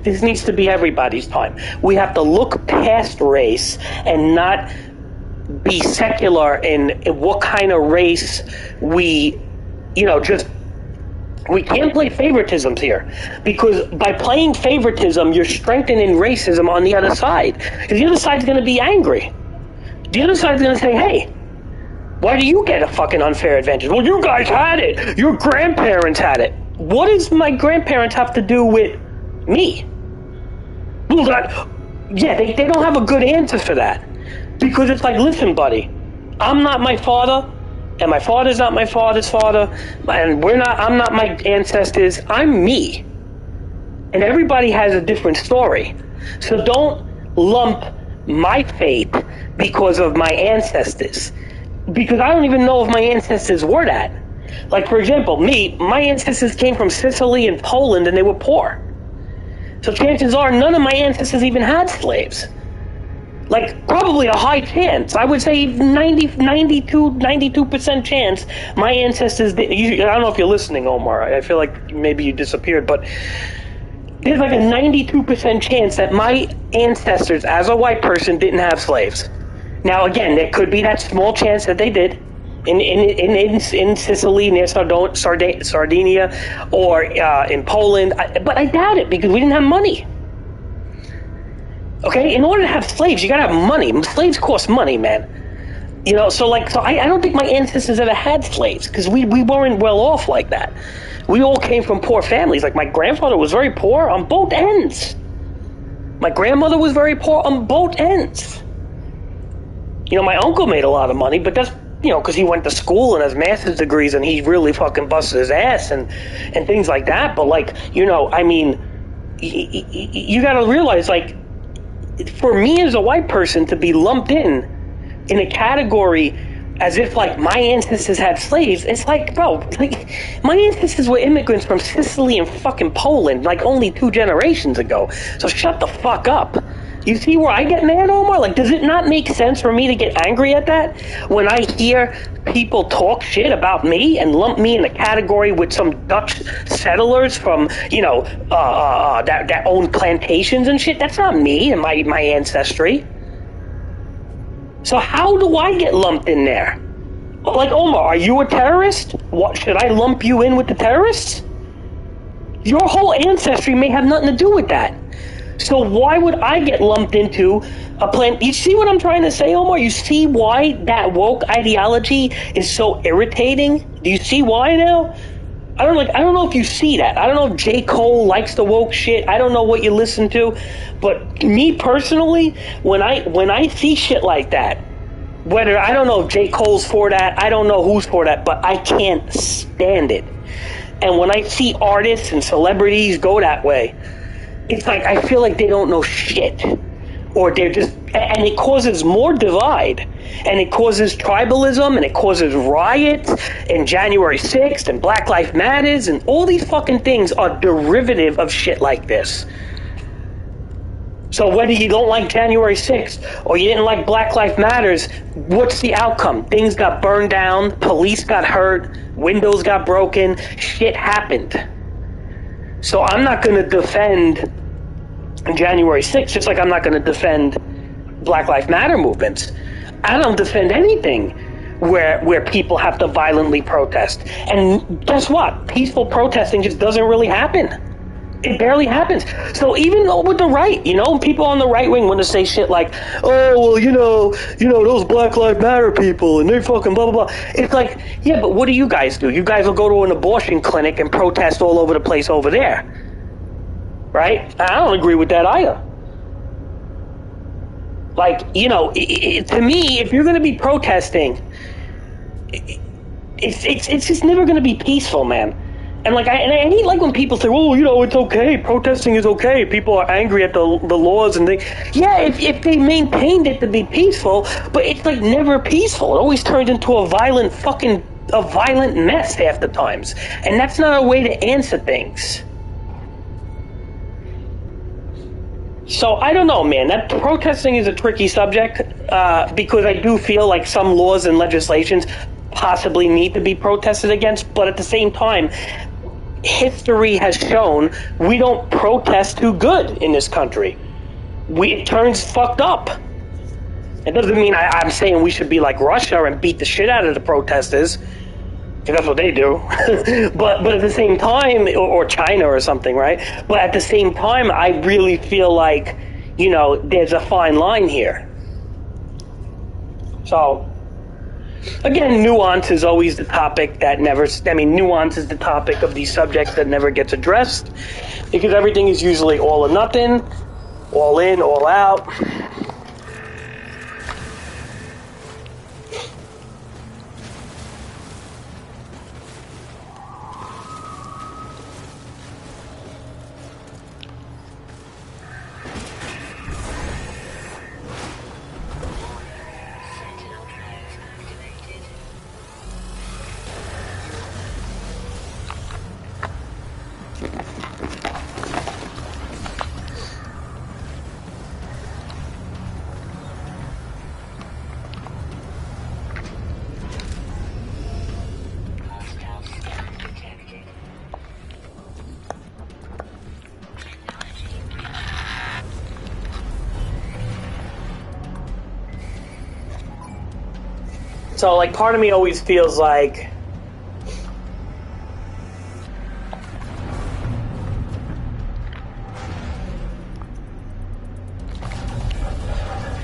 This needs to be everybody's time. We have to look past race and not be secular in what kind of race we, you know, just... We can't play favoritisms here, because by playing favoritism, you're strengthening racism on the other side. Because the other side's going to be angry. The other side's going to say, hey, why do you get a fucking unfair advantage? Well, you guys had it. Your grandparents had it. What does my grandparents have to do with me? Well, they don't have a good answer for that. Because it's like, listen, buddy, I'm not my father. And my father's not my father's father, and I'm not my ancestors, I'm me. And everybody has a different story. So don't lump my fate because of my ancestors. Because I don't even know if my ancestors were that. Like, for example, my ancestors came from Sicily and Poland, and they were poor. So chances are none of my ancestors even had slaves. Like, probably a high chance. I would say 92% chance my ancestors did. I don't know if you're listening, Omar. I feel like maybe you disappeared, but there's like a 92% chance that my ancestors, as a white person, didn't have slaves. Now, again, there could be that small chance that they did in Sicily, near Sardinia, or in Poland. But I doubt it, because we didn't have money. Okay, in order to have slaves, you gotta have money. Slaves cost money, man. You know, so I don't think my ancestors ever had slaves, because we weren't well off like that. We all came from poor families. Like, my grandfather was very poor on both ends. My grandmother was very poor on both ends. You know, my uncle made a lot of money, but that's, you know, because he went to school and has master's degrees and he really fucking busted his ass and things like that. But, like, you know, I mean, you gotta realize, like, for me as a white person to be lumped in a category as if, like, my ancestors had slaves, it's like, bro, like, my ancestors were immigrants from Sicily and fucking Poland, like, only 2 generations ago. So shut the fuck up. You see where I get mad, Omar? Like, does it not make sense for me to get angry at that? When I hear people talk shit about me and lump me in a category with some Dutch settlers from, you know, that own plantations and shit, that's not me and my ancestry. So how do I get lumped in there? Like, Omar, are you a terrorist? What, should I lump you in with the terrorists? Your whole ancestry may have nothing to do with that. So why would I get lumped into a plan? You see what I'm trying to say, Omar? You see why that woke ideology is so irritating? Do you see why now? I don't know if you see that. I don't know if J. Cole likes the woke shit. I don't know what you listen to. But me personally, when I see shit like that, whether I don't know if J. Cole's for that, I don't know who's for that, but I can't stand it. And when I see artists and celebrities go that way, it's like I feel like they don't know shit. Or they're just, and it causes more divide, and it causes tribalism, and it causes riots, and January 6th, and Black Lives Matters, and all these fucking things are derivative of shit like this. So whether you don't like January 6th, or you didn't like Black Lives Matters, what's the outcome? Things got burned down, police got hurt, windows got broken, shit happened. So I'm not going to defend January 6th, just like I'm not going to defend Black Lives Matter movements. I don't defend anything where people have to violently protest. And guess what? Peaceful protesting just doesn't really happen. It barely happens. So even though with the right, people on the right wing want to say shit like, oh, well, those Black Lives Matter people and they fucking blah, blah, blah. It's like, yeah, but what do? You guys will go to an abortion clinic and protest all over the place over there. Right? I don't agree with that either. Like, to me, if you're going to be protesting, it's just never going to be peaceful, man. And I hate when people say, "Oh, it's okay. Protesting is okay. People are angry at the laws and things." Yeah, if they maintained it to be peaceful, but it's never peaceful. It always turns into a violent mess half the times, and that's not a way to answer things. So I don't know, man. That protesting is a tricky subject because I do feel like some laws and legislations possibly need to be protested against, but at the same time, history has shown we don't protest too good in this country. It turns fucked up. It doesn't mean I'm saying we should be like Russia and beat the shit out of the protesters, because that's what they do. but at the same time, or China or something, right? But at the same time, I really feel like, there's a fine line here. So, again, nuance is always the topic that nuance is the topic of these subjects that never gets addressed, because everything is usually all or nothing, all in, all out. So, part of me always feels like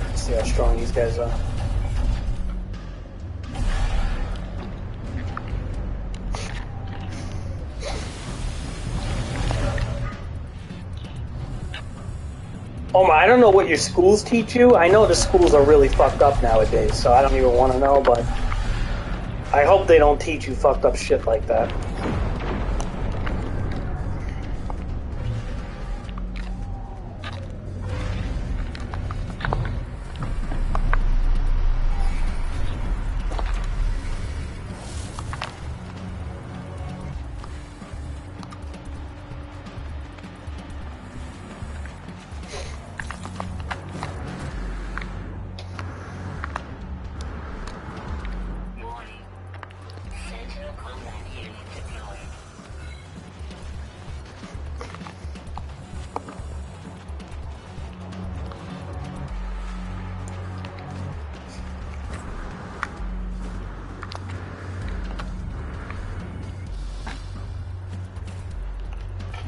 let's see how strong these guys are. Omar, I don't know what your schools teach you. I know the schools are really fucked up nowadays, so I don't even want to know, but I hope they don't teach you fucked up shit like that. Sentinel combat unit deployed.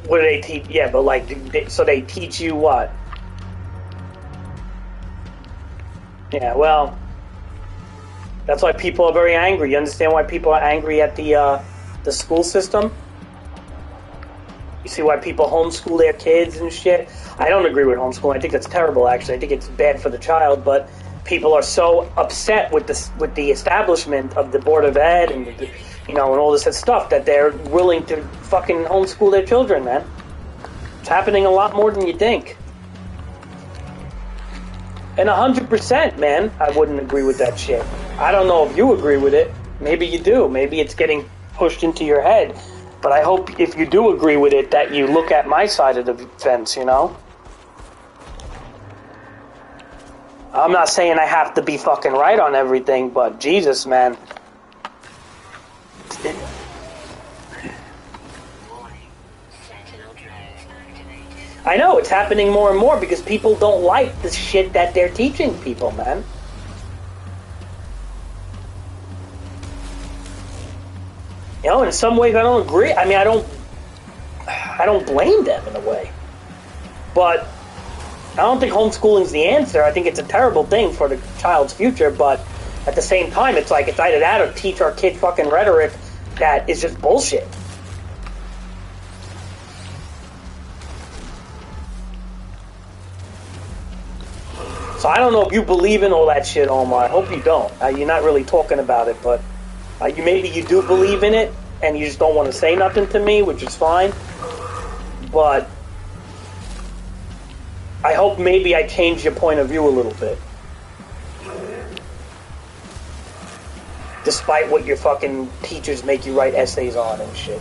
What do they teach? Yeah, but like, so they teach you what? Yeah, well, that's why people are very angry. You understand why people are angry at the school system? You see why people homeschool their kids and shit? I don't agree with homeschooling. I think that's terrible, actually. I think it's bad for the child, but people are so upset with the establishment of the Board of Ed and, and all this stuff that they're willing to fucking homeschool their children, man. It's happening a lot more than you think. And 100%, man, I wouldn't agree with that shit. I don't know if you agree with it. Maybe you do. Maybe it's getting pushed into your head. But I hope if you do agree with it that you look at my side of the fence, I'm not saying I have to be fucking right on everything, but Jesus, man. I know, it's happening more and more because people don't like the shit that they're teaching people, man. In some ways I don't agree. I mean, I don't blame them in a way. But I don't think homeschooling's the answer. I think it's a terrible thing for the child's future, but at the same time, it's like, it's either that or teach our kid fucking rhetoric that is just bullshit. So I don't know if you believe in all that shit, Omar. I hope you don't. You're not really talking about it, but maybe you do believe in it, and you just don't want to say nothing to me, which is fine. But I hope maybe I changed your point of view a little bit. Despite what your fucking teachers make you write essays on and shit,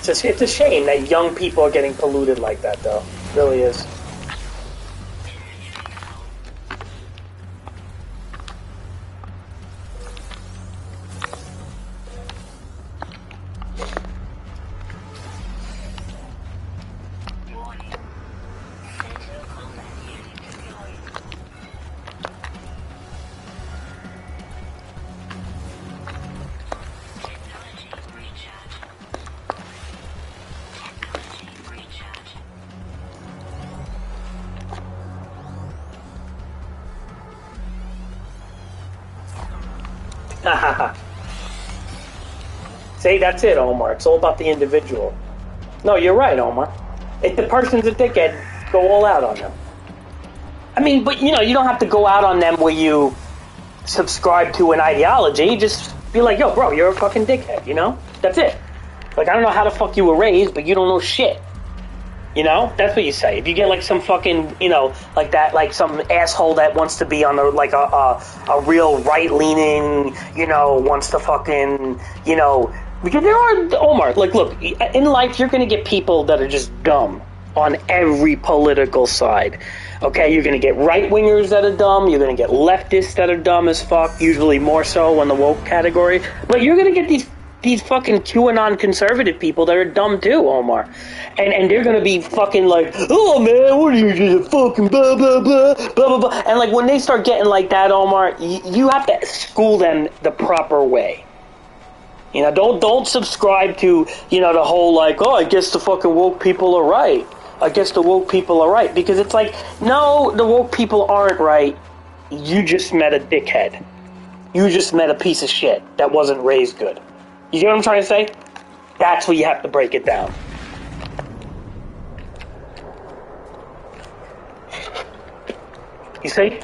It's a shame that young people are getting polluted like that, though. It really is. See, that's it, Omar. It's all about the individual. No, you're right, Omar. If the person's a dickhead, go all out on them. I mean, but you don't have to go out on them where you subscribe to an ideology. Just be like, yo, bro, you're a fucking dickhead, That's it. Like, I don't know how the fuck you were raised, but you don't know shit. That's what you say. If you get like some fucking, like that, like some asshole that wants to be on a real right-leaning, wants to fucking, because there are, Omar, like, look, in life you're going to get people that are just dumb on every political side. Okay, you're going to get right-wingers that are dumb, you're going to get leftists that are dumb as fuck, usually more so in the woke category, but you're going to get these fucking QAnon conservative people that are dumb too, Omar. And they're gonna be fucking like, oh man, what are you just fucking blah blah blah blah blah blah. And like when they start getting like that, Omar, you have to school them the proper way. Don't subscribe to the whole like, oh, I guess the fucking woke people are right. I guess the woke people are right, because it's like, no, the woke people aren't right. You just met a dickhead. You just met a piece of shit that wasn't raised good. You get what I'm trying to say? That's where you have to break it down. You see?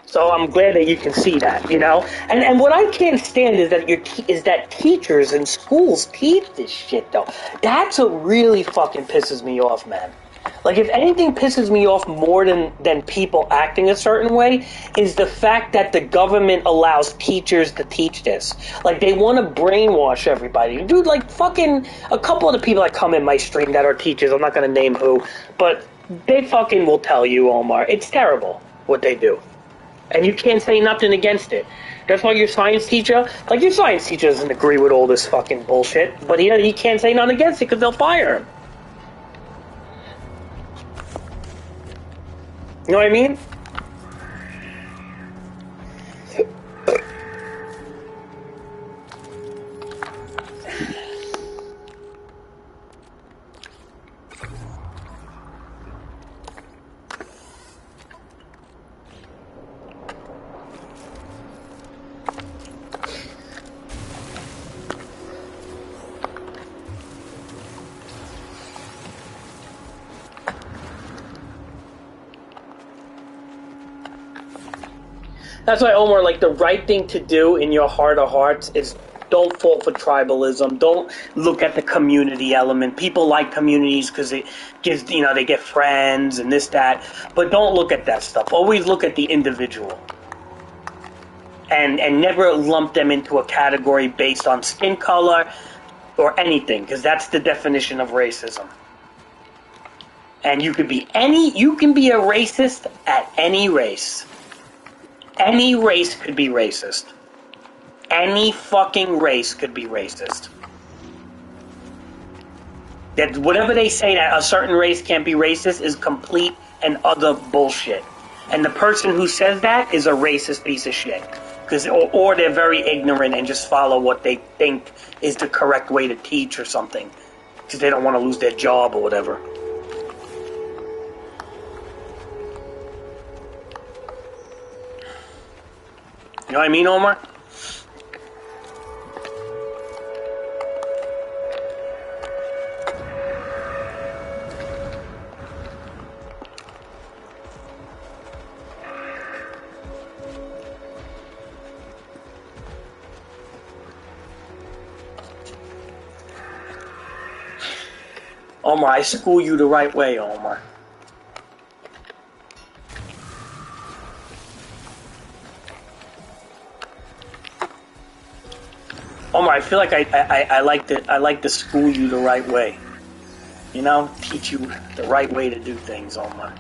So I'm glad that you can see that, And what I can't stand is that teachers and schools teach this shit, though. That's what really fucking pisses me off, man. Like, if anything pisses me off more than people acting a certain way, is the fact that the government allows teachers to teach this. Like, they want to brainwash everybody. Dude, like, fucking, a couple of the people that come in my stream that are teachers, I'm not going to name who, but they fucking will tell you, Omar, it's terrible what they do. And you can't say nothing against it. That's why your science teacher doesn't agree with all this fucking bullshit, but he can't say nothing against it because they'll fire him. You know what I mean? That's why, Omar, like, the right thing to do in your heart of hearts is don't fall for tribalism. Don't look at the community element. People like communities because it gives, they get friends and this, that. But don't look at that stuff. Always look at the individual. And never lump them into a category based on skin color or anything, because that's the definition of racism. And you can be a racist at any race. Any race could be racist. Any fucking race could be racist. That whatever they say that a certain race can't be racist is complete and utter bullshit. And the person who says that is a racist piece of shit. Or they're very ignorant and just follow what they think is the correct way to teach or something. Because they don't want to lose their job or whatever. You know what I mean, Omar? Omar, I school you the right way, Omar. Omar, I feel like I like to school you the right way. You know, teach you the right way to do things, Omar.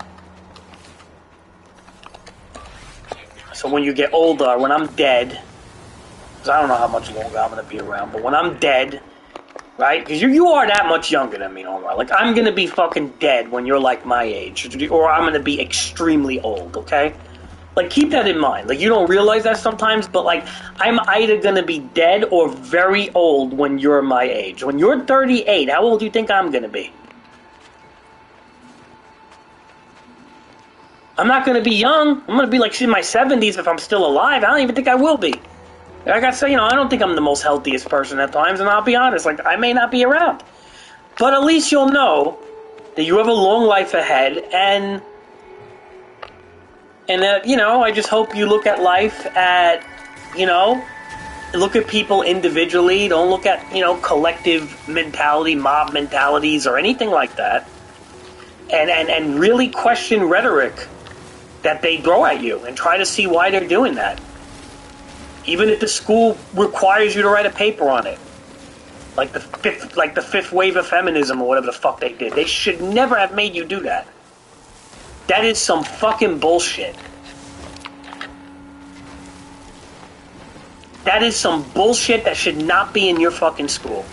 So when you get older, when I'm dead, because I don't know how much longer I'm going to be around, but when I'm dead, right? Because you are that much younger than me, Omar. Like, I'm going to be fucking dead when you're like my age, or I'm going to be extremely old, okay? Like, keep that in mind. Like, you don't realize that sometimes, but, like, I'm either going to be dead or very old when you're my age. When you're 38, how old do you think I'm going to be? I'm not going to be young. I'm going to be, like, in my 70s if I'm still alive. I don't even think I will be. Like I said, I don't think I'm the most healthiest person at times, and I'll be honest, like, I may not be around. But at least you'll know that you have a long life ahead, and that, I just hope you look at life at, look at people individually. Don't look at, collective mentality, mob mentalities, or anything like that. And really question rhetoric that they throw at you and try to see why they're doing that. Even if the school requires you to write a paper on it. Like the fifth wave of feminism or whatever the fuck they did. They should never have made you do that. That is some fucking bullshit. That is some bullshit that should not be in your fucking school.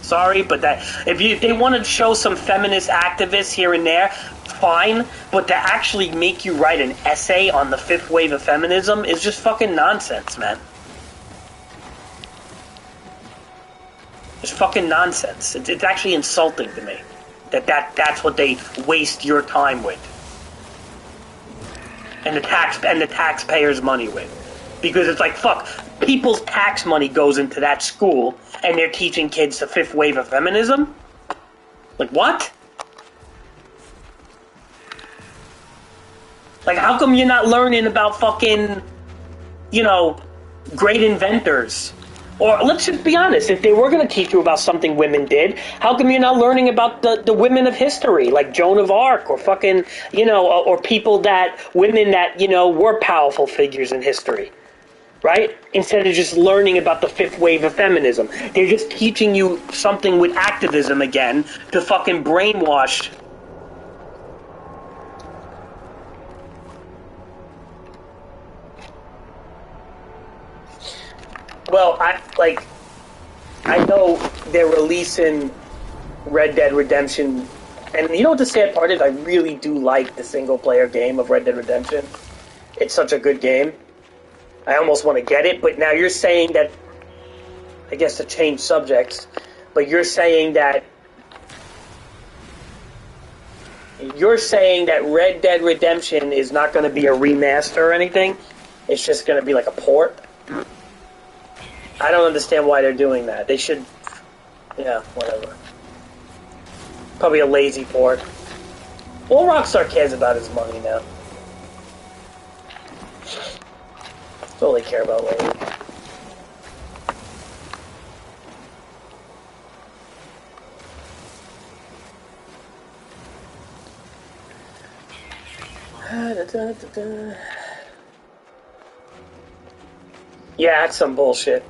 Sorry, but that if they want to show some feminist activists here and there, fine. But to actually make you write an essay on the fifth wave of feminism is just fucking nonsense, man. It's fucking nonsense. It's actually insulting to me that's what they waste your time with, and the taxpayers' money with, because it's like, fuck, people's tax money goes into that school, and they're teaching kids the fifth wave of feminism. Like, what? Like, how come you're not learning about fucking, great inventors? Or let's just be honest, if they were going to teach you about something women did, how come you're not learning about the women of history, like Joan of Arc, or fucking, or women that, were powerful figures in history, right? Instead of just learning about the fifth wave of feminism. They're just teaching you something with activism again to fucking brainwash. Well, I know they're releasing Red Dead Redemption, and you know what the sad part is? I really do like the single-player game of Red Dead Redemption. It's such a good game. I almost want to get it, but now you're saying that, I guess to change subjects, but you're saying that Red Dead Redemption is not going to be a remaster or anything? It's just going to be like a port? I don't understand why they're doing that. They should... Yeah, whatever. Probably a lazy port. All Rockstar cares about is money now. That's all they care about lately. Yeah, that's some bullshit.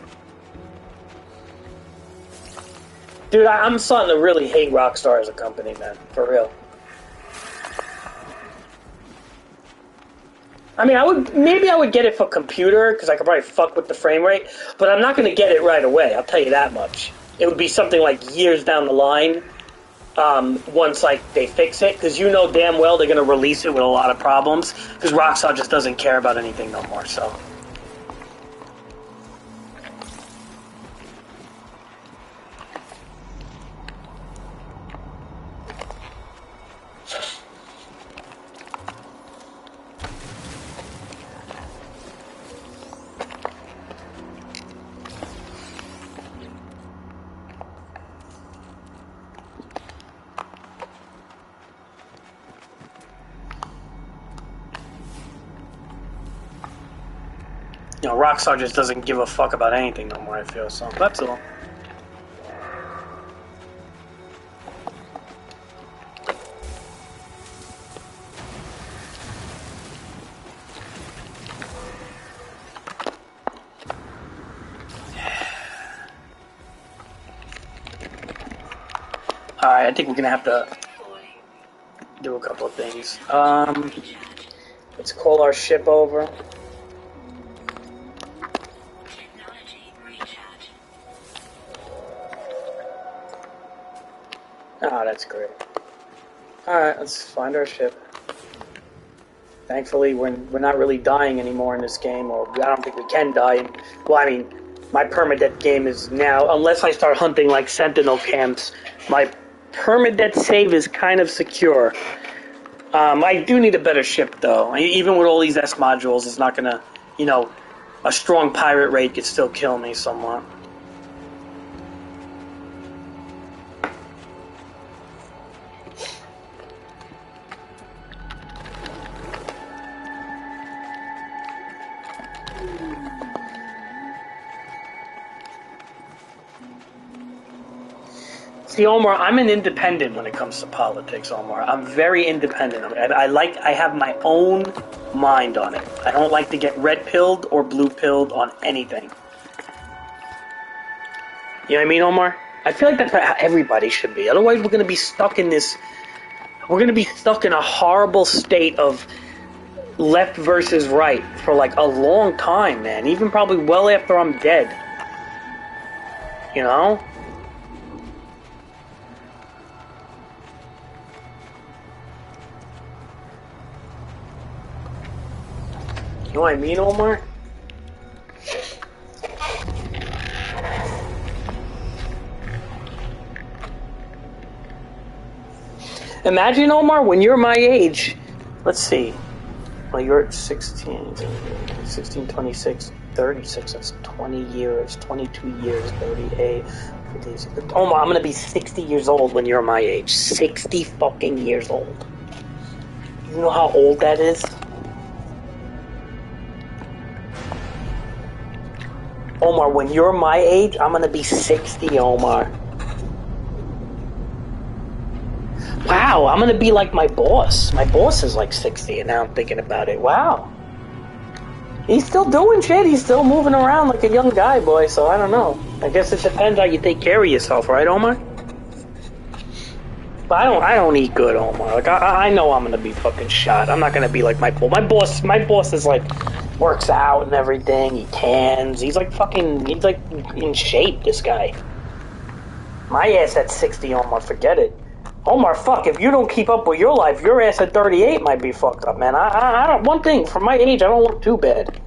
Dude, I'm starting to really hate Rockstar as a company, man. For real. I mean, maybe I would get it for computer, because I could probably fuck with the frame rate, but I'm not going to get it right away, I'll tell you that much. It would be something like years down the line, once like they fix it, because you know damn well they're going to release it with a lot of problems, because Rockstar just doesn't care about anything no more, so... You know, Rockstar just doesn't give a fuck about anything no more, I feel, so that's all. Alright, I think we're gonna have to do a couple of things. Let's call our ship over. Oh, that's great. Alright, let's find our ship. Thankfully, we're not really dying anymore in this game, or I don't think we can die. Well, I mean, my permadeath game is now, unless I start hunting like sentinel camps, my permadeath save is kind of secure. I do need a better ship, though. Even with all these S modules, it's not gonna, you know, a strong pirate raid could still kill me somewhat. See, Omar, I'm an independent when it comes to politics, Omar. I'm very independent. I have my own mind on it. I don't like to get red-pilled or blue-pilled on anything. You know what I mean, Omar? I feel like that's how everybody should be. Otherwise, we're going to be stuck in this... We're going to be stuck in a horrible state of left versus right for, like, a long time, man. Even probably well after I'm dead. You know? You know what I mean, Omar? Imagine, Omar, when you're my age. Let's see. Well, you're 16, 26, 36. That's 20 years, 22 years, 38, 56. Omar, I'm going to be 60 years old when you're my age. 60 fucking years old. You know how old that is? Omar, when you're my age, I'm gonna be 60, Omar. Wow, I'm gonna be like my boss. My boss is like 60, and now I'm thinking about it. Wow. He's still doing shit. He's still moving around like a young guy, boy, so I don't know. I guess it depends how you take care of yourself, right, Omar? But I don't eat good, Omar. Like, I know I'm gonna be fucking shot. I'm not gonna be like my boss. My boss is like... works out and everything, he tans, he's like in shape, this guy. My ass at 60, Omar, forget it. Omar, fuck, if you don't keep up with your life, your ass at 38 might be fucked up, man. I don't, one thing, for my age, I don't look too bad.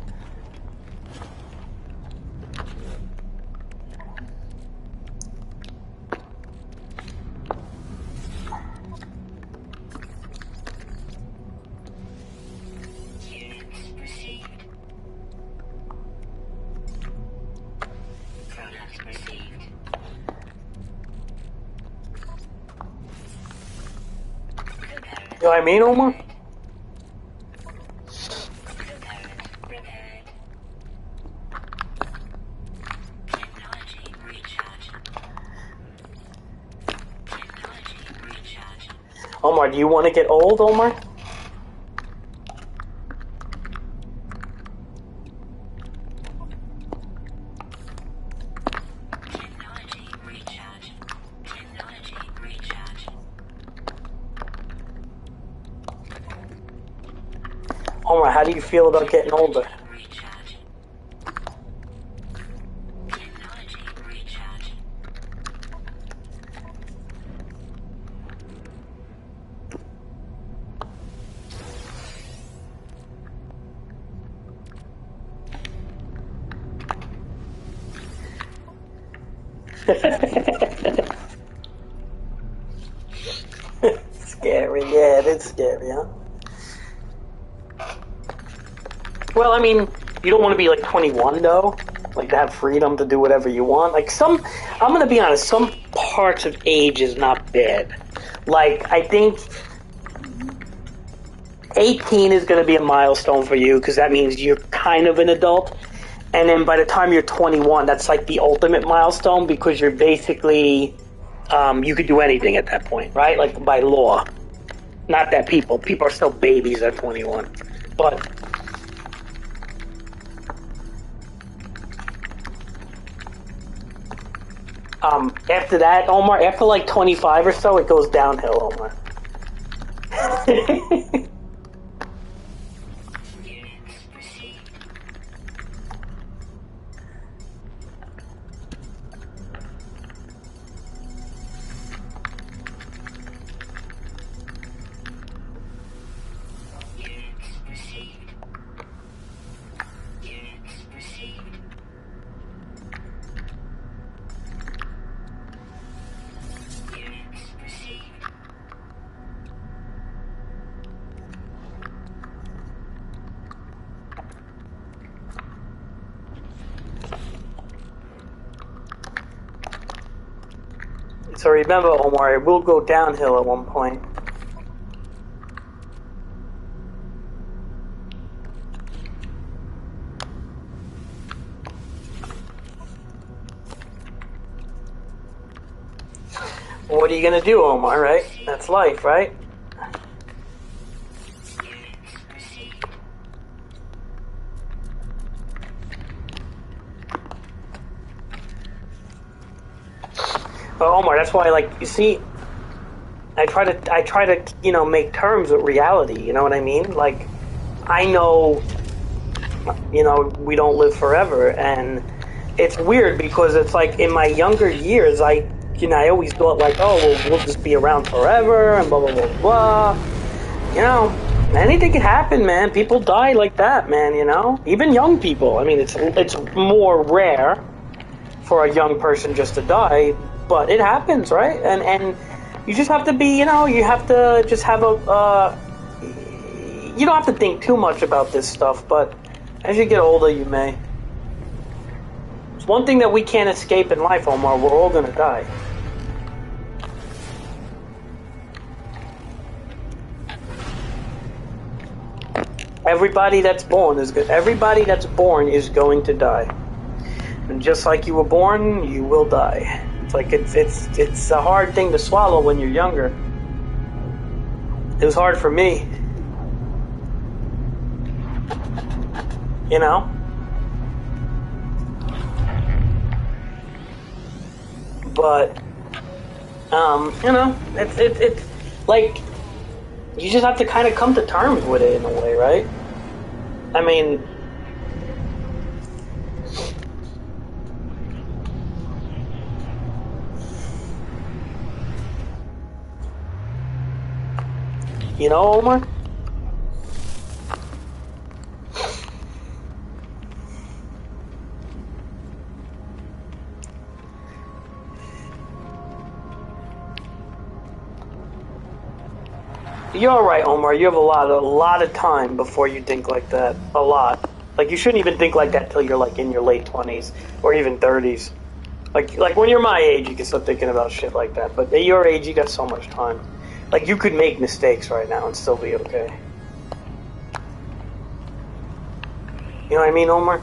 You know what I mean, Omar? Omar, do you want to get old, Omar? Technology recharge. Technology recharge. Omar, how do you feel about getting older? Recharge. Technology recharge. Scary, yeah, it is scary, huh? Well, I mean, you don't want to be like 21 though, like to have freedom to do whatever you want. Like I'm gonna be honest, some parts of age is not bad. Like I think 18 is gonna be a milestone for you because that means you're kind of an adult. And then by the time you're 21, that's like the ultimate milestone because you're basically, you could do anything at that point, right? Like by law. Not that people are still babies at 21. But after that, Omar, after like 25 or so, it goes downhill, Omar. Units received. Units received. Units received. Units received. So remember, Omar, it will go downhill at one point. What are you gonna do, Omar, right? That's life, right? Units received. But Omar, that's why, like, you see, I try to, make terms with reality. You know what I mean? Like, I know, we don't live forever, and it's weird because it's like in my younger years, I always thought like, oh, well, we'll just be around forever, and blah blah blah blah. Anything can happen, man. People die like that, man. Even young people. I mean, it's more rare for a young person just to die, but it happens, right? And you just have to be, you have to just have you don't have to think too much about this stuff, but as you get older, you may. It's one thing that we can't escape in life, Omar. We're all gonna die. Everybody that's born is good. Everybody that's born is going to die. And just like you were born, you will die. It's like it's a hard thing to swallow when you're younger. It was hard for me. But it's like you just have to kind of come to terms with it in a way, right? I mean, Omar? You're alright, Omar. You have a lot of time before you think like that. A lot. Like, you shouldn't even think like that till you're, like, in your late 20s or even 30s. Like when you're my age, you can start thinking about shit like that. But at your age, you got so much time. Like, you could make mistakes right now and still be okay. You know what I mean, Omar?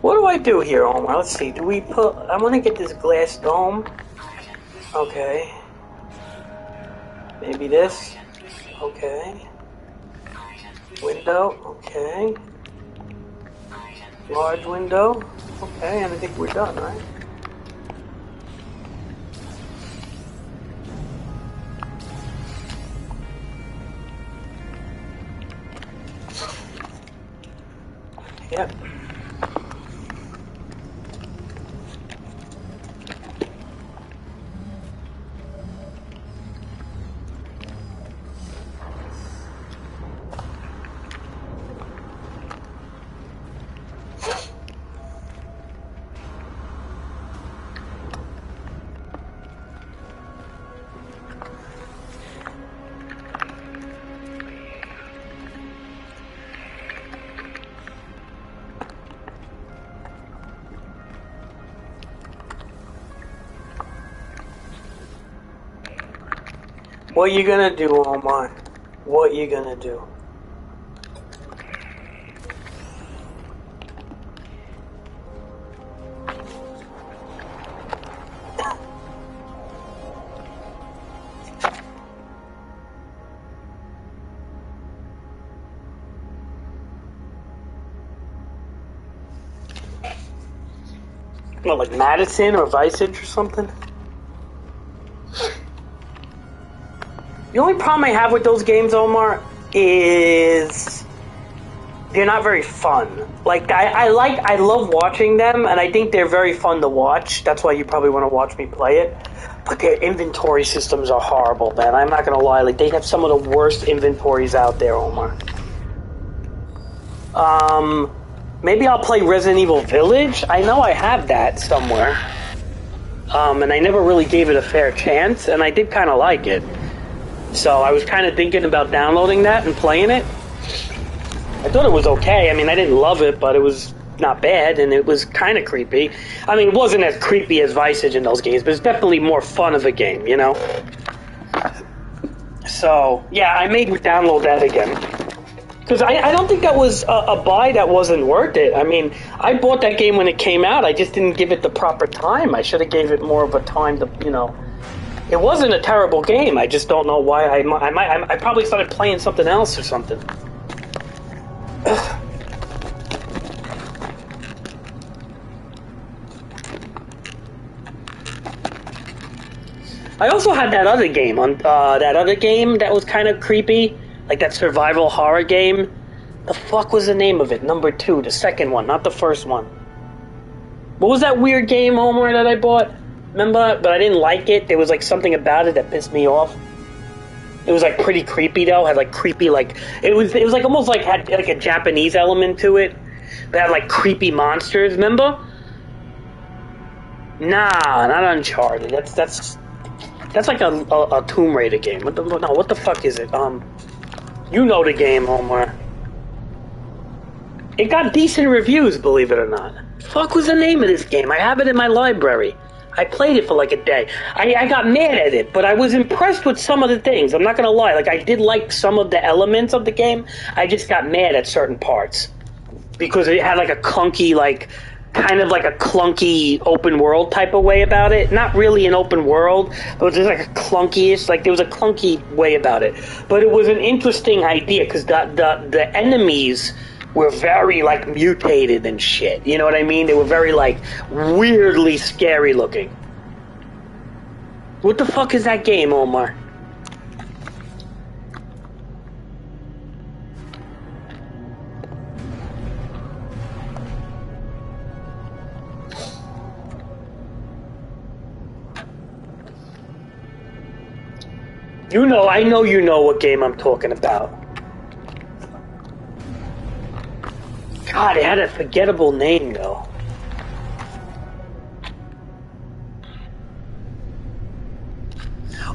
What do I do here, Omar? Let's see. Do we put... I want to get this glass dome. Okay. Maybe this. Okay. Window. Okay. Large window. Okay, and I think we're done, right? Yep. What you gonna do, Omar? What you gonna do? What, like Madison or Visage or something? The only problem I have with those games, Omar, is they're not very fun. Like I love watching them, and I think they're very fun to watch. That's why you probably want to watch me play it. But their inventory systems are horrible, man. I'm not gonna lie. Like they have some of the worst inventories out there, Omar. Maybe I'll play Resident Evil Village. I know I have that somewhere. And I never really gave it a fair chance, and I did kind of like it. So I was kind of thinking about downloading that and playing it. I thought it was okay. I mean, I didn't love it, but it was not bad, and it was kind of creepy. I mean, it wasn't as creepy as Visage in those games, but it's definitely more fun of a game, you know? So, yeah, I may download that again. Because I don't think that was a buy that wasn't worth it. I mean, I bought that game when it came out. I just didn't give it the proper time. I should have gave it more of a time to, you know... It wasn't a terrible game. I just don't know why I probably started playing something else or something. I also had that other game that was kind of creepy, like that survival horror game. The fuck was the name of it? Number 2, the second one, not the first one. What was that weird game, Omar, that I bought? Remember? But I didn't like it. There was like something about it that pissed me off. It was like pretty creepy though. Had like creepy like it was like almost like had like a Japanese element to it. It had like creepy monsters. Remember? Nah, not Uncharted. That's like a Tomb Raider game. What the fuck is it? You know the game, Omar. It got decent reviews, believe it or not. Fuck was the name of this game? I have it in my library. I played it for like a day. I got mad at it, but I was impressed with some of the things. I'm not gonna lie. Like, I did like some of the elements of the game. I just got mad at certain parts. Because it had like a clunky, like, kind of like a clunky open world type of way about it. Not really an open world, but it was just like a clunky-ish, like there was a clunky way about it. But it was an interesting idea, because the enemies were very, like, mutated and shit. You know what I mean? They were very, like, weirdly scary looking. What the fuck is that game, Omar? You know, I know you know what game I'm talking about. God, it had a forgettable name, though.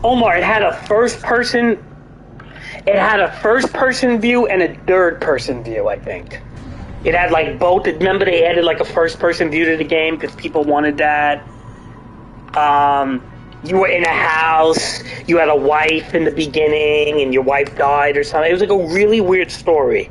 Omar, it had a first-person view and a third-person view, I think. It had, like, both. Remember they added, like, a first-person view to the game because people wanted that. You were in a house, you had a wife in the beginning, and your wife died or something. It was, like, a really weird story.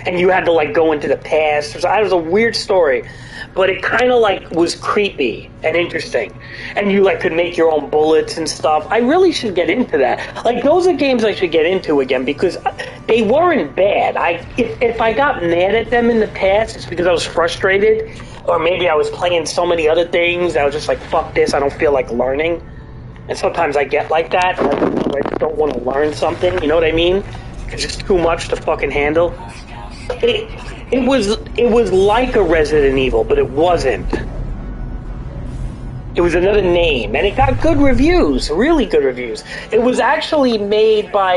and you had to like go into the past. It was a weird story, but it kind of like was creepy and interesting, and you like could make your own bullets and stuff. I really should get into that. Like those are games I should get into again because they weren't bad. If I got mad at them in the past, it's because I was frustrated, or maybe I was playing so many other things. I was just like, fuck this, I don't feel like learning. And sometimes I get like that. I just don't want to learn something. You know what I mean? It's just too much to fucking handle. It was like a Resident Evil, but it wasn't. It was another name, and it got good reviews, really good reviews. It was actually made by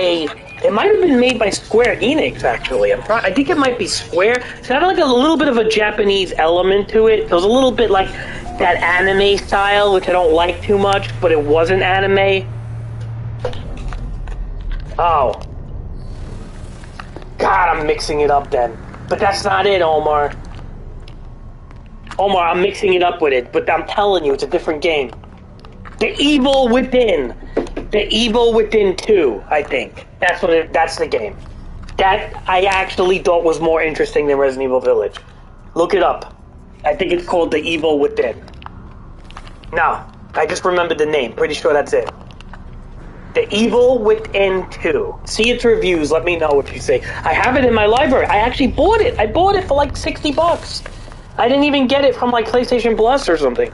it might have been made by Square Enix, actually. I think it might be Square. It had like a little bit of a Japanese element to it. It was a little bit like that anime style, which I don't like too much, but it wasn't anime. Oh. God, I'm mixing it up then. But that's not it, Omar. Omar, I'm mixing it up with it, but I'm telling you, it's a different game. The Evil Within. The Evil Within 2, I think. That's the game. That I actually thought was more interesting than Resident Evil Village. Look it up. I think it's called The Evil Within. No, I just remembered the name. Pretty sure that's it. The Evil Within 2. See its reviews. Let me know what you say. I have it in my library. I actually bought it. I bought it for like $60. I didn't even get it from like PlayStation Plus or something.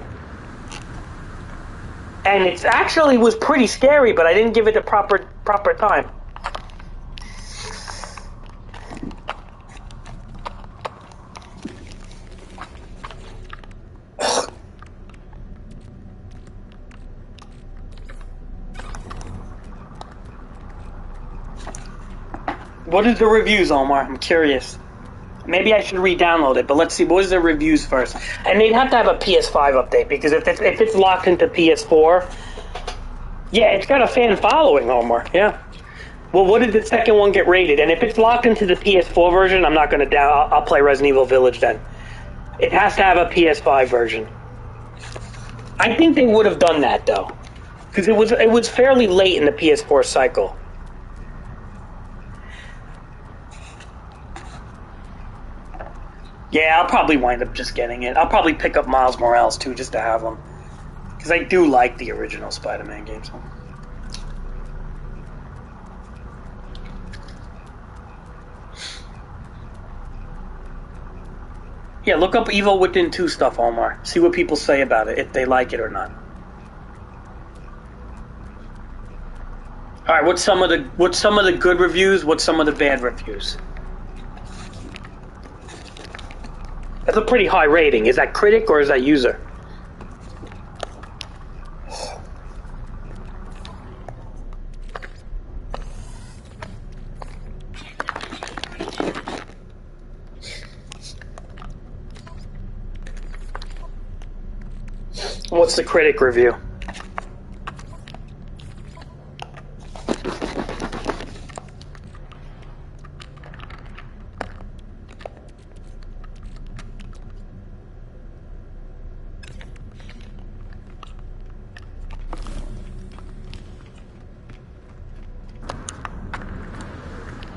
And it actually was pretty scary, but I didn't give it the proper time. What is the reviews, Omar? I'm curious. Maybe I should re-download it, but let's see. What is the reviews first? And they'd have to have a PS5 update, because if it's locked into PS4, yeah, it's got a fan following, Omar. Yeah. Well, what did the second one get rated? And if it's locked into the PS4 version, I'm not going to I'll play Resident Evil Village then. It has to have a PS5 version. I think they would have done that though, because it was fairly late in the PS4 cycle. Yeah, I'll probably wind up just getting it. I'll probably pick up Miles Morales too, just to have them, because I do like the original Spider-Man games. Yeah, look up Evil Within 2 stuff, Omar. See what people say about it, if they like it or not. All right, what's some of the good reviews? What's some of the bad reviews? That's a pretty high rating. Is that critic or is that user? What's the critic review?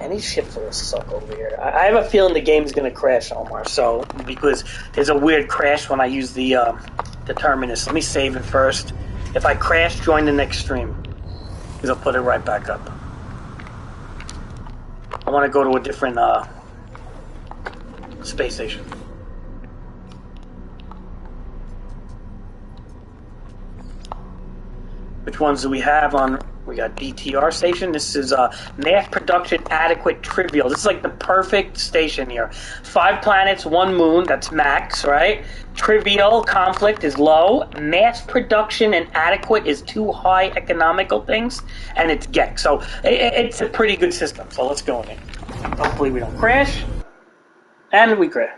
Any shit full of suck over here. I have a feeling the game's gonna crash, Omar. So because there's a weird crash when I use the terminus. Let me save it first. If I crash, join the next stream, because I'll put it right back up. I want to go to a different space station. Which ones do we have on? We got DTR station. This is mass production adequate trivial. This is like the perfect station here. 5 planets, 1 moon. That's max, right? Trivial conflict is low. Mass production and adequate is 2 high economical things, and it's GEC. So it's a pretty good system. So let's go in it. Hopefully we don't crash. And we crash.